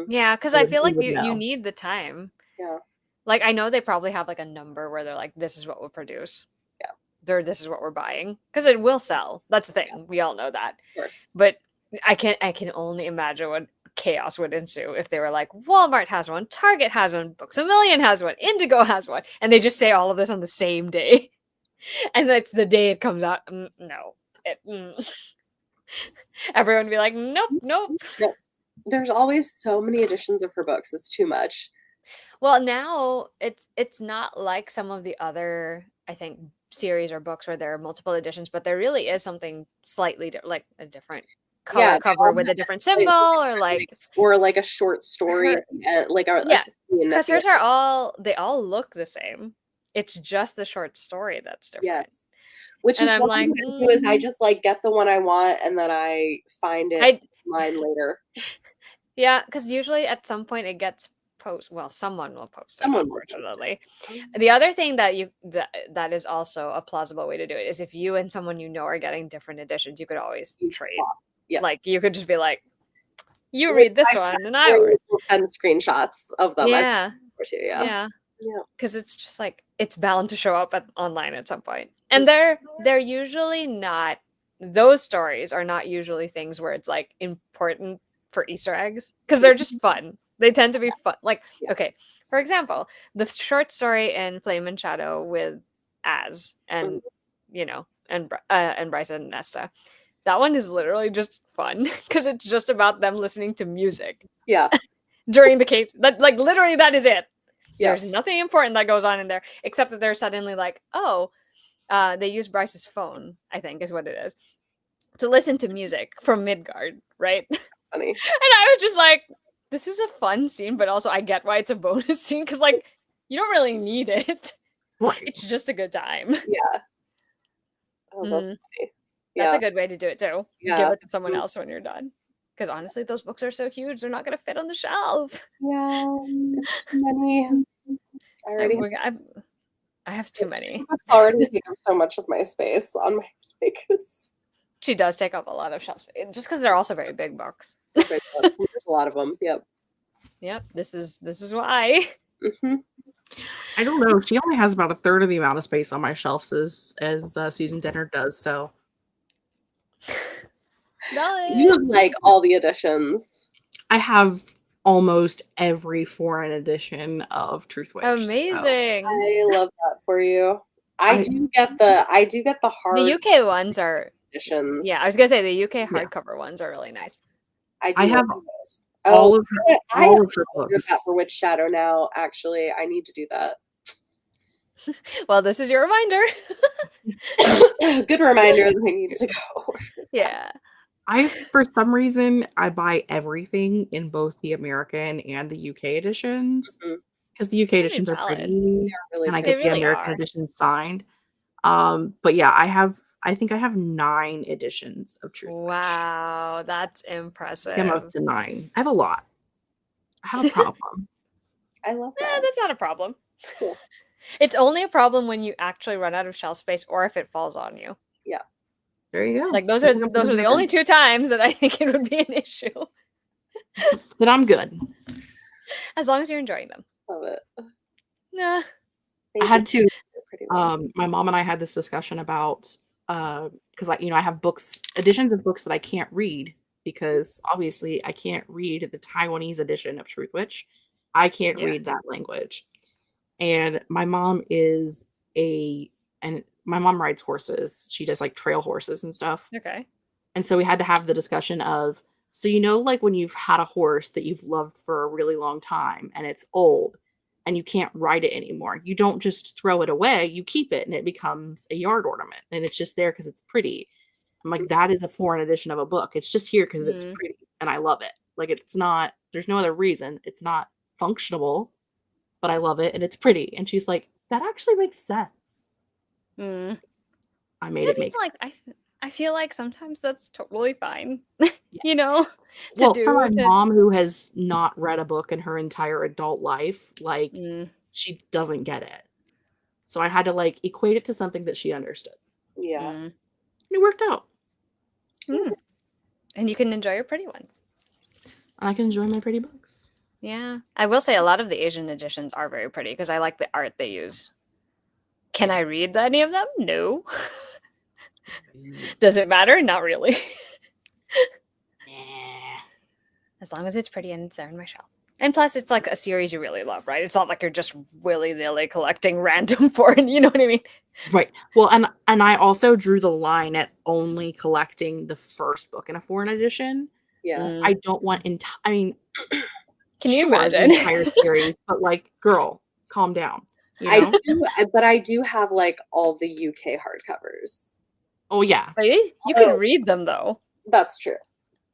Speaker 3: Yeah, because I feel like you need the time.
Speaker 1: Yeah.
Speaker 3: Like I know they probably have like a number where they're like, this is what we'll produce. Yeah. This is what we're buying. Because it will sell. That's the thing. Yeah. We all know that.
Speaker 1: Sure.
Speaker 3: But I can only imagine what chaos would ensue if they were like, Walmart has one, Target has one, Books A Million has one, Indigo has one, and they just say all of this on the same day. And that's the day it comes out. No. Everyone would be like, nope, nope.
Speaker 1: Nope. There's always so many editions of her books. It's too much.
Speaker 3: Well, now it's not like some of the other, I think, series or books where there are multiple editions, but there really is something slightly like a different color cover with a different symbol, or like
Speaker 1: a short story, like a
Speaker 3: yeah,
Speaker 1: scene
Speaker 3: because hers they all look the same. It's just the short story that's different.
Speaker 1: Yes. Which
Speaker 3: And
Speaker 1: is
Speaker 3: I'm
Speaker 1: what
Speaker 3: like,
Speaker 1: I do is I just like get the one I want and then I find it online later.
Speaker 3: Yeah, because usually at some point it gets someone will post it, unfortunately. The other thing that is also a plausible way to do it is if you and someone you know are getting different editions, you could always trade.
Speaker 1: Yeah.
Speaker 3: Like you could just be like, you read this one and I will
Speaker 1: send screenshots of them.
Speaker 3: Yeah.
Speaker 1: Yeah.
Speaker 3: Because it's just like it's bound to show up online at some point. And they're usually not, those stories are not usually things where it's like important for Easter eggs, because they're just fun. They tend to be fun. Like, okay, for example, the short story in Flame and Shadow with Az and and Bryson and Nesta. That one is literally just fun because it's just about them listening to music.
Speaker 1: Yeah.
Speaker 3: During the cave. Like literally that is it. Yeah. There's nothing important that goes on in there except that they're suddenly like, they use Bryce's phone, I think is what it is, to listen to music from Midgard, right?
Speaker 1: Funny.
Speaker 3: And I was just like, this is a fun scene, but also I get why it's a bonus scene because like you don't really need it.
Speaker 2: Right.
Speaker 3: It's just a good time.
Speaker 1: Yeah. Oh, that's funny.
Speaker 3: That's a good way to do it too.
Speaker 1: Yeah.
Speaker 3: Give it to someone else when you're done. Because honestly, those books are so huge, they're not going to fit on the shelf.
Speaker 1: Yeah, it's too many.
Speaker 3: I have too many.
Speaker 1: Books already take up so much of my space on my
Speaker 3: She does take up a lot of shelf space, just because they're also very big books.
Speaker 1: There's a lot of them. Yep.
Speaker 3: Yep. This is why.
Speaker 1: Mm-hmm.
Speaker 2: I don't know. She only has about a third of the amount of space on my shelves as Susan Dennard does. So
Speaker 1: you have like all the editions.
Speaker 2: I have almost every foreign edition of Truthwitch.
Speaker 3: Amazing.
Speaker 1: So. I love that for you. I do get the hard.
Speaker 3: The UK ones are
Speaker 1: editions.
Speaker 3: Yeah, I was gonna say the UK hardcover ones are really nice.
Speaker 1: I have
Speaker 2: those. All of her books.
Speaker 1: That for Witch Shadow now. Actually, I need to do that.
Speaker 3: Well, this is your reminder.
Speaker 1: Good reminder that I need to go.
Speaker 3: Yeah.
Speaker 2: For some reason, I buy everything in both the American and the UK editions because the UK editions are pretty, and I get the American edition signed. But yeah, I think I have 9 editions of Truthwitch.
Speaker 3: Wow, that's impressive.
Speaker 2: I'm up to 9. I have a lot. I have a problem.
Speaker 1: I love that.
Speaker 3: That's not a problem.
Speaker 1: Cool.
Speaker 3: It's only a problem when you actually run out of shelf space or if it falls on you.
Speaker 1: Yeah.
Speaker 2: There you go.
Speaker 3: Like those are the only 2 times that I think it would be an issue.
Speaker 2: But I'm good.
Speaker 3: As long as you're enjoying them.
Speaker 1: Love it.
Speaker 3: Nah.
Speaker 2: I had to my mom and I had this discussion about because I have editions of books that I can't read because obviously I can't read the Taiwanese edition of Truthwitch. I can't read that language. And my mom my mom rides horses. She does like trail horses and stuff.
Speaker 3: Okay.
Speaker 2: And so we had to have the discussion of, like when you've had a horse that you've loved for a really long time and it's old and you can't ride it anymore, you don't just throw it away, you keep it and it becomes a yard ornament and it's just there because it's pretty. I'm like, that is a foreign edition of a book. It's just here because it's pretty and I love it. Like it's not, there's no other reason. It's not functional, but I love it and it's pretty. And she's like, that actually makes sense. I made it make
Speaker 3: sense. I feel like sometimes that's totally fine.
Speaker 2: For my mom who has not read a book in her entire adult life, she doesn't get it. So I had to equate it to something that she understood.
Speaker 1: Yeah.
Speaker 2: It worked out.
Speaker 3: And you can enjoy your pretty ones.
Speaker 2: I can enjoy my pretty books.
Speaker 3: Yeah. I will say a lot of the Asian editions are very pretty because I like the art they use. Can I read any of them? No. Does it matter? Not really. as long as it's pretty and it's there in my shelf. And plus, it's like a series you really love, right? It's not like you're just willy-nilly collecting random foreign, you know what I mean?
Speaker 2: Right. Well, and I also drew the line at only collecting the first book in a foreign edition.
Speaker 1: Yeah.
Speaker 2: I don't want I mean,
Speaker 3: Can you
Speaker 2: sure, the
Speaker 3: imagine?
Speaker 2: entire series, but like, girl, calm down. You
Speaker 1: I
Speaker 2: know?
Speaker 1: do, but I do have like all the UK hardcovers.
Speaker 2: Oh yeah.
Speaker 3: Like, you could read them though.
Speaker 1: That's true.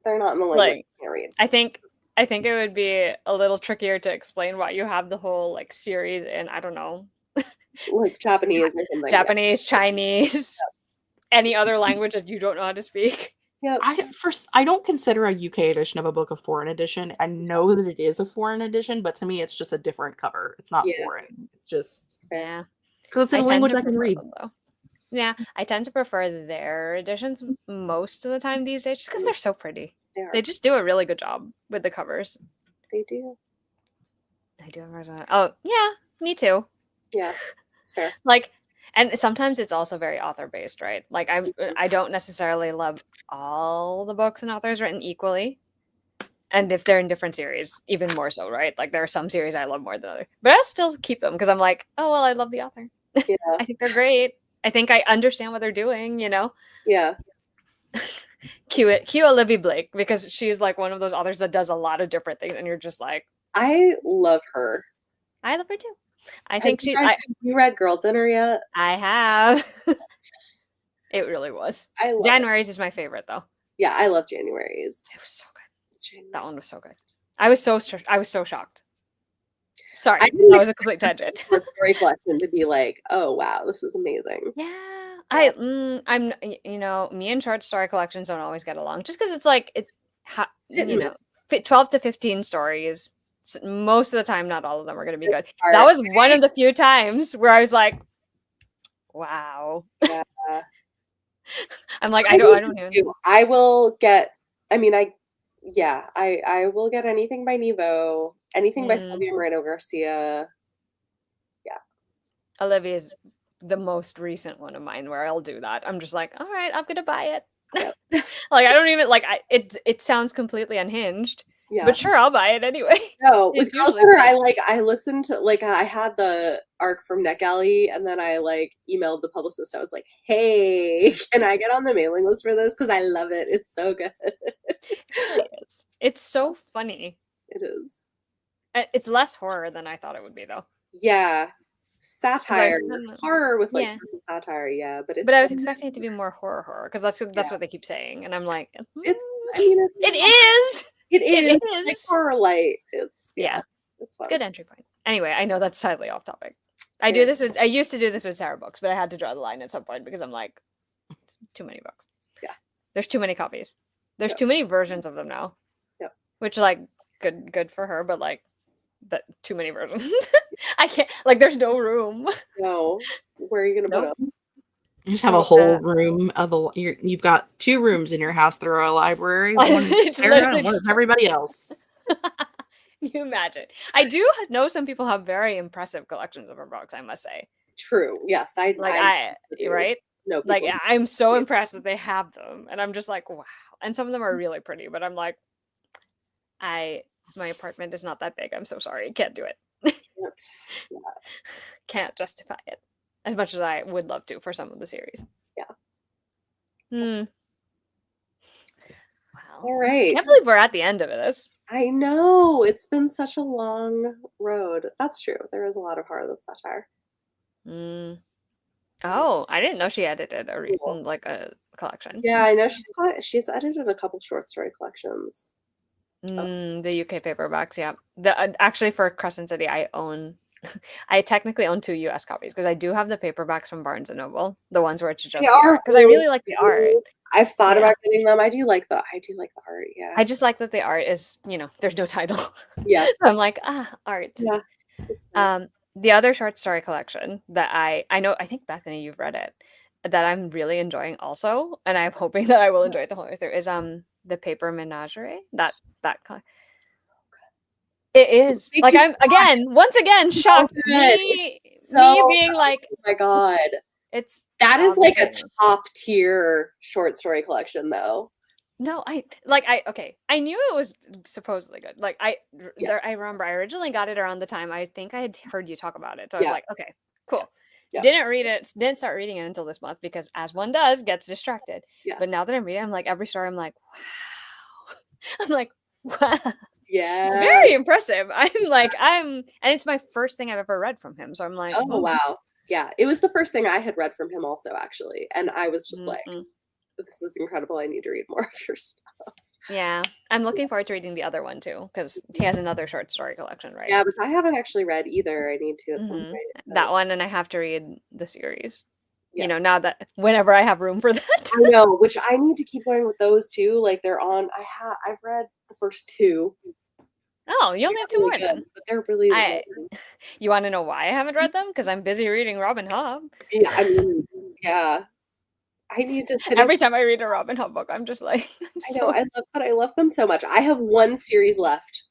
Speaker 1: They're not in the language
Speaker 3: Like,
Speaker 1: I can't read.
Speaker 3: I think it would be a little trickier to explain why you have the whole like series in, I don't know,
Speaker 1: Like Japanese or something.
Speaker 3: Japanese, Chinese, any other language that you don't know how to speak.
Speaker 1: Yeah.
Speaker 2: I don't consider a UK edition of a book a foreign edition. I know that it is a foreign edition, but to me, it's just a different cover. It's not foreign. It's just
Speaker 3: Yeah,
Speaker 2: because it's in a language I can read.
Speaker 3: Them, though. Yeah, I tend to prefer their editions most of the time these days, just because they're so pretty. They just do a really good job with the covers.
Speaker 1: They do.
Speaker 3: I do. Oh yeah, me too.
Speaker 1: Yeah, it's fair.
Speaker 3: Like, and sometimes it's also very author based, right? Like I don't necessarily love all the books and authors written equally. And if they're in different series, even more so, right? Like there are some series I love more than others. But I still keep them because I'm like, oh well, I love the author.
Speaker 1: Yeah.
Speaker 3: I think they're great. I think I understand what they're doing, you know?
Speaker 1: Yeah.
Speaker 3: Cue Olivia Blake, because she's like one of those authors that does a lot of different things, and you're just like,
Speaker 1: I love her.
Speaker 3: I love her too. I think
Speaker 1: have you read Girl Dinner yet?
Speaker 3: I have. It really was.
Speaker 1: I love
Speaker 3: January's is my favorite though.
Speaker 1: Yeah, I love January's.
Speaker 3: It was so good. That one was so good. I was so shocked. Sorry, that was a complete tangent.
Speaker 1: For story collection to be like, oh wow, this is amazing.
Speaker 3: Yeah, I'm you know, me and short story collections don't always get along, just because it's like you know, 12 to 15 stories. Most of the time, not all of them are going to be good. That was one of the few times where I was like, wow.
Speaker 1: Yeah.
Speaker 3: I'm like, I don't even.
Speaker 1: I will get. I mean, I will get anything by Nevo, anything by Sylvia Moreno Garcia. Yeah,
Speaker 3: Olivia is the most recent one of mine where I'll do that. I'm just like, all right, I'm gonna buy it. Yep. Like I don't even like it sounds completely unhinged. Yeah. But sure, I'll buy it anyway.
Speaker 1: No, with Girl Dinner, I listened to I had the arc from NetGalley, and then I emailed the publicist. I was like, "Hey, can I get on the mailing list for this? Because I love it. It's so good."
Speaker 3: It's so funny.
Speaker 1: It is.
Speaker 3: It's less horror than I thought it would be, though.
Speaker 1: Yeah, satire, horror with satire. Yeah, but
Speaker 3: I was expecting it to be more horror because that's what they keep saying, and I'm like,
Speaker 1: it is. It is. Like horror light. It's fun.
Speaker 3: Good entry point. Anyway, I know that's slightly off topic. I used to do this with Sarah books, but I had to draw the line at some point because I'm like, it's too many books.
Speaker 1: Yeah.
Speaker 3: There's too many copies. There's too many versions of them now.
Speaker 1: Yep.
Speaker 3: Which good for her, but that too many versions. I can't there's no room.
Speaker 1: No. Where are you gonna put them?
Speaker 2: You just have a whole room of you've got 2 rooms in your house that are a library. One is Sarah and one is everybody else.
Speaker 3: You imagine. I do know some people have very impressive collections of her books, I must say.
Speaker 1: True. Yes. I
Speaker 3: right?
Speaker 1: No.
Speaker 3: I'm so impressed that they have them. And I'm just like, wow. And some of them are really pretty, but I'm like, my apartment is not that big. I'm so sorry. I can't do it. Can't justify it. As much as I would love to for some of the series.
Speaker 1: Yeah.
Speaker 3: Wow.
Speaker 1: All right.
Speaker 3: I can't believe we're at the end of this.
Speaker 1: I know. It's been such a long road. That's true. There is a lot of horror that's satire.
Speaker 3: Oh, I didn't know she edited a collection.
Speaker 1: Yeah, I know she's edited a couple short story collections.
Speaker 3: The UK paperbacks, yeah. Actually for Crescent City, I technically own 2 US copies because I do have the paperbacks from Barnes and Noble, the ones where it's just the art, because I really like the art.
Speaker 1: I've thought about getting them. I do like the art. Yeah.
Speaker 3: I just like that the art is, there's no title.
Speaker 1: Yeah.
Speaker 3: So I'm like, art.
Speaker 1: Yeah.
Speaker 3: Nice. The other short story collection that I know, I think Bethany, you've read it, that I'm really enjoying also, and I'm hoping that I will enjoy it the whole way through, is the Paper Menagerie. That it is I'm once again shocked. Me being like,
Speaker 1: oh my god,
Speaker 3: that
Speaker 1: is like a top tier short story collection though.
Speaker 3: No, okay. I knew it was supposedly good. Like
Speaker 1: Yeah,
Speaker 3: I remember I originally got it around the time I think I had heard you talk about it. So I was
Speaker 1: yeah,
Speaker 3: like, okay,
Speaker 1: yeah,
Speaker 3: cool.
Speaker 1: yeah,
Speaker 3: Didn't start reading it until this month because as one does, gets distracted.
Speaker 1: yeah,
Speaker 3: But now that I'm reading, I'm like every story, I'm like, wow. I'm like, wow. It's
Speaker 1: yeah.
Speaker 3: very impressive. And it's my first thing I've ever read from him. So I'm like,
Speaker 1: Oh, wow. Yeah, it was the first thing I had read from him also, actually, and I was just like,
Speaker 3: mhm.
Speaker 1: "This is incredible, I need to read more of your stuff."
Speaker 3: Yeah. I'm looking forward to reading the other one too, because he has another short story collection, right?
Speaker 1: Yeah, but I haven't actually read either, I need to at some
Speaker 3: Hmm.
Speaker 1: point, but
Speaker 3: That one, and I have to read the series.
Speaker 1: yes.
Speaker 3: Now that whenever I have room for that.
Speaker 1: I know, which I need to keep going with those too, like, they're on I've read the first 2.
Speaker 3: Oh, you only have
Speaker 1: They're
Speaker 3: two
Speaker 1: really
Speaker 3: more
Speaker 1: good,
Speaker 3: then.
Speaker 1: but they're really
Speaker 3: I
Speaker 1: long.
Speaker 3: You want to know why I haven't read them? Because I'm busy reading Robin Hood.
Speaker 1: Yeah, I mean, yeah. I need to finish.
Speaker 3: Every time I read a Robin Hood book, I'm just like, I'm
Speaker 1: I know,
Speaker 3: so.
Speaker 1: I love them so much. I have 1 series left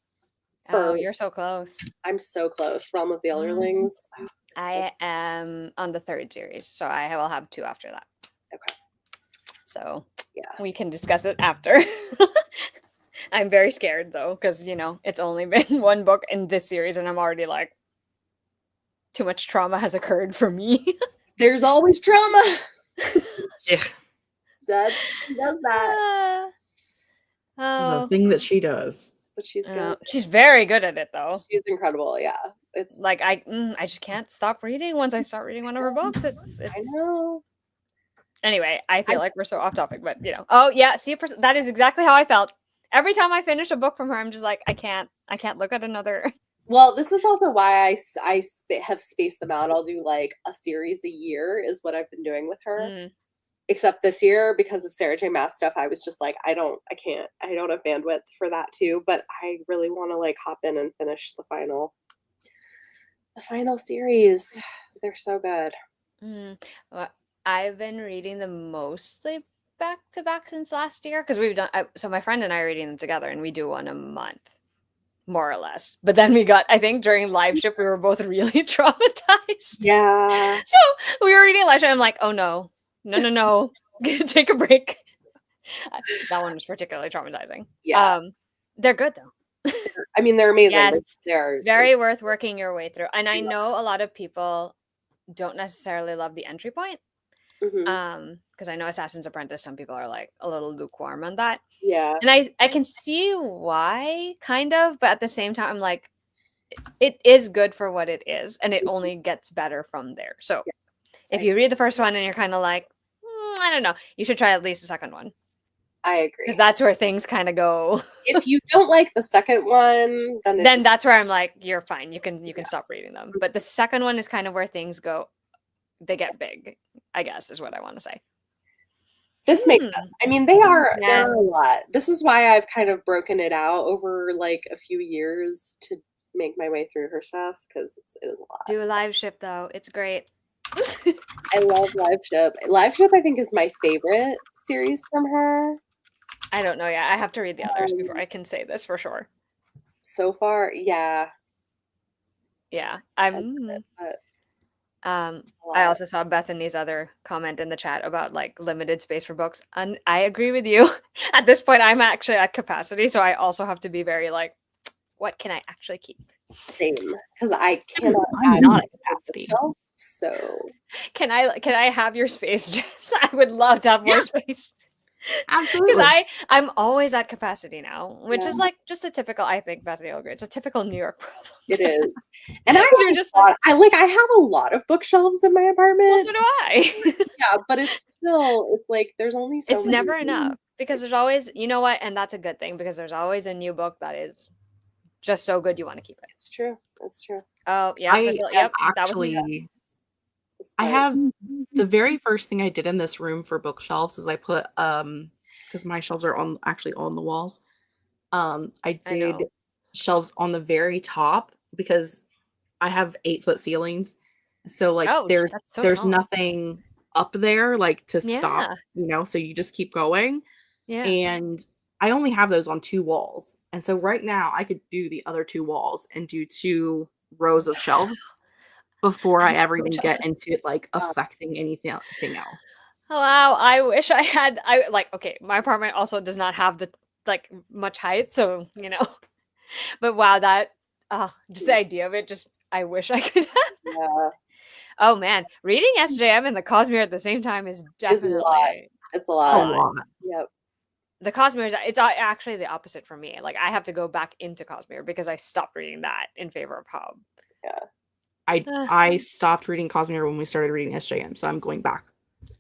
Speaker 3: Oh,
Speaker 1: for
Speaker 3: you're so close.
Speaker 1: I'm so close, Realm of the Elderlings. Oh, so
Speaker 3: I am on the third series, so I will have two after that.
Speaker 1: okay,
Speaker 3: So
Speaker 1: yeah.
Speaker 3: we can discuss it after. I'm very scared though, because it's only been one book in this series, and I'm already like, too much trauma has occurred for me.
Speaker 1: There's always trauma.
Speaker 2: Yeah.
Speaker 1: That's she does that,
Speaker 3: Ah,
Speaker 2: This is a
Speaker 3: oh,
Speaker 2: thing that she does.
Speaker 1: but she's good.
Speaker 3: she's very good at it though.
Speaker 1: She's incredible, yeah. It's
Speaker 3: Like I just can't stop reading once I start reading one of her books.
Speaker 1: I
Speaker 3: It's
Speaker 1: know.
Speaker 3: Anyway. I
Speaker 1: I
Speaker 3: feel like we're so off topic, but oh yeah, see, that is exactly how I felt every time I finish a book from her. I'm just like, I can't look at another.
Speaker 1: well, this is also why have spaced them out. I'll do, like, a series a year is what I've been doing with her.
Speaker 3: Mm.
Speaker 1: Except this year, because of Sarah J. Maas stuff, I was just like, I don't have bandwidth for that too, but I really wanna, like, hop in and finish the final series. They're so good.
Speaker 3: Mm. Well, I've been reading them mostly back to back since last year because we've done. So my friend and I are reading them together, and we do one a month, more or less. But then I think during live ship, we were both really traumatized.
Speaker 1: Yeah.
Speaker 3: So we were reading live ship. I'm like, oh no, no, take a break. That one was particularly traumatizing.
Speaker 1: Yeah.
Speaker 3: They're good though.
Speaker 1: I mean, they're amazing.
Speaker 3: Yes,
Speaker 1: They're
Speaker 3: very worth working your way through. And I
Speaker 1: yeah.
Speaker 3: know a lot of people don't necessarily love the entry point.
Speaker 1: Mhm.
Speaker 3: Because I know Assassin's Apprentice, some people are like a little lukewarm on that.
Speaker 1: Yeah.
Speaker 3: And I can see why, kind of, but at the same time, I'm like, it is good for what it is, and it only gets better from there. So
Speaker 1: Yeah.
Speaker 3: if you read the first one and you're kind of like, I don't know, you should try at least the second one.
Speaker 1: I
Speaker 3: Because
Speaker 1: agree.
Speaker 3: that's where things kind of go.
Speaker 1: If you don't like the second one, then
Speaker 3: Then that's where I'm like, you're fine. You can
Speaker 1: yeah.
Speaker 3: stop reading them. But the second one is kind of where things go. They get big, I guess, is what I want to say.
Speaker 1: This makes sense. I mean, there
Speaker 3: Yes.
Speaker 1: are a lot. This is why I've kind of broken it out over, like, a few years to make my way through her stuff because it is a lot.
Speaker 3: Do a live ship though. It's great.
Speaker 1: I love Live Ship. Live Ship, I think, is my favorite series from her.
Speaker 3: I don't know yet. I have to read the others before I can say this for sure.
Speaker 1: So far, yeah.
Speaker 3: Yeah.
Speaker 1: But it's a
Speaker 3: I
Speaker 1: lot.
Speaker 3: also saw Bethany's other comment in the chat about like limited space for books. And I agree with you. At this point, I'm actually at capacity, so I also have to be very like, what can I actually keep?
Speaker 1: Same, because I cannot
Speaker 2: I'm
Speaker 1: add
Speaker 2: not at
Speaker 1: to the
Speaker 2: capacity.
Speaker 1: bookshelf, so
Speaker 3: Can I have your space, Jess? I would love to have more space.
Speaker 2: Absolutely.
Speaker 3: Because I'm always at capacity now, which
Speaker 1: Yeah.
Speaker 3: is like just a typical, I think, Bethany will agree. It's a typical New York problem.
Speaker 1: it is. And
Speaker 3: You're just like,
Speaker 1: I have a lot of bookshelves in my
Speaker 3: well,
Speaker 1: apartment.
Speaker 3: so do I.
Speaker 1: Yeah, but it's like there's only so
Speaker 3: It's
Speaker 1: many.
Speaker 3: never enough because there's always, you know what, and that's a good thing because there's always a new book that is just so good you want to keep it.
Speaker 1: It's true. It's true.
Speaker 3: Oh, yeah.
Speaker 2: I
Speaker 3: Yep.
Speaker 2: have
Speaker 3: That was me.
Speaker 2: actually
Speaker 1: It's
Speaker 2: I
Speaker 1: fine.
Speaker 2: have the very first thing I did in this room for bookshelves is I put because my shelves are actually on the walls. I did
Speaker 3: know.
Speaker 2: shelves on the very top because I have 8-foot ceilings. So like
Speaker 3: Oh,
Speaker 2: there's
Speaker 3: that's so
Speaker 2: there's
Speaker 3: tall.
Speaker 2: nothing up there like to stop,
Speaker 3: Yeah.
Speaker 2: so you just keep going.
Speaker 3: Yeah.
Speaker 2: And I only have those on 2 walls. And so right now I could do the other 2 walls and do 2 rows of shelves before I
Speaker 3: I'm
Speaker 2: ever
Speaker 3: so
Speaker 2: even get
Speaker 3: jealous.
Speaker 2: into like
Speaker 1: Wow.
Speaker 2: affecting anything else.
Speaker 3: Wow, I wish I had. Okay, my apartment also does not have the much height, so But wow, that just the idea of it, just I wish I could have.
Speaker 1: Yeah,
Speaker 3: Oh man, reading SJM and the Cosmere at the same time is
Speaker 1: it's a lot.
Speaker 3: definitely
Speaker 1: It's a
Speaker 2: A
Speaker 1: lot.
Speaker 2: lot.
Speaker 1: Yep.
Speaker 3: the Cosmere is it's actually the opposite for me. Like I have to go back into Cosmere because I stopped reading that in favor of Hob.
Speaker 1: Yeah.
Speaker 2: I stopped reading Cosmere when we started reading SJM, so I'm going back.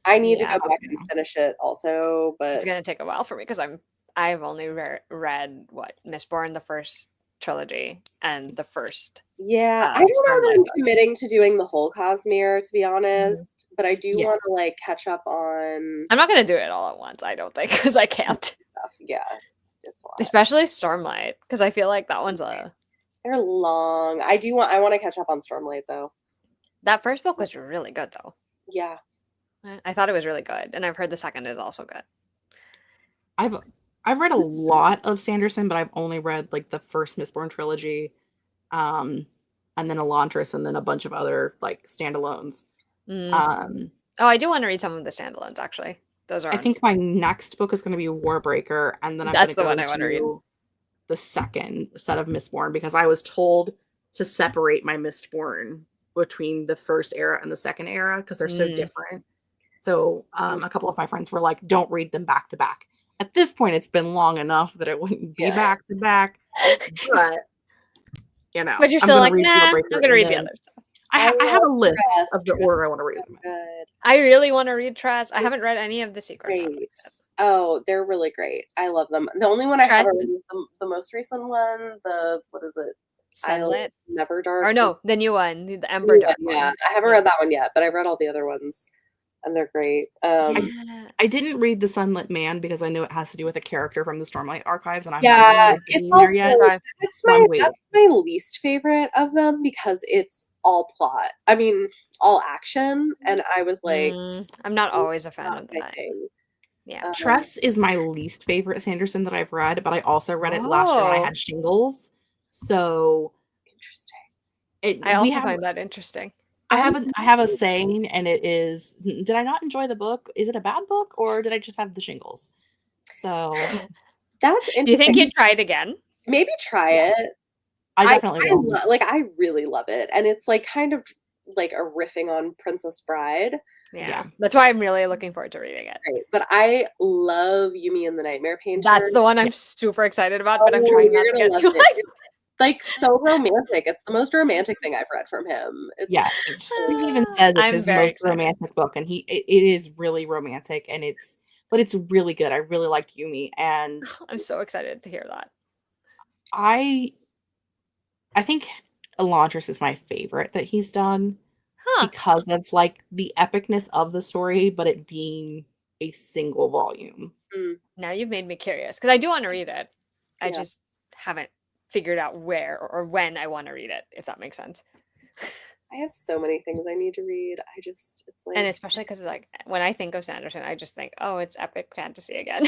Speaker 1: I need to
Speaker 3: Yeah.
Speaker 1: go back and finish it also,
Speaker 3: It's
Speaker 1: but
Speaker 3: gonna take a while for me because I've only read what Mistborn, the first trilogy, and the first
Speaker 1: yeah, I don't know that
Speaker 3: Stormlight
Speaker 1: I'm
Speaker 3: book.
Speaker 1: committing to doing the whole Cosmere, to be honest, but I do
Speaker 2: Yeah.
Speaker 1: want to like catch up on
Speaker 3: I'm not gonna do it all at once. I don't think because I can't,
Speaker 1: stuff. Yeah, it's a lot.
Speaker 3: especially Stormlight because I feel like that one's
Speaker 1: They're long. I want to catch up on Stormlight though.
Speaker 3: that first book was really good though.
Speaker 1: Yeah.
Speaker 3: I thought it was really good, and I've heard the second is also good.
Speaker 2: I've read a lot of Sanderson, but I've only read like the first Mistborn trilogy, and then Elantris, and then a bunch of other like standalones.
Speaker 3: Oh, I do want to read some of the standalones actually. Those are
Speaker 2: I think my next book is going to be Warbreaker, and then I'm going
Speaker 3: that's
Speaker 2: to
Speaker 3: the
Speaker 2: go
Speaker 3: one I want to read.
Speaker 2: to the second set of Mistborn because I was told to separate my Mistborn between the first era and the second era because they're so different. So a couple of my friends were like, "Don't read them back to back." At this point, it's been long enough that it wouldn't be back to back, but
Speaker 3: But you're
Speaker 2: I'm
Speaker 3: still
Speaker 2: going
Speaker 3: like,
Speaker 2: to read
Speaker 3: nah,
Speaker 2: Warbreaker,
Speaker 3: I'm gonna
Speaker 2: and
Speaker 3: read the
Speaker 2: then
Speaker 3: other stuff.
Speaker 2: I have a list of
Speaker 1: Trust.
Speaker 2: the order I want to read
Speaker 1: So
Speaker 2: them in.
Speaker 1: good.
Speaker 3: I really want to read Trust. I haven't read any of the Secret
Speaker 1: Great.
Speaker 3: Projects.
Speaker 1: Oh, they're really great. I love them. The only one I
Speaker 3: Trust-
Speaker 1: haven't read is the most recent one. The what is it?
Speaker 3: Sunlit,
Speaker 1: Never Dark.
Speaker 3: or no, the new one, the Ember Dark one.
Speaker 1: Yeah, I haven't read that one yet, but I've read all the other ones, and they're great.
Speaker 2: I didn't read The Sunlit Man because I know it has to do with a character from the Stormlight archives, and I
Speaker 1: Yeah,
Speaker 2: haven't
Speaker 1: it's
Speaker 2: been there yet.
Speaker 1: also
Speaker 2: So I'm waiting.
Speaker 1: that's my least favorite of them because it's all plot. I mean, all action, and I was like,
Speaker 3: I'm not always a fan
Speaker 1: not
Speaker 3: of
Speaker 1: my
Speaker 3: that.
Speaker 1: thing.
Speaker 3: Yeah.
Speaker 2: Tress is my least favorite Sanderson that I've read, but I also read it last year when I
Speaker 3: Oh.
Speaker 2: had shingles. So
Speaker 1: Interesting.
Speaker 3: I also find that interesting.
Speaker 2: I have a saying, and it is: did I not enjoy the book? Is it a bad book, or did I just have the shingles? So
Speaker 1: That's interesting.
Speaker 3: Do you think you'd try it again?
Speaker 1: Maybe try it.
Speaker 2: I definitely will.
Speaker 1: I really love it, and it's like kind of like a riffing on Princess Bride.
Speaker 3: Yeah. That's why I'm really looking forward to reading it.
Speaker 1: Great. But I love Yumi and the Nightmare Painter.
Speaker 3: That's the one I'm super excited about, but I'm trying not to get too hyped.
Speaker 1: It's like so romantic. It's the most romantic thing I've read from him.
Speaker 2: He even says it's his most
Speaker 3: excited.
Speaker 2: romantic book, and it is really romantic, and it's really good. I really liked Yumi, and
Speaker 3: I'm so excited to hear that.
Speaker 2: I think Elantris is my favorite that he's done because of like the epicness of the story, but it being a single volume.
Speaker 3: Now you've made me curious because I do want to read it. I just haven't figured out where or when I want to read it, if that makes sense.
Speaker 1: I have so many things I need to read. It's like,
Speaker 3: and especially because like when I think of Sanderson, I just think, oh, it's epic fantasy again,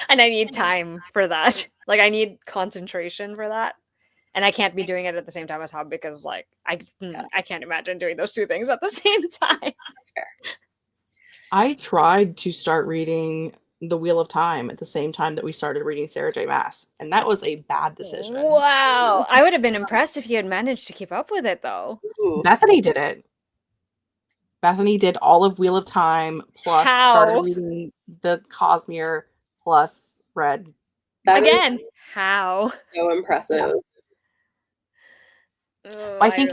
Speaker 3: and I need time for that. Like I need concentration for that, and I can't be doing it at the same time as Hob because like I can't imagine doing those two things at the same time.
Speaker 1: That's fair.
Speaker 2: I tried to start reading The Wheel of Time at the same time that we started reading Sarah J. Maas, and that was a bad decision.
Speaker 3: Wow. I would have been impressed if you had managed to keep up with it, though.
Speaker 2: Bethany did it. Bethany did all of Wheel of Time, plus started reading the Cosmere, plus read.
Speaker 3: Again, how?
Speaker 1: So impressive.
Speaker 3: Oh,
Speaker 2: I think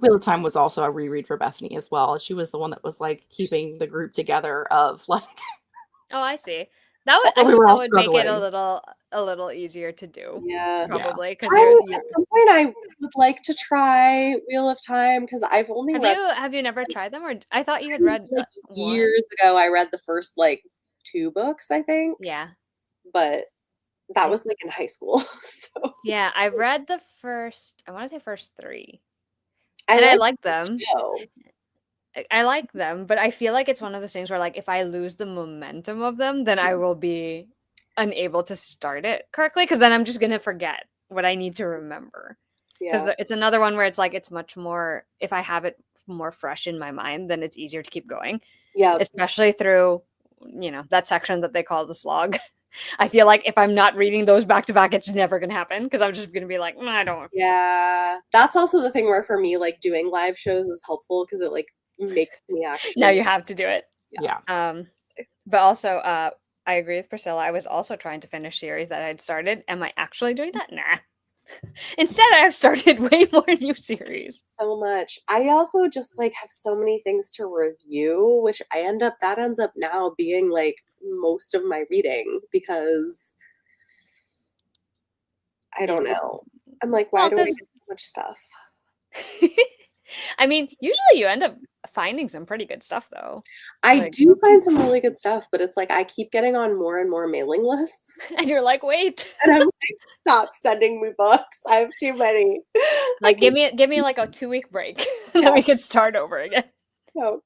Speaker 2: Wheel of Time was also a reread for Bethany as well. She was the one that was like keeping the group together of like.
Speaker 3: Oh, I see. That would make it a little easier to do.
Speaker 1: Yeah,
Speaker 3: probably because
Speaker 1: at some point I would like to try Wheel of Time because I've only
Speaker 3: have you never tried them, or I thought you had read
Speaker 1: like years ago. I read the first like 2 books, I think.
Speaker 3: Yeah,
Speaker 1: but that was like in high school. So
Speaker 3: yeah, I've read the first. I want to say first 3, and I like them. I like them, but I feel like it's one of those things where like if I lose the momentum of them, then I will be unable to start it correctly because then I'm just gonna forget what I need to remember. Because it's another one where it's like it's much more if I have it more fresh in my mind, then it's easier to keep going.
Speaker 1: Yeah,
Speaker 3: especially through that section that they call the slog. I feel like if I'm not reading those back to back, it's never going to happen because I'm just going to be like, I don't.
Speaker 1: Yeah. That's also the thing where for me, like doing live shows is helpful because it like makes me actually.
Speaker 3: Now you have to do it.
Speaker 2: Yeah.
Speaker 3: But also, I agree with Priscilla. I was also trying to finish series that I'd started. Am I actually doing that? Nah. Instead, I've started way more new series.
Speaker 1: So much. I also just like have so many things to review, which that ends up now being like most of my reading because I don't know. I'm like, why do I get so much stuff?
Speaker 3: I mean, usually you end up finding some pretty good stuff though.
Speaker 1: I do find some really good stuff, but it's like I keep getting on more and more mailing lists.
Speaker 3: And you're like, wait.
Speaker 1: And I'm like, stop sending me books. I have too many.
Speaker 3: Like give me like a 2-week break. And then we can start over again.
Speaker 1: No.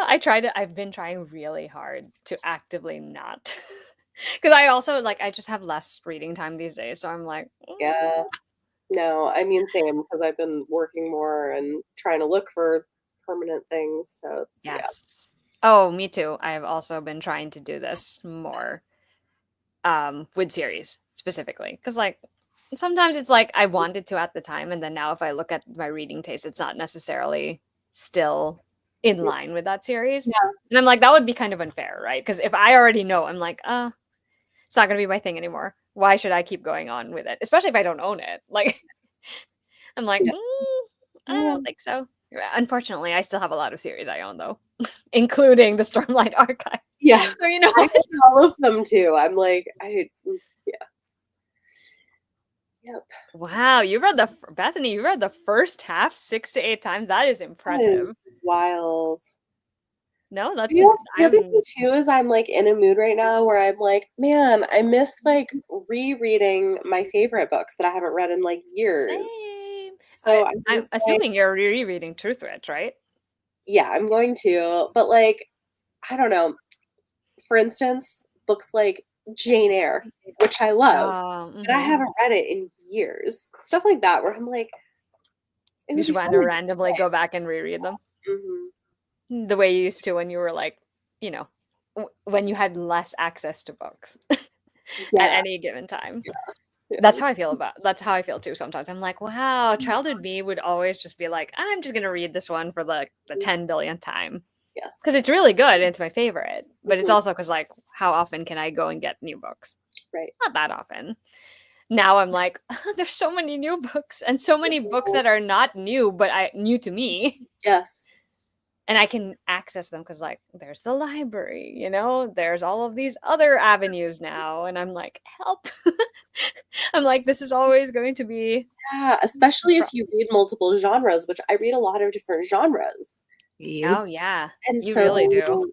Speaker 3: I've been trying really hard to actively not. Because I also I just have less reading time these days. So I'm like,
Speaker 1: Yeah. No, I mean, same, because I've been working more and trying to look for permanent things. So it's,
Speaker 3: yes. Yeah. Oh, me too. I have also been trying to do this more with series specifically. Because sometimes it's like I wanted to at the time. And then now if I look at my reading taste, it's not necessarily still in line with that series.
Speaker 1: Yeah.
Speaker 3: And I'm like, that would be kind of unfair, right? Because if I already know, I'm like, it's not going to be my thing anymore. Why should I keep going on with it? Especially if I don't own it. Like, I'm like, I don't think so. Unfortunately, I still have a lot of series I own, though, including the Stormlight Archive.
Speaker 1: Yeah.
Speaker 3: So, you know,
Speaker 1: I have all of them, too. I'm like, yeah. Yep.
Speaker 3: Wow, Bethany, you read the first half 6 to 8 times. That is impressive.
Speaker 1: That is wild.
Speaker 3: No, that's
Speaker 1: the other thing too is I'm like in a mood right now where I'm like, man, I miss like rereading my favorite books that I haven't read in like years.
Speaker 3: Same.
Speaker 1: So
Speaker 3: I'm assuming you're rereading Truthwitch, right?
Speaker 1: Yeah, I'm going to, but like, I don't know. For instance, books like Jane Eyre, which I love, but I haven't read it in years. Stuff like that where I'm like,
Speaker 3: you just want to randomly go back and reread them.
Speaker 1: Mm-hmm.
Speaker 3: The way you used to when you were like, when you had less access to books at any given time. Yeah. That's how I feel too sometimes. I'm like, wow, childhood me would always just be like, I'm just going to read this one for the 10 billionth time.
Speaker 1: Yes.
Speaker 3: Because it's really good and it's my favorite. But it's also because like, how often can I go and get new books?
Speaker 1: Right.
Speaker 3: Not that often. Now I'm like, there's so many new books and so many books that are not new, but new to me.
Speaker 1: Yes.
Speaker 3: And I can access them because like there's the library, there's all of these other avenues now. And I'm like, help. I'm like, this is always going to be.
Speaker 1: Yeah, especially if you read multiple genres, which I read a lot of different genres.
Speaker 3: Oh, yeah.
Speaker 1: And
Speaker 3: you really do.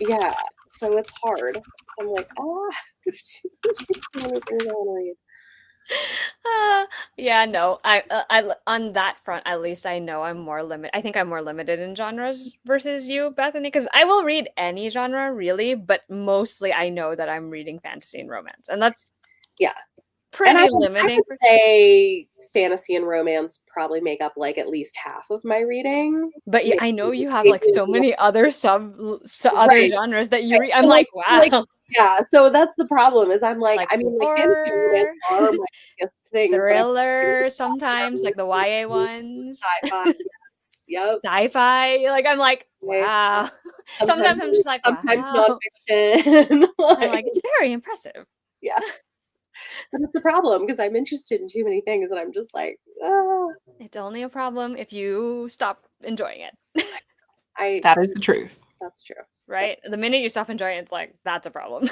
Speaker 1: Yeah. So it's hard. So I'm like, there's too many things I want to read.
Speaker 3: Yeah, no. I on that front, at least I know I'm more limited. I think I'm more limited in genres versus you, Bethany, because I will read any genre really, but mostly I know that I'm reading fantasy and romance, and that's pretty limiting.
Speaker 1: I would say fantasy and romance probably make up like at least half of my reading.
Speaker 3: But I know you have like so many other other genres that you read. I'm like, wow.
Speaker 1: Yeah, so that's the problem is I'm like I mean, like fantasy romance are my biggest things.
Speaker 3: Thriller sometimes, like the YA ones.
Speaker 1: Sci-fi, yes. Yep.
Speaker 3: Sci-fi. Like I'm like, wow. Sometimes I'm just like,
Speaker 1: sometimes
Speaker 3: wow.
Speaker 1: nonfiction.
Speaker 3: I'm like, it's very impressive.
Speaker 1: Yeah. But it's a problem because I'm interested in too many things and I'm just like,
Speaker 3: It's only a problem if you stop enjoying it.
Speaker 2: That is the truth.
Speaker 1: That's true.
Speaker 3: Right? The minute you stop enjoying it, it's like, that's a problem.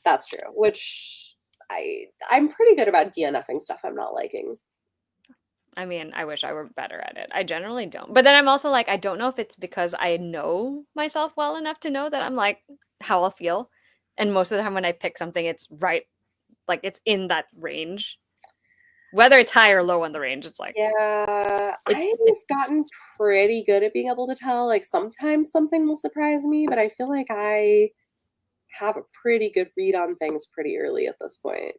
Speaker 1: That's true. Which I'm pretty good about DNFing stuff I'm not liking.
Speaker 3: I mean, I wish I were better at it. I generally don't. But then I'm also like, I don't know if it's because I know myself well enough to know that I'm like how I'll feel. And most of the time when I pick something, it's right, like it's in that range. Whether it's high or low on the range, it's like.
Speaker 1: Yeah, I've gotten pretty good at being able to tell. Like sometimes something will surprise me, but I feel like I have a pretty good read on things pretty early at this point,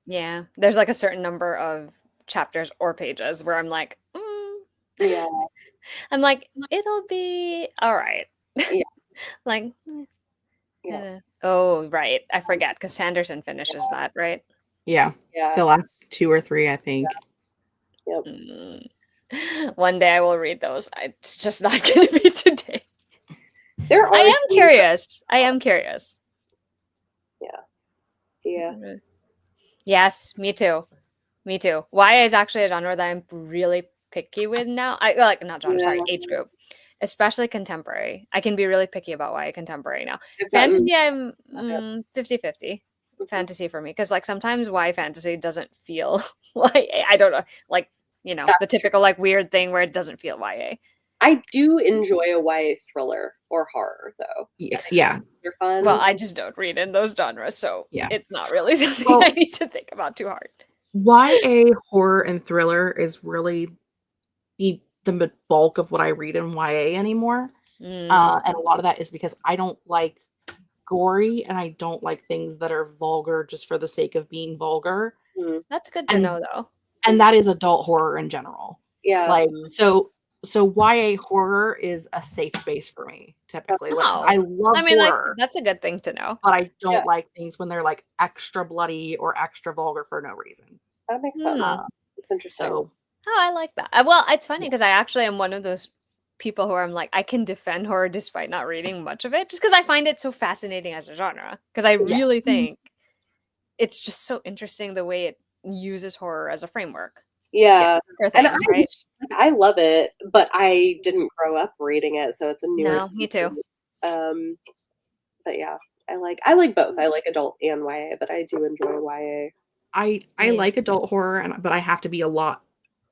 Speaker 3: Yeah, there's like a certain number of chapters or pages where I'm like,
Speaker 1: yeah.
Speaker 3: I'm like, it'll be all right.
Speaker 1: Yeah,
Speaker 3: Like,
Speaker 1: Yeah.
Speaker 3: oh, right. I forget because Sanderson finishes that, right?
Speaker 2: Yeah.
Speaker 1: Yeah.
Speaker 2: The last 2 or 3, I think.
Speaker 1: Yep.
Speaker 3: Mm. One day I will read those. It's just not going to be today.
Speaker 1: There
Speaker 3: I
Speaker 1: are
Speaker 3: am curious. I am curious.
Speaker 1: Yeah.
Speaker 3: Yes, me too. Me too. YA is actually a genre that I'm really picky with now. I like not genre, sorry,
Speaker 1: Yeah.
Speaker 3: age group. Especially contemporary. I can be really picky about YA contemporary now.
Speaker 1: I've gotten
Speaker 3: Fantasy, I'm
Speaker 1: okay.
Speaker 3: 50-50.
Speaker 1: Mhm.
Speaker 3: Fantasy for me. Because like sometimes YA fantasy doesn't feel like I don't know, like, the
Speaker 1: That's true.
Speaker 3: typical like weird thing where it doesn't feel YA.
Speaker 1: I do enjoy a YA thriller or horror though.
Speaker 2: Yeah,
Speaker 1: I think
Speaker 2: yeah,
Speaker 1: they're
Speaker 3: Well,
Speaker 1: fun.
Speaker 3: I just don't read in those genres, so
Speaker 2: yeah.
Speaker 3: it's not really something I
Speaker 2: Well,
Speaker 3: need to think about too hard.
Speaker 2: YA horror and thriller is really the bulk of what I read in YA anymore.
Speaker 3: Mm,
Speaker 2: And a lot of that is because I don't like gory and I don't like things that are vulgar just for the sake of being vulgar.
Speaker 1: Mm,
Speaker 3: that's good to
Speaker 2: And
Speaker 3: know though.
Speaker 1: it's
Speaker 2: and that is adult horror in general.
Speaker 1: Yeah.
Speaker 2: Like
Speaker 3: Mm.
Speaker 2: so YA horror is a safe space for me typically. Like cuz I
Speaker 3: Oh,
Speaker 2: love
Speaker 3: I mean, like
Speaker 2: horror,
Speaker 3: that's a good thing to know.
Speaker 2: but I
Speaker 1: Yeah.
Speaker 2: don't like things when they're like extra bloody or extra vulgar for no reason.
Speaker 1: That makes sense.
Speaker 3: Hmm.
Speaker 1: It's interesting.
Speaker 2: So,
Speaker 3: Oh, I like that. Well, it's funny
Speaker 2: yeah.
Speaker 3: because I actually am one of those people who I'm like, I can defend horror despite not reading much of it, just because I find it so fascinating as a genre. Because I
Speaker 2: Yeah.
Speaker 3: really think it's just so interesting the way it uses horror as a framework
Speaker 2: Yeah.
Speaker 1: Yeah.
Speaker 3: for
Speaker 1: And
Speaker 3: things, right?
Speaker 1: I love it, but I didn't grow up reading it, so it's a newer
Speaker 3: No,
Speaker 1: thing
Speaker 3: me
Speaker 1: for
Speaker 3: too.
Speaker 1: me. Um, but yeah, I like both. I like adult and YA, but I do enjoy YA.
Speaker 2: I
Speaker 3: Yeah.
Speaker 2: like adult horror but I have to be a lot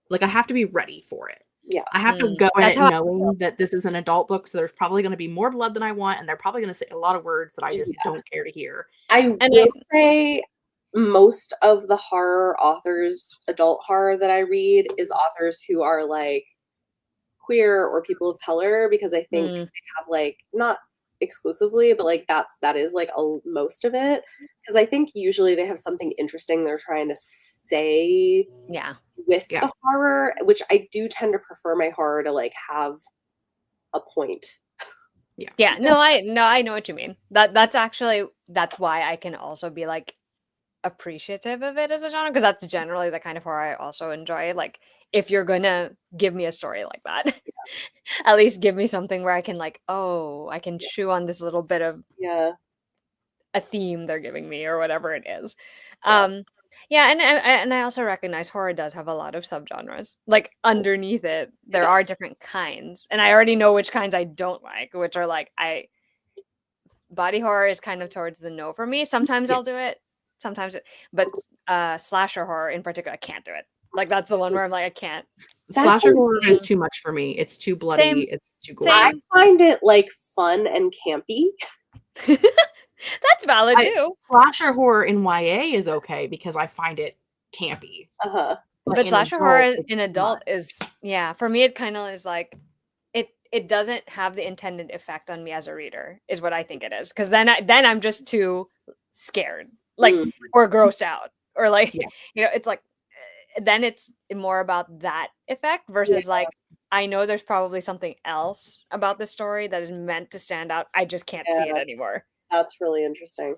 Speaker 2: like I have to be ready for it.
Speaker 1: Yeah.
Speaker 2: I have to go in
Speaker 3: That's
Speaker 2: it
Speaker 3: how I feel.
Speaker 2: knowing that this is an adult book, so there's probably going to be more blood than I want, and they're probably going to say a lot of words that I just
Speaker 1: Yeah.
Speaker 2: don't care to hear.
Speaker 1: I
Speaker 3: And
Speaker 1: will say most of the horror authors, adult horror that I read is authors who are like queer or people of color because I think
Speaker 3: mm,
Speaker 1: they have like not exclusively, but like that is like most of it because I think usually they have something interesting they're trying to say
Speaker 3: yeah.
Speaker 1: with
Speaker 2: Yeah.
Speaker 1: the horror, which I do tend to prefer my horror to like have a point.
Speaker 2: Yeah.
Speaker 3: Yeah, no, I know what you mean. That's why I can also be like appreciative of it as a genre because that's generally the kind of horror I also enjoy. Like if you're gonna give me a story like that, at least give me something where I can like, oh, I can
Speaker 1: Yeah.
Speaker 3: chew on this little bit of
Speaker 1: Yeah.
Speaker 3: a theme they're giving me or whatever it is.
Speaker 1: Yeah.
Speaker 3: Yeah, and I also recognize horror does have a lot of subgenres. Like underneath it,
Speaker 1: It
Speaker 3: there
Speaker 1: does.
Speaker 3: are different kinds, and I already know which kinds I don't like, which are like I body horror is kind of towards the no for me. Sometimes
Speaker 2: Yeah.
Speaker 3: I'll do it, but slasher horror in particular, I can't do it. Like that's the one where I'm like I can't.
Speaker 1: That's
Speaker 2: Slasher horror is
Speaker 3: Mm.
Speaker 2: too much for me. It's too bloody,
Speaker 3: Same,
Speaker 2: it's too
Speaker 1: I
Speaker 2: gory.
Speaker 3: same.
Speaker 1: find it like fun and campy.
Speaker 3: That's valid
Speaker 2: I
Speaker 3: too.
Speaker 2: slasher horror in YA is okay because I find it campy.
Speaker 1: Uh-huh.
Speaker 2: But
Speaker 3: But
Speaker 2: in
Speaker 3: slasher
Speaker 2: adult,
Speaker 3: horror
Speaker 2: it's
Speaker 3: in
Speaker 2: too much.
Speaker 3: adult is yeah, for me it kind of is like it doesn't have the intended effect on me as a reader is what I think it is. Cuz then I'm just too scared. Like
Speaker 1: Mm,
Speaker 3: or grossed out or like
Speaker 2: Yeah.
Speaker 3: it's like then it's more about that effect
Speaker 1: yeah,
Speaker 3: versus like I know there's probably something else about the story that is meant to stand out. I just can't see it
Speaker 1: yeah,
Speaker 3: anymore.
Speaker 1: that's really interesting.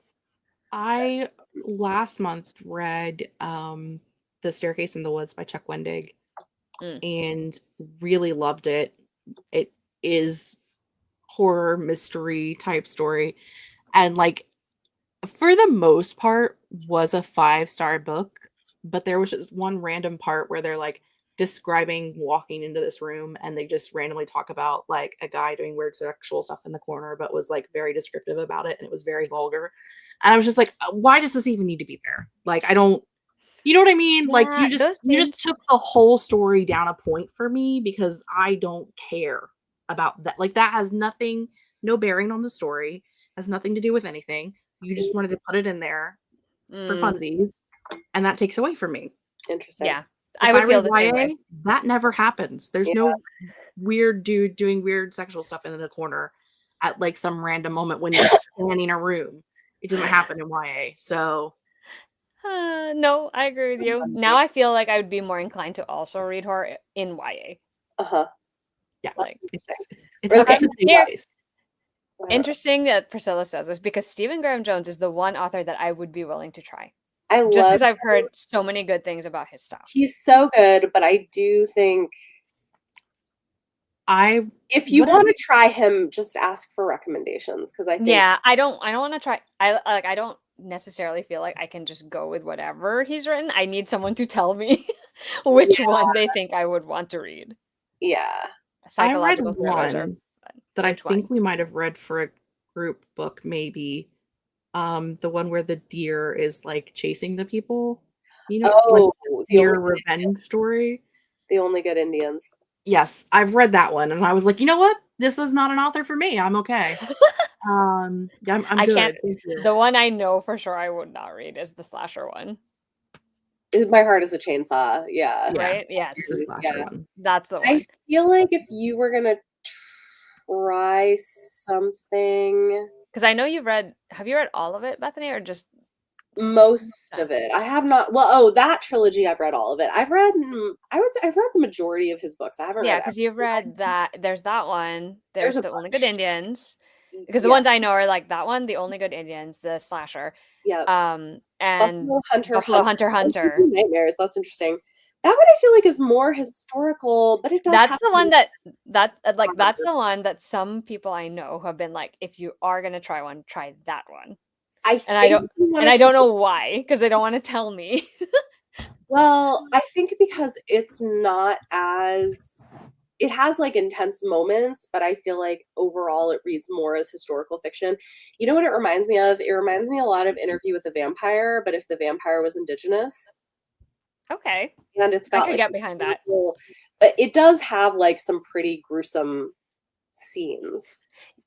Speaker 2: I last month read The Staircase in the Woods by Chuck Wendig
Speaker 3: Mm.
Speaker 2: and really loved it. It is horror mystery type story and like for the most part was a 5-star book, but there was just one random part where they're like describing walking into this room and they just randomly talk about like a guy doing weird sexual stuff in the corner but was like very descriptive about it and it was very vulgar. And I was just like, why does this even need to be there? Like I don't you know what I mean? Like
Speaker 3: Yeah, those
Speaker 2: you just
Speaker 3: things
Speaker 2: took the whole story down a point for me because I don't care about that. Like that has nothing, no bearing on the story, has nothing to do with anything. You just wanted to put it in there for
Speaker 3: mm,
Speaker 2: funsies, and that takes away from me.
Speaker 1: Interesting.
Speaker 3: yeah. I
Speaker 2: If I
Speaker 3: would feel
Speaker 2: read
Speaker 3: the same way.
Speaker 2: YA, that never happens. There's
Speaker 1: Yeah,
Speaker 2: no weird dude doing weird sexual stuff in the corner at like some random moment when you're scanning a room. It doesn't happen in YA. So
Speaker 3: No, I agree with you. Now I feel like I would be more inclined to also read horror in YA.
Speaker 1: uh-huh.
Speaker 2: yeah,
Speaker 3: Like,
Speaker 2: it's
Speaker 1: Interesting.
Speaker 2: it's it's,
Speaker 1: Or is
Speaker 2: it's
Speaker 1: that
Speaker 3: okay,
Speaker 2: the two
Speaker 3: here,
Speaker 2: ways.
Speaker 3: Interesting that Priscilla says this because Stephen Graham Jones is the one author that I would be willing to try.
Speaker 1: I
Speaker 3: Just
Speaker 1: love
Speaker 3: because I've heard so many good things about his style.
Speaker 1: He's so good, but I do think if you want to try him, just ask for recommendations because I think
Speaker 3: I don't want to try. I don't necessarily feel like I can just go with whatever he's written. I need someone to tell me which one they think I would want to read.
Speaker 1: Yeah.
Speaker 2: I read
Speaker 3: Psychological thrillers
Speaker 2: one that I think we might have read for a group book, maybe. The one where the deer is like chasing the people. You know, like deer revenge story.
Speaker 1: The Only Good Indians.
Speaker 2: Yes, I've read that one, and I was like, you know what? This is not an author for me. I'm okay. Yeah, I'm good.
Speaker 3: Can't. The one I know for sure I would not read is the slasher one.
Speaker 1: My Heart is a Chainsaw. Yeah.
Speaker 3: Right? Yes.
Speaker 2: One.
Speaker 3: That's the one.
Speaker 1: I feel like if you were gonna try something,
Speaker 3: because I know have you read all of it, Bethany, or just
Speaker 1: most of it? I have not. Well, that trilogy I've read all of it. I would say I've read the majority of his books. I haven't read
Speaker 3: because you've read that. There's that one. There's The Only Good Indians. Because the ones I know are like that one, The Only Good Indians, the slasher.
Speaker 1: Yeah.
Speaker 3: And
Speaker 1: Buffalo
Speaker 3: Hunter.
Speaker 1: Nightmares. That's interesting. That one I feel like is more historical, but it does.
Speaker 3: That's the one that's the one that some people I know who have been like, if you are gonna try one, try that one. I don't know why, because they don't want to tell me.
Speaker 1: Well, I think because it's not as it has like intense moments, but I feel like overall it reads more as historical fiction. You know what it reminds me of? It reminds me a lot of Interview with the Vampire, but if the vampire was indigenous.
Speaker 3: Okay.
Speaker 1: And it's got
Speaker 3: I could get behind that.
Speaker 1: But it does have like some pretty gruesome scenes.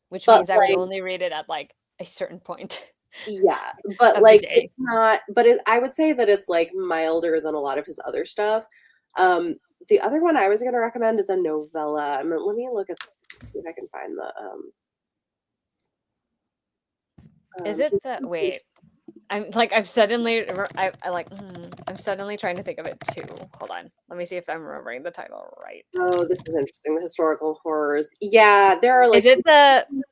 Speaker 3: Which means I would only read it at like a certain point.
Speaker 1: Yeah, but like it's not, but I would say that it's like milder than a lot of his other stuff. The other one I was going to recommend is a novella. Let me see if I can find the
Speaker 3: is it the wait? I'm suddenly trying to think of it too. Hold on. Let me see if I'm remembering the title right.
Speaker 1: Oh, this is interesting. The historical horrors. Yeah, there are like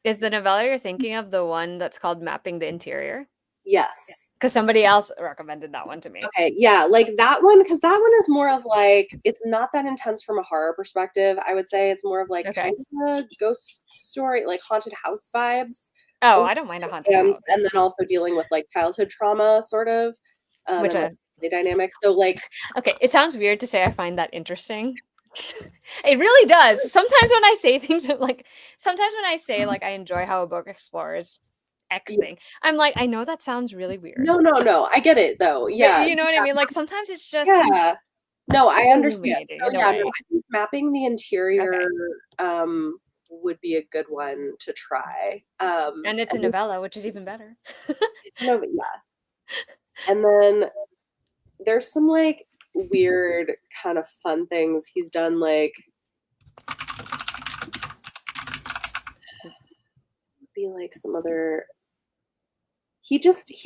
Speaker 3: is the novella you're thinking of the one that's called Mapping the Interior?
Speaker 1: Yes.
Speaker 3: Because somebody else recommended that one to me.
Speaker 1: Okay, yeah, like that one, because that one is more of like, it's not that intense from a horror perspective. I would say it's more of like kind of a ghost story, like haunted house vibes.
Speaker 3: Oh, I don't mind a haunted house.
Speaker 1: And then also dealing with like childhood trauma, sort of, which and, like, dynamics. So like,
Speaker 3: okay, it sounds weird to say I find that interesting. It really does. Sometimes when I say things like, I enjoy how a book explores X thing, I'm like, I know that sounds really weird.
Speaker 1: No, I get it though. Yeah,
Speaker 3: you know what I mean. Like sometimes it's just
Speaker 1: No, I understand. So yeah, I think Mapping the Interior would be a good one to try.
Speaker 3: And it's a novella, which is even better.
Speaker 1: Yeah. And then there's some like weird kind of fun things he's done, like be like some other he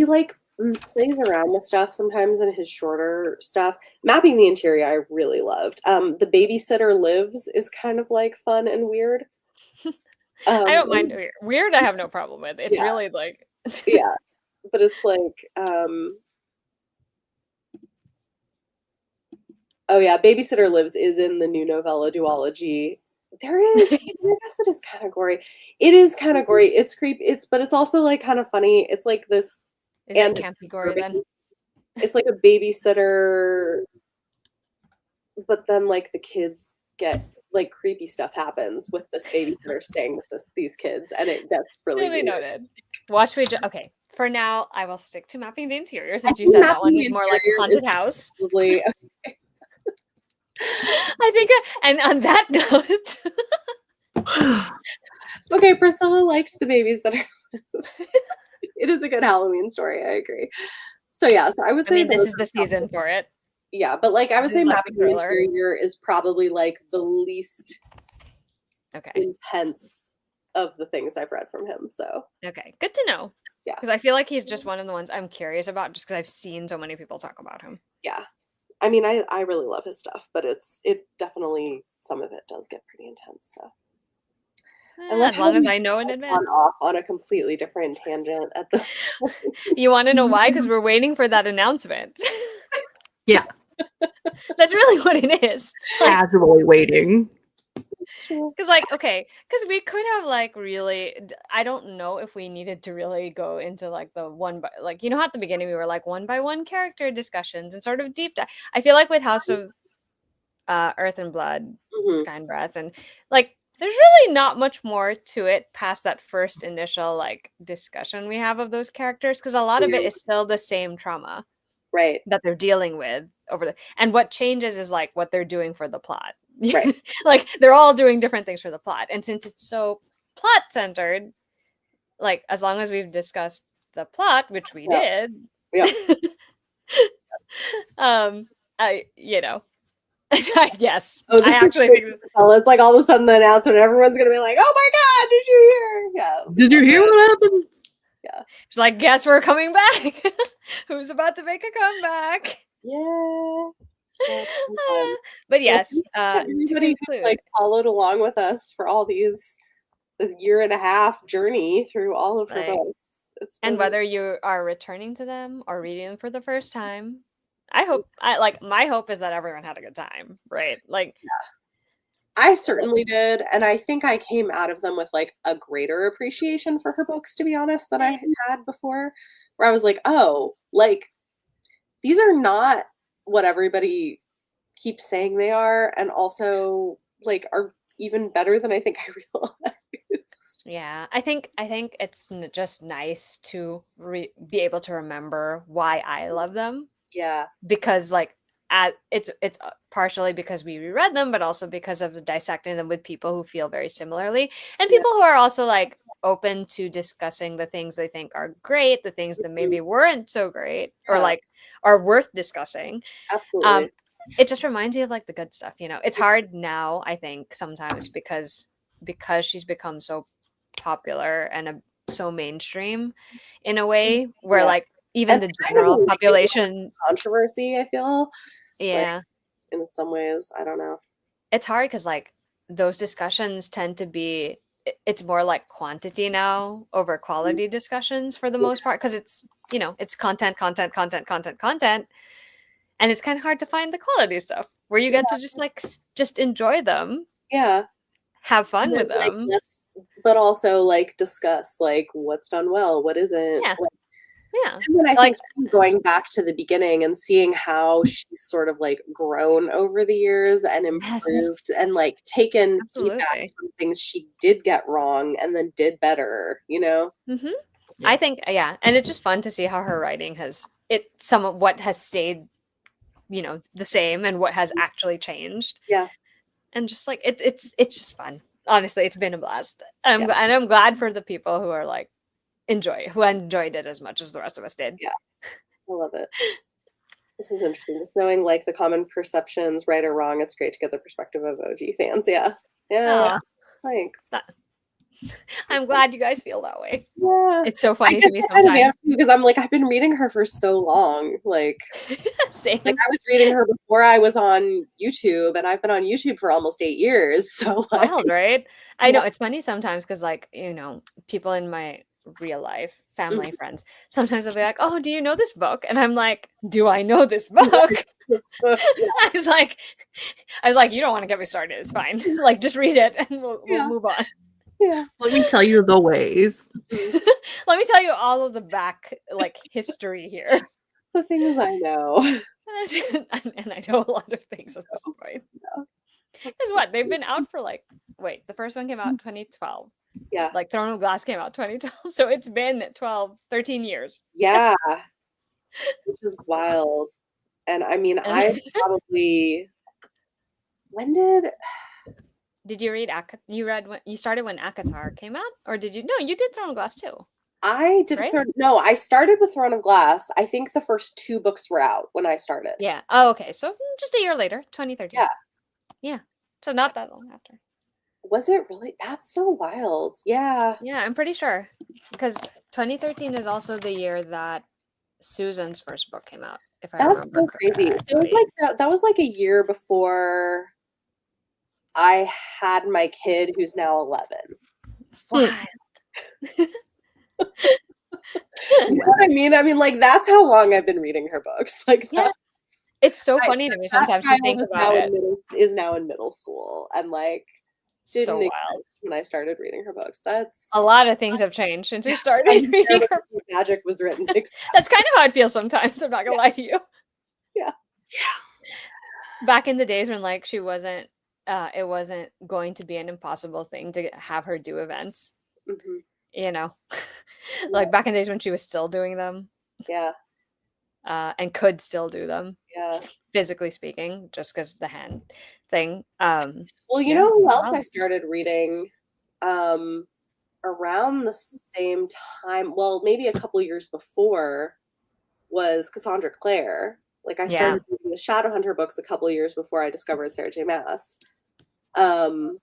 Speaker 1: like plays around with stuff sometimes in his shorter stuff. Mapping the Interior I really loved. The Babysitter Lives is kind of like fun and weird.
Speaker 3: I don't mind weird. I have no problem with. It's really like
Speaker 1: yeah, but it's like oh yeah, Babysitter Lives is in the new novella duology. There is, I guess it is kind of gory. It is kind of gory. It's creepy. But it's also like kind of funny. It's like this.
Speaker 3: Is it campy gory then?
Speaker 1: It's like a babysitter, but then like the kids get like creepy stuff happens with this babysitter staying with these kids, and it gets really
Speaker 3: noted. Watch me. Okay, for now I will stick to Mapping the Interior since you said that one is more like haunted house.
Speaker 1: Probably. Okay.
Speaker 3: I think, and on that note,
Speaker 1: okay, Priscilla liked The Babysitter Lives. It is a good Halloween story. I agree. So yeah, so I would say
Speaker 3: this is the season for it.
Speaker 1: Yeah, but like I would say Mapping the Interior is probably like the least intense of the things I've read from him. So
Speaker 3: okay, good to know.
Speaker 1: Yeah,
Speaker 3: because I feel like he's just one of the ones I'm curious about, just because I've seen so many people talk about him.
Speaker 1: Yeah. I mean, I really love his stuff, but it definitely, some of it does get pretty intense. So, I love
Speaker 3: As
Speaker 1: how
Speaker 3: long as
Speaker 1: we've
Speaker 3: I know in
Speaker 1: gone
Speaker 3: advance.
Speaker 1: off on a completely different tangent at this point.
Speaker 3: You want to know why? Because we're waiting for that announcement.
Speaker 2: Yeah,
Speaker 3: That's really what it is. Like,
Speaker 2: casually waiting.
Speaker 1: It's true.
Speaker 3: because like, okay, because we could have like really, I don't know if we needed to really go into like the one by like, you know how at the beginning we were like one by one character discussions and sort of deep dive. I feel like with House of Earth and Blood,
Speaker 1: Mhm.
Speaker 3: Sky and Breath, and like there's really not much more to it past that first initial like discussion we have of those characters, because a lot of it
Speaker 1: Yeah.
Speaker 3: is still the same trauma
Speaker 1: Right.
Speaker 3: that they're dealing with over the, and what changes is like what they're doing for the plot.
Speaker 1: Right.
Speaker 3: Like they're all doing different things for the plot, and since it's so plot centered, like as long as we've discussed the plot, which we
Speaker 1: Yeah.
Speaker 3: did,
Speaker 1: Yeah.
Speaker 3: um I, you know, yes,
Speaker 1: Oh,
Speaker 3: I
Speaker 1: this is
Speaker 3: actually
Speaker 1: great.
Speaker 3: think that,
Speaker 1: It's like all of a sudden the announcement, everyone's gonna be like, "Oh my god, did you hear?" Yeah.
Speaker 2: Did you hear what happened?
Speaker 1: Yeah.
Speaker 3: she's like, guess we're coming back. Who's about to make a comeback?
Speaker 1: Yeah. That's so fun.
Speaker 3: But
Speaker 1: Well,
Speaker 3: yes,
Speaker 1: thanks to
Speaker 3: to
Speaker 1: everybody who's
Speaker 3: conclude,
Speaker 1: like followed along with us for all this year and a half journey through all of her
Speaker 3: like,
Speaker 1: books. It's
Speaker 3: and
Speaker 1: been
Speaker 3: whether you are returning to them or reading them for the first time, I hope, I like, my hope is that everyone had a good time, right? Like,
Speaker 1: I certainly did, and I think I came out of them with like a greater appreciation for her books, to be honest, than I had before. Where I was like, oh, like these are not what everybody keeps saying they are, and also like are even better than I think I realized.
Speaker 3: yeah, I think it's just nice to be able to remember why I love them,
Speaker 1: Yeah,
Speaker 3: because like it's partially because we reread them, but also because of the dissecting them with people who feel very similarly, and
Speaker 1: yeah,
Speaker 3: people who are also like open to discussing the things they think are great, the things that
Speaker 1: mhm,
Speaker 3: maybe weren't so great, or
Speaker 1: yeah,
Speaker 3: like are worth discussing. um
Speaker 1: absolutely.
Speaker 3: it just reminds you of like the good stuff, you know. It's hard now, I think, sometimes because she's become so popular and so mainstream in a way where
Speaker 1: Yeah,
Speaker 3: like even
Speaker 1: and
Speaker 3: the
Speaker 1: kind of
Speaker 3: general
Speaker 1: avoiding
Speaker 3: population.
Speaker 1: controversy, I feel like
Speaker 3: Yeah,
Speaker 1: in some ways. I don't know.
Speaker 3: it's hard because like those discussions tend to be, it's more like quantity now over quality discussions for the
Speaker 1: Yeah,
Speaker 3: most part, because it's, you know, it's content, content, content, content, content, and it's kind of hard to find the quality stuff where you get to just like just enjoy them,
Speaker 1: yeah.
Speaker 3: have
Speaker 1: And
Speaker 3: fun
Speaker 1: then
Speaker 3: with
Speaker 1: like
Speaker 3: them.
Speaker 1: let's but also like discuss like what's done well, what isn't.
Speaker 3: Yeah, yeah,
Speaker 1: And then I
Speaker 3: like
Speaker 1: think too, going back to the beginning and seeing how she's sort of like grown over the years and
Speaker 3: yes,
Speaker 1: improved and like taken feedback
Speaker 3: absolutely.
Speaker 1: from things she did get wrong and then did better, you know?
Speaker 3: Hmm. I
Speaker 2: Yeah.
Speaker 3: think, yeah, and it's just fun to see how her writing has, it, some of what has stayed, you know, the same and what has actually changed,
Speaker 1: Yeah,
Speaker 3: and just like it's just fun. Honestly, it's been a blast.
Speaker 1: yeah,
Speaker 3: And I'm glad for the people who are like who enjoyed it as much as the rest of us did.
Speaker 1: yeah. I love it. This is interesting. Just knowing like the common perceptions, right or wrong, it's great to get the perspective of OG fans. Yeah. Yeah.
Speaker 3: Oh,
Speaker 1: Thanks.
Speaker 3: I'm glad you guys feel that way.
Speaker 1: Yeah.
Speaker 3: It's so
Speaker 1: I
Speaker 3: funny
Speaker 1: guess
Speaker 3: to me
Speaker 1: I kind of am
Speaker 3: sometimes.
Speaker 1: too because I'm like, I've been reading her for so long. Like
Speaker 3: Same.
Speaker 1: I was reading her before I was on YouTube, and I've been on YouTube for almost 8 years. So like,
Speaker 3: Wild, right? I
Speaker 1: yeah.
Speaker 3: know it's funny sometimes because, like, you know, people in my real life, family,
Speaker 1: Mhm.
Speaker 3: friends, sometimes they'll be like, "Oh, do you know this book?" And I'm like, "Do I know this book?"
Speaker 1: This book, yeah,
Speaker 3: I was like, "You don't want to get me started. It's fine. Like, just read it, and we'll
Speaker 1: yeah,
Speaker 3: move on."
Speaker 1: yeah.
Speaker 2: Let me tell you the ways.
Speaker 1: Mhm.
Speaker 3: Let me tell you all of the back like history here,
Speaker 1: The things I know.
Speaker 3: and I know a lot of things at this point.
Speaker 1: Yeah.
Speaker 3: Because what they've been out for like, wait, the first one came out 2012.
Speaker 1: Yeah.
Speaker 3: Like Throne of Glass came out 2012. So it's been 12, 13 years.
Speaker 1: Yeah, which is wild. And I mean, I
Speaker 3: And
Speaker 1: probably when did
Speaker 3: did you read you read when you started when Akatar came out? Or did you, no, you did Throne of Glass too,
Speaker 1: I did
Speaker 3: right?
Speaker 1: No, I started with Throne of Glass. I think the first 2 books were out when I started.
Speaker 3: Yeah. Oh, okay. So just a year later, 2013.
Speaker 1: Yeah.
Speaker 3: Yeah. So not that long after.
Speaker 1: Was it really? That's so wild. Yeah.
Speaker 3: Yeah, I'm pretty sure. Because 2013 is also the year that Susan's first book came out, if I
Speaker 1: That's
Speaker 3: remember
Speaker 1: so crazy. So it was
Speaker 3: correctly.
Speaker 1: like that was like a year before I had my kid who's now 11.
Speaker 3: Wild.
Speaker 1: You know what I mean? I mean, like, that's how long I've been reading her books. Like,
Speaker 3: Yeah.
Speaker 1: that's
Speaker 3: It's so
Speaker 1: I
Speaker 3: funny to me
Speaker 1: that
Speaker 3: sometimes to
Speaker 1: child
Speaker 3: think about it.
Speaker 1: is now in middle school and, like,
Speaker 3: So
Speaker 1: didn't
Speaker 3: wild.
Speaker 1: exist when I started reading her books. That's
Speaker 3: A lot of things have changed since we started
Speaker 1: I'm there
Speaker 3: reading
Speaker 1: when
Speaker 3: her.
Speaker 1: Magic was written.
Speaker 3: That's kind of how it feels sometimes, I'm not gonna lie to you.
Speaker 1: Yeah.
Speaker 3: Back in the days when, like, she wasn't it wasn't going to be an impossible thing to have her do events,
Speaker 1: Mhm.
Speaker 3: you know? Like, back in the days when she was still doing them,
Speaker 1: Yeah.
Speaker 3: and could still do them,
Speaker 1: Yeah.
Speaker 3: physically speaking, just because the hand thing.
Speaker 1: Well, you
Speaker 3: Yeah,
Speaker 1: know who else
Speaker 3: wow.
Speaker 1: I started reading, um, around the same time, well, maybe a couple years before, was Cassandra Clare. Like, I
Speaker 3: Yeah.
Speaker 1: started reading the Shadowhunter books a couple years before I discovered Sarah J. Maas. Um,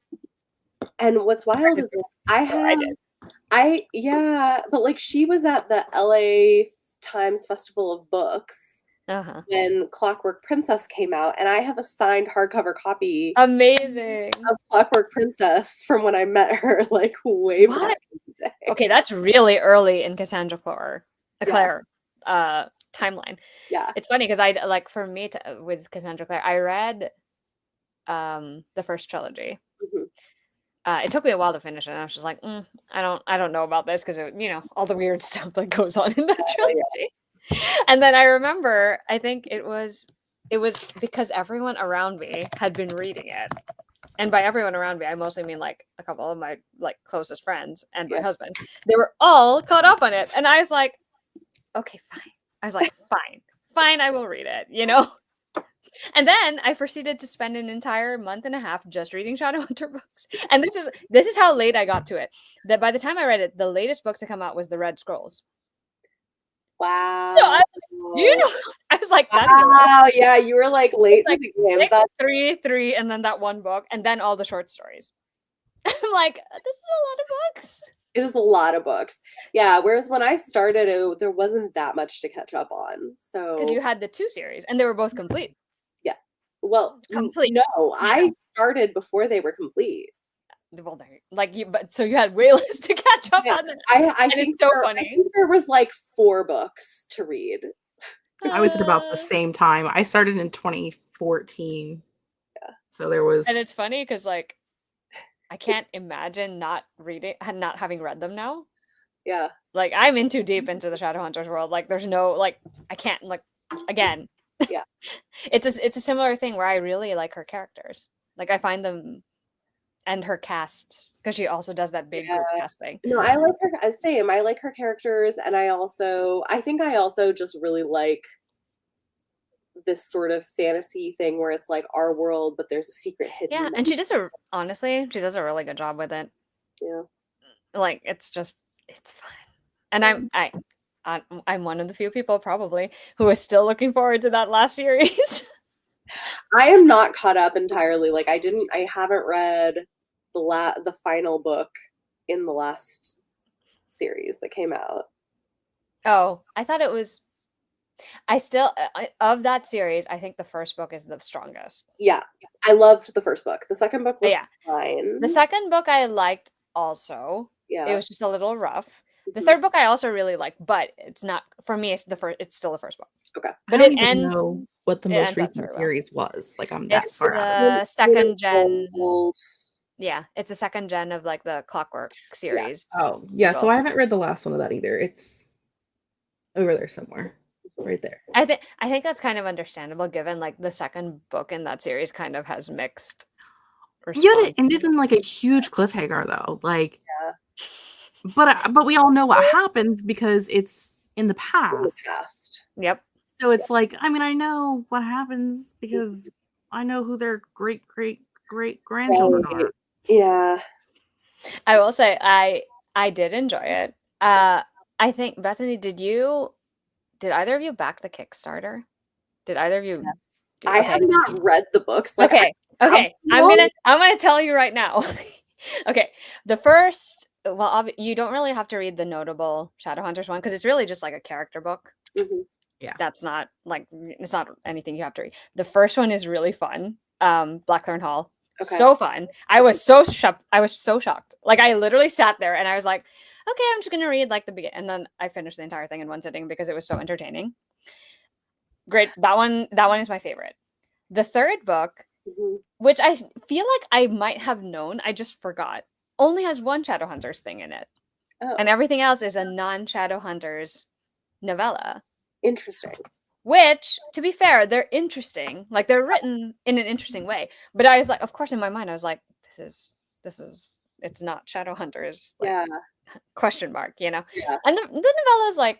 Speaker 1: and what's wild is that I
Speaker 3: Oh, I
Speaker 1: have
Speaker 3: did.
Speaker 1: yeah, but, like, she was at the LA Times Festival of Books
Speaker 3: Uh-huh.
Speaker 1: when Clockwork Princess came out, and I have a signed hardcover copy
Speaker 3: Amazing.
Speaker 1: of Clockwork Princess from when I met her, like, way back
Speaker 3: What?
Speaker 1: in the day.
Speaker 3: Okay, that's really early in Cassandra
Speaker 1: Yeah.
Speaker 3: Clare timeline.
Speaker 1: Yeah.
Speaker 3: It's funny because I like for me to with Cassandra Clare, I read the first trilogy.
Speaker 1: Mhm.
Speaker 3: It took me a while to finish it, and I was just like, I don't know about this because all the weird stuff that goes on in that
Speaker 1: Yeah.
Speaker 3: trilogy. And then I remember, I think it was because everyone around me had been reading it, and by everyone around me, I mostly mean like a couple of my like closest friends and my
Speaker 1: Yeah.
Speaker 3: husband. They were all caught up on it, and I was like, okay, fine. I was like, fine, I will read it, you know. And then I proceeded to spend an entire month and a half just reading Shadowhunter books. And this is how late I got to it. That by the time I read it, the latest book to come out was The Red Scrolls. So
Speaker 1: Wow.
Speaker 3: do you know? I was like, that's a lot.
Speaker 1: Wow, yeah, you were, like, late to
Speaker 3: Like
Speaker 1: the game.
Speaker 3: 6,
Speaker 1: That
Speaker 3: 3, and then that one book, and then all the short stories. I'm like, this is a lot of books.
Speaker 1: it is a lot of books. Yeah, whereas when I started, there wasn't that much to catch up on,
Speaker 3: Because you
Speaker 1: so
Speaker 3: had the 2 series, and they were both complete.
Speaker 1: yeah. Well,
Speaker 3: Complete.
Speaker 1: no,
Speaker 3: You
Speaker 1: I
Speaker 3: know.
Speaker 1: started before they were complete.
Speaker 3: Well, like but so you had way less to catch up
Speaker 1: Yeah,
Speaker 3: on it.
Speaker 1: I
Speaker 3: And
Speaker 1: think
Speaker 3: it's so
Speaker 1: I
Speaker 3: funny.
Speaker 1: think there was, like, 4 books to read.
Speaker 2: I was at about the
Speaker 3: Uh,
Speaker 2: same time. I started in 2014.
Speaker 1: Yeah.
Speaker 2: So there was
Speaker 3: And it's funny because like I can't imagine not having read them now.
Speaker 1: Yeah.
Speaker 3: Like I'm in too deep into the Shadowhunters world. Like there's no like I can't like again.
Speaker 1: Yeah.
Speaker 3: It's a similar thing where I really like her characters. Like I find them and her casts because she also does that big
Speaker 1: Yeah.
Speaker 3: group cast thing.
Speaker 1: No, I like her same, I like her characters, and I think I also just really like this sort of fantasy thing where it's, like, our world, but there's a secret
Speaker 3: Yeah,
Speaker 1: hidden.
Speaker 3: and honestly, she does a really good job with it.
Speaker 1: Yeah.
Speaker 3: Like it's fun. And I'm one of the few people probably who is still looking forward to that last series.
Speaker 1: I am not caught up entirely, like, I haven't read the final book in the last series that came out.
Speaker 3: Oh, I thought it was I still of that series, I think the first book is the strongest.
Speaker 1: Yeah, I loved the first book. The second book was
Speaker 3: Yeah.
Speaker 1: fine.
Speaker 3: The second book I liked also. It
Speaker 1: Yeah.
Speaker 3: was just a little rough. The
Speaker 1: Mhm.
Speaker 3: third book I also really liked, but it's not for me. It's still the first book.
Speaker 1: Okay.
Speaker 2: I
Speaker 3: But
Speaker 2: don't
Speaker 3: it
Speaker 2: even
Speaker 3: ends.
Speaker 2: know what the
Speaker 3: It
Speaker 2: most
Speaker 3: ends up
Speaker 2: recent
Speaker 3: very well.
Speaker 2: series was. Like I'm that
Speaker 3: It's
Speaker 2: far out of it.
Speaker 3: the second gen.
Speaker 1: Wolves.
Speaker 3: Yeah, it's the second gen of like the Clockwork series.
Speaker 2: Oh, yeah, so
Speaker 3: Well,
Speaker 2: I haven't read the last one of that either. It's over there somewhere. Right there.
Speaker 3: I think that's kind of understandable given like the second book in that series kind of has mixed
Speaker 2: Yeah,
Speaker 3: response.
Speaker 2: it ended in like a huge cliffhanger though. Like
Speaker 1: Yeah.
Speaker 2: but we all know what happens because it's in the
Speaker 1: In the
Speaker 2: past.
Speaker 1: past.
Speaker 3: Yep.
Speaker 2: So it's like, I mean, I know what happens because I know who their great great great grandchildren
Speaker 1: Right.
Speaker 2: are.
Speaker 1: Yeah.
Speaker 3: I will say I did enjoy it. I think Bethany, did either of you back the Kickstarter? Did either of you
Speaker 1: Yes.
Speaker 3: do
Speaker 1: I
Speaker 3: okay.
Speaker 1: have not read the books. Like,
Speaker 3: Okay.
Speaker 1: I
Speaker 3: Okay.
Speaker 1: have
Speaker 3: I'm gonna tell you right now. Okay. You don't really have to read the notable Shadowhunters one because it's really just like a character book.
Speaker 1: Mhm.
Speaker 3: That's not like it's not anything you have to read. The first one is really fun. Blackthorn Hall.
Speaker 1: Okay.
Speaker 3: So fun. I was so shocked. Like I literally sat there and I was like, okay, I'm just gonna read like the beginning, and then I finished the entire thing in one sitting because it was so entertaining. Great. That one is my favorite. The third book,
Speaker 1: Mhm.
Speaker 3: which I feel like I might have known, I just forgot, only has one Shadowhunters thing in it.
Speaker 1: Oh,
Speaker 3: And everything else is a non-Shadowhunters novella.
Speaker 1: interesting.
Speaker 3: Which, to be fair, they're interesting. Like they're written in an interesting way. But I was like, of course, in my mind, I was like, this is it's not Shadowhunters, like
Speaker 1: Yeah.
Speaker 3: question mark, you know?
Speaker 1: Yeah.
Speaker 3: And the novella is like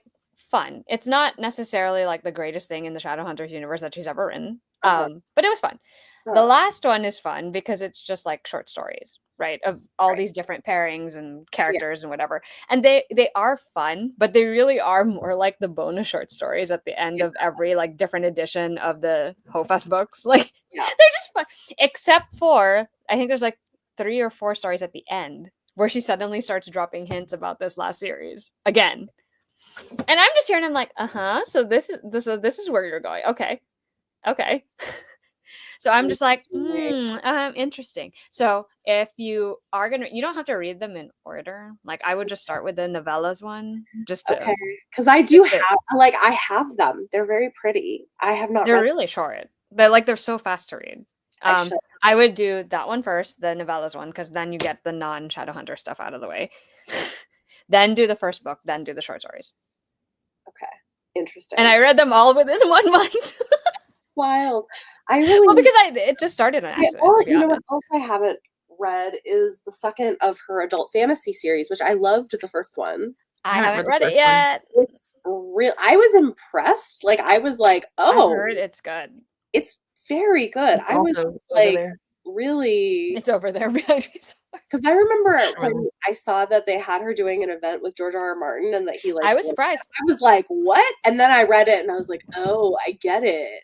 Speaker 3: fun. It's not necessarily like the greatest thing in the Shadowhunters universe that she's ever written. But it was fun. The
Speaker 1: Oh,
Speaker 3: last one is fun because it's just like short stories, right? Of all
Speaker 1: right.
Speaker 3: these different pairings and characters and whatever. And they are fun, but they really are more like the bonus short stories at the end
Speaker 1: Yeah.
Speaker 3: of every like different edition of the Hofas books. Like
Speaker 1: Yeah.
Speaker 3: they're just fun. Except for I think there's like 3 or 4 stories at the end where she suddenly starts dropping hints about this last series again. And I'm just here and I'm like, so this is where you're going. Okay. So I'm just like, interesting. So if you are you don't have to read them in order. Like I would just start with the novellas one, just to.
Speaker 1: Okay. Because I do have, like, I have them. They're very pretty. I have not
Speaker 3: They're
Speaker 1: read
Speaker 3: really short. They're so fast to read.
Speaker 1: I should.
Speaker 3: I would do that one first, the novellas one, because then you get the non-Shadowhunter stuff out of the way. Then do the first book, then do the short stories.
Speaker 1: Okay. Interesting.
Speaker 3: And I read them all within 1 month.
Speaker 1: Wild. I really
Speaker 3: Well, because it just started on accident, to be
Speaker 1: you know what
Speaker 3: honest.
Speaker 1: else I haven't read is the second of her adult fantasy series, which I loved the first one.
Speaker 3: I
Speaker 2: haven't
Speaker 3: haven't
Speaker 2: read the
Speaker 3: read it
Speaker 2: first one.
Speaker 3: yet.
Speaker 1: It's real. I was impressed. Like I was like,
Speaker 3: I
Speaker 1: oh,
Speaker 3: heard it's good.
Speaker 1: it's very good.
Speaker 2: It's
Speaker 1: I was
Speaker 2: also over
Speaker 1: like
Speaker 2: there.
Speaker 1: really
Speaker 3: It's over there behind me.
Speaker 1: because I remember when
Speaker 2: Really?
Speaker 1: I saw that they had her doing an event with George R. R. Martin and that he like
Speaker 3: I was surprised.
Speaker 1: I was like, what? And then I read it and I was like, oh, I get it.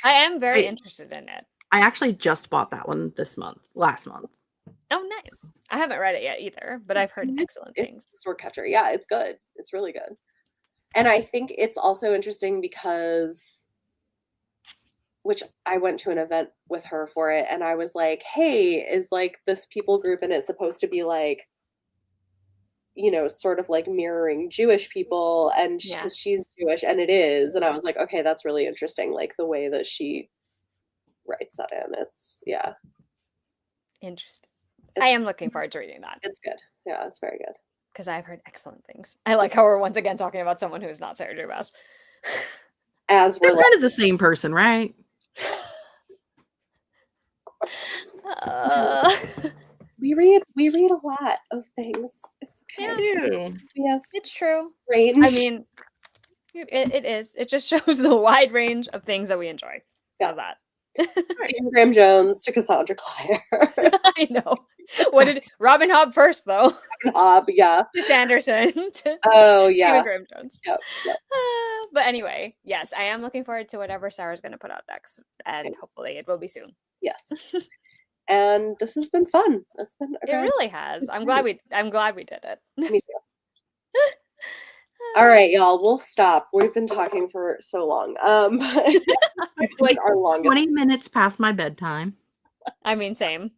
Speaker 3: I am very
Speaker 2: I-
Speaker 3: interested in it.
Speaker 2: I actually just bought that one last month.
Speaker 3: Oh, nice. I haven't read it yet either, but I've heard excellent things.
Speaker 1: It's Sword Catcher. Yeah, it's good. It's really good. And I think it's also interesting because which I went to an event with her for it and I was like, hey, is like this people group and it's supposed to be like, you know, sort of like mirroring Jewish people and because she's Jewish and it is. And I was like, okay, that's really interesting. Like the way that she writes that in. It's
Speaker 3: Interesting. I am looking forward to reading that.
Speaker 1: It's good. Yeah, it's very good.
Speaker 3: Because I've heard excellent things. I like how we're once again talking about someone who is not Sarah J. Maas.
Speaker 1: As we're
Speaker 2: They're kind of the same person, right?
Speaker 1: we read a lot of things. It's okay.
Speaker 3: Yeah.
Speaker 1: We have
Speaker 3: It's true.
Speaker 1: range.
Speaker 3: I mean, it is. It just shows the wide range of things that we enjoy.
Speaker 1: Yeah.
Speaker 3: How's that?
Speaker 1: Graham Jones to Cassandra Clare.
Speaker 3: I know. What did Robin Hobb first though?
Speaker 1: Hobb, yeah.
Speaker 3: To Sanderson.
Speaker 1: Oh yeah.
Speaker 3: Graham Jones.
Speaker 1: Yep.
Speaker 3: But anyway, yes, I am looking forward to whatever Sarah's going to put out next, and hopefully it will be soon.
Speaker 1: Yes. And this has been fun. It's been
Speaker 3: It really has. I'm glad we did it.
Speaker 1: Me too. All right, y'all. We'll stop. We've been talking for so long. I feel like our longest
Speaker 2: 20 minutes past my bedtime.
Speaker 3: I mean, same.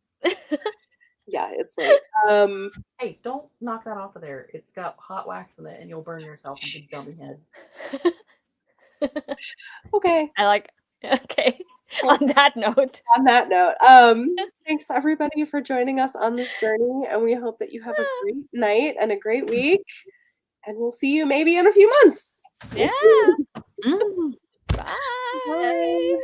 Speaker 1: Yeah, it's late.
Speaker 2: Hey, don't knock that off of there. It's got hot wax in it and you'll burn yourself, you big dummy head.
Speaker 1: Okay.
Speaker 3: Okay. On that note.
Speaker 1: Thanks everybody for joining us on this journey, and we hope that you have a great night and a great week. And we'll see you maybe in a few months.
Speaker 3: Yeah.
Speaker 2: Mm.
Speaker 3: Bye.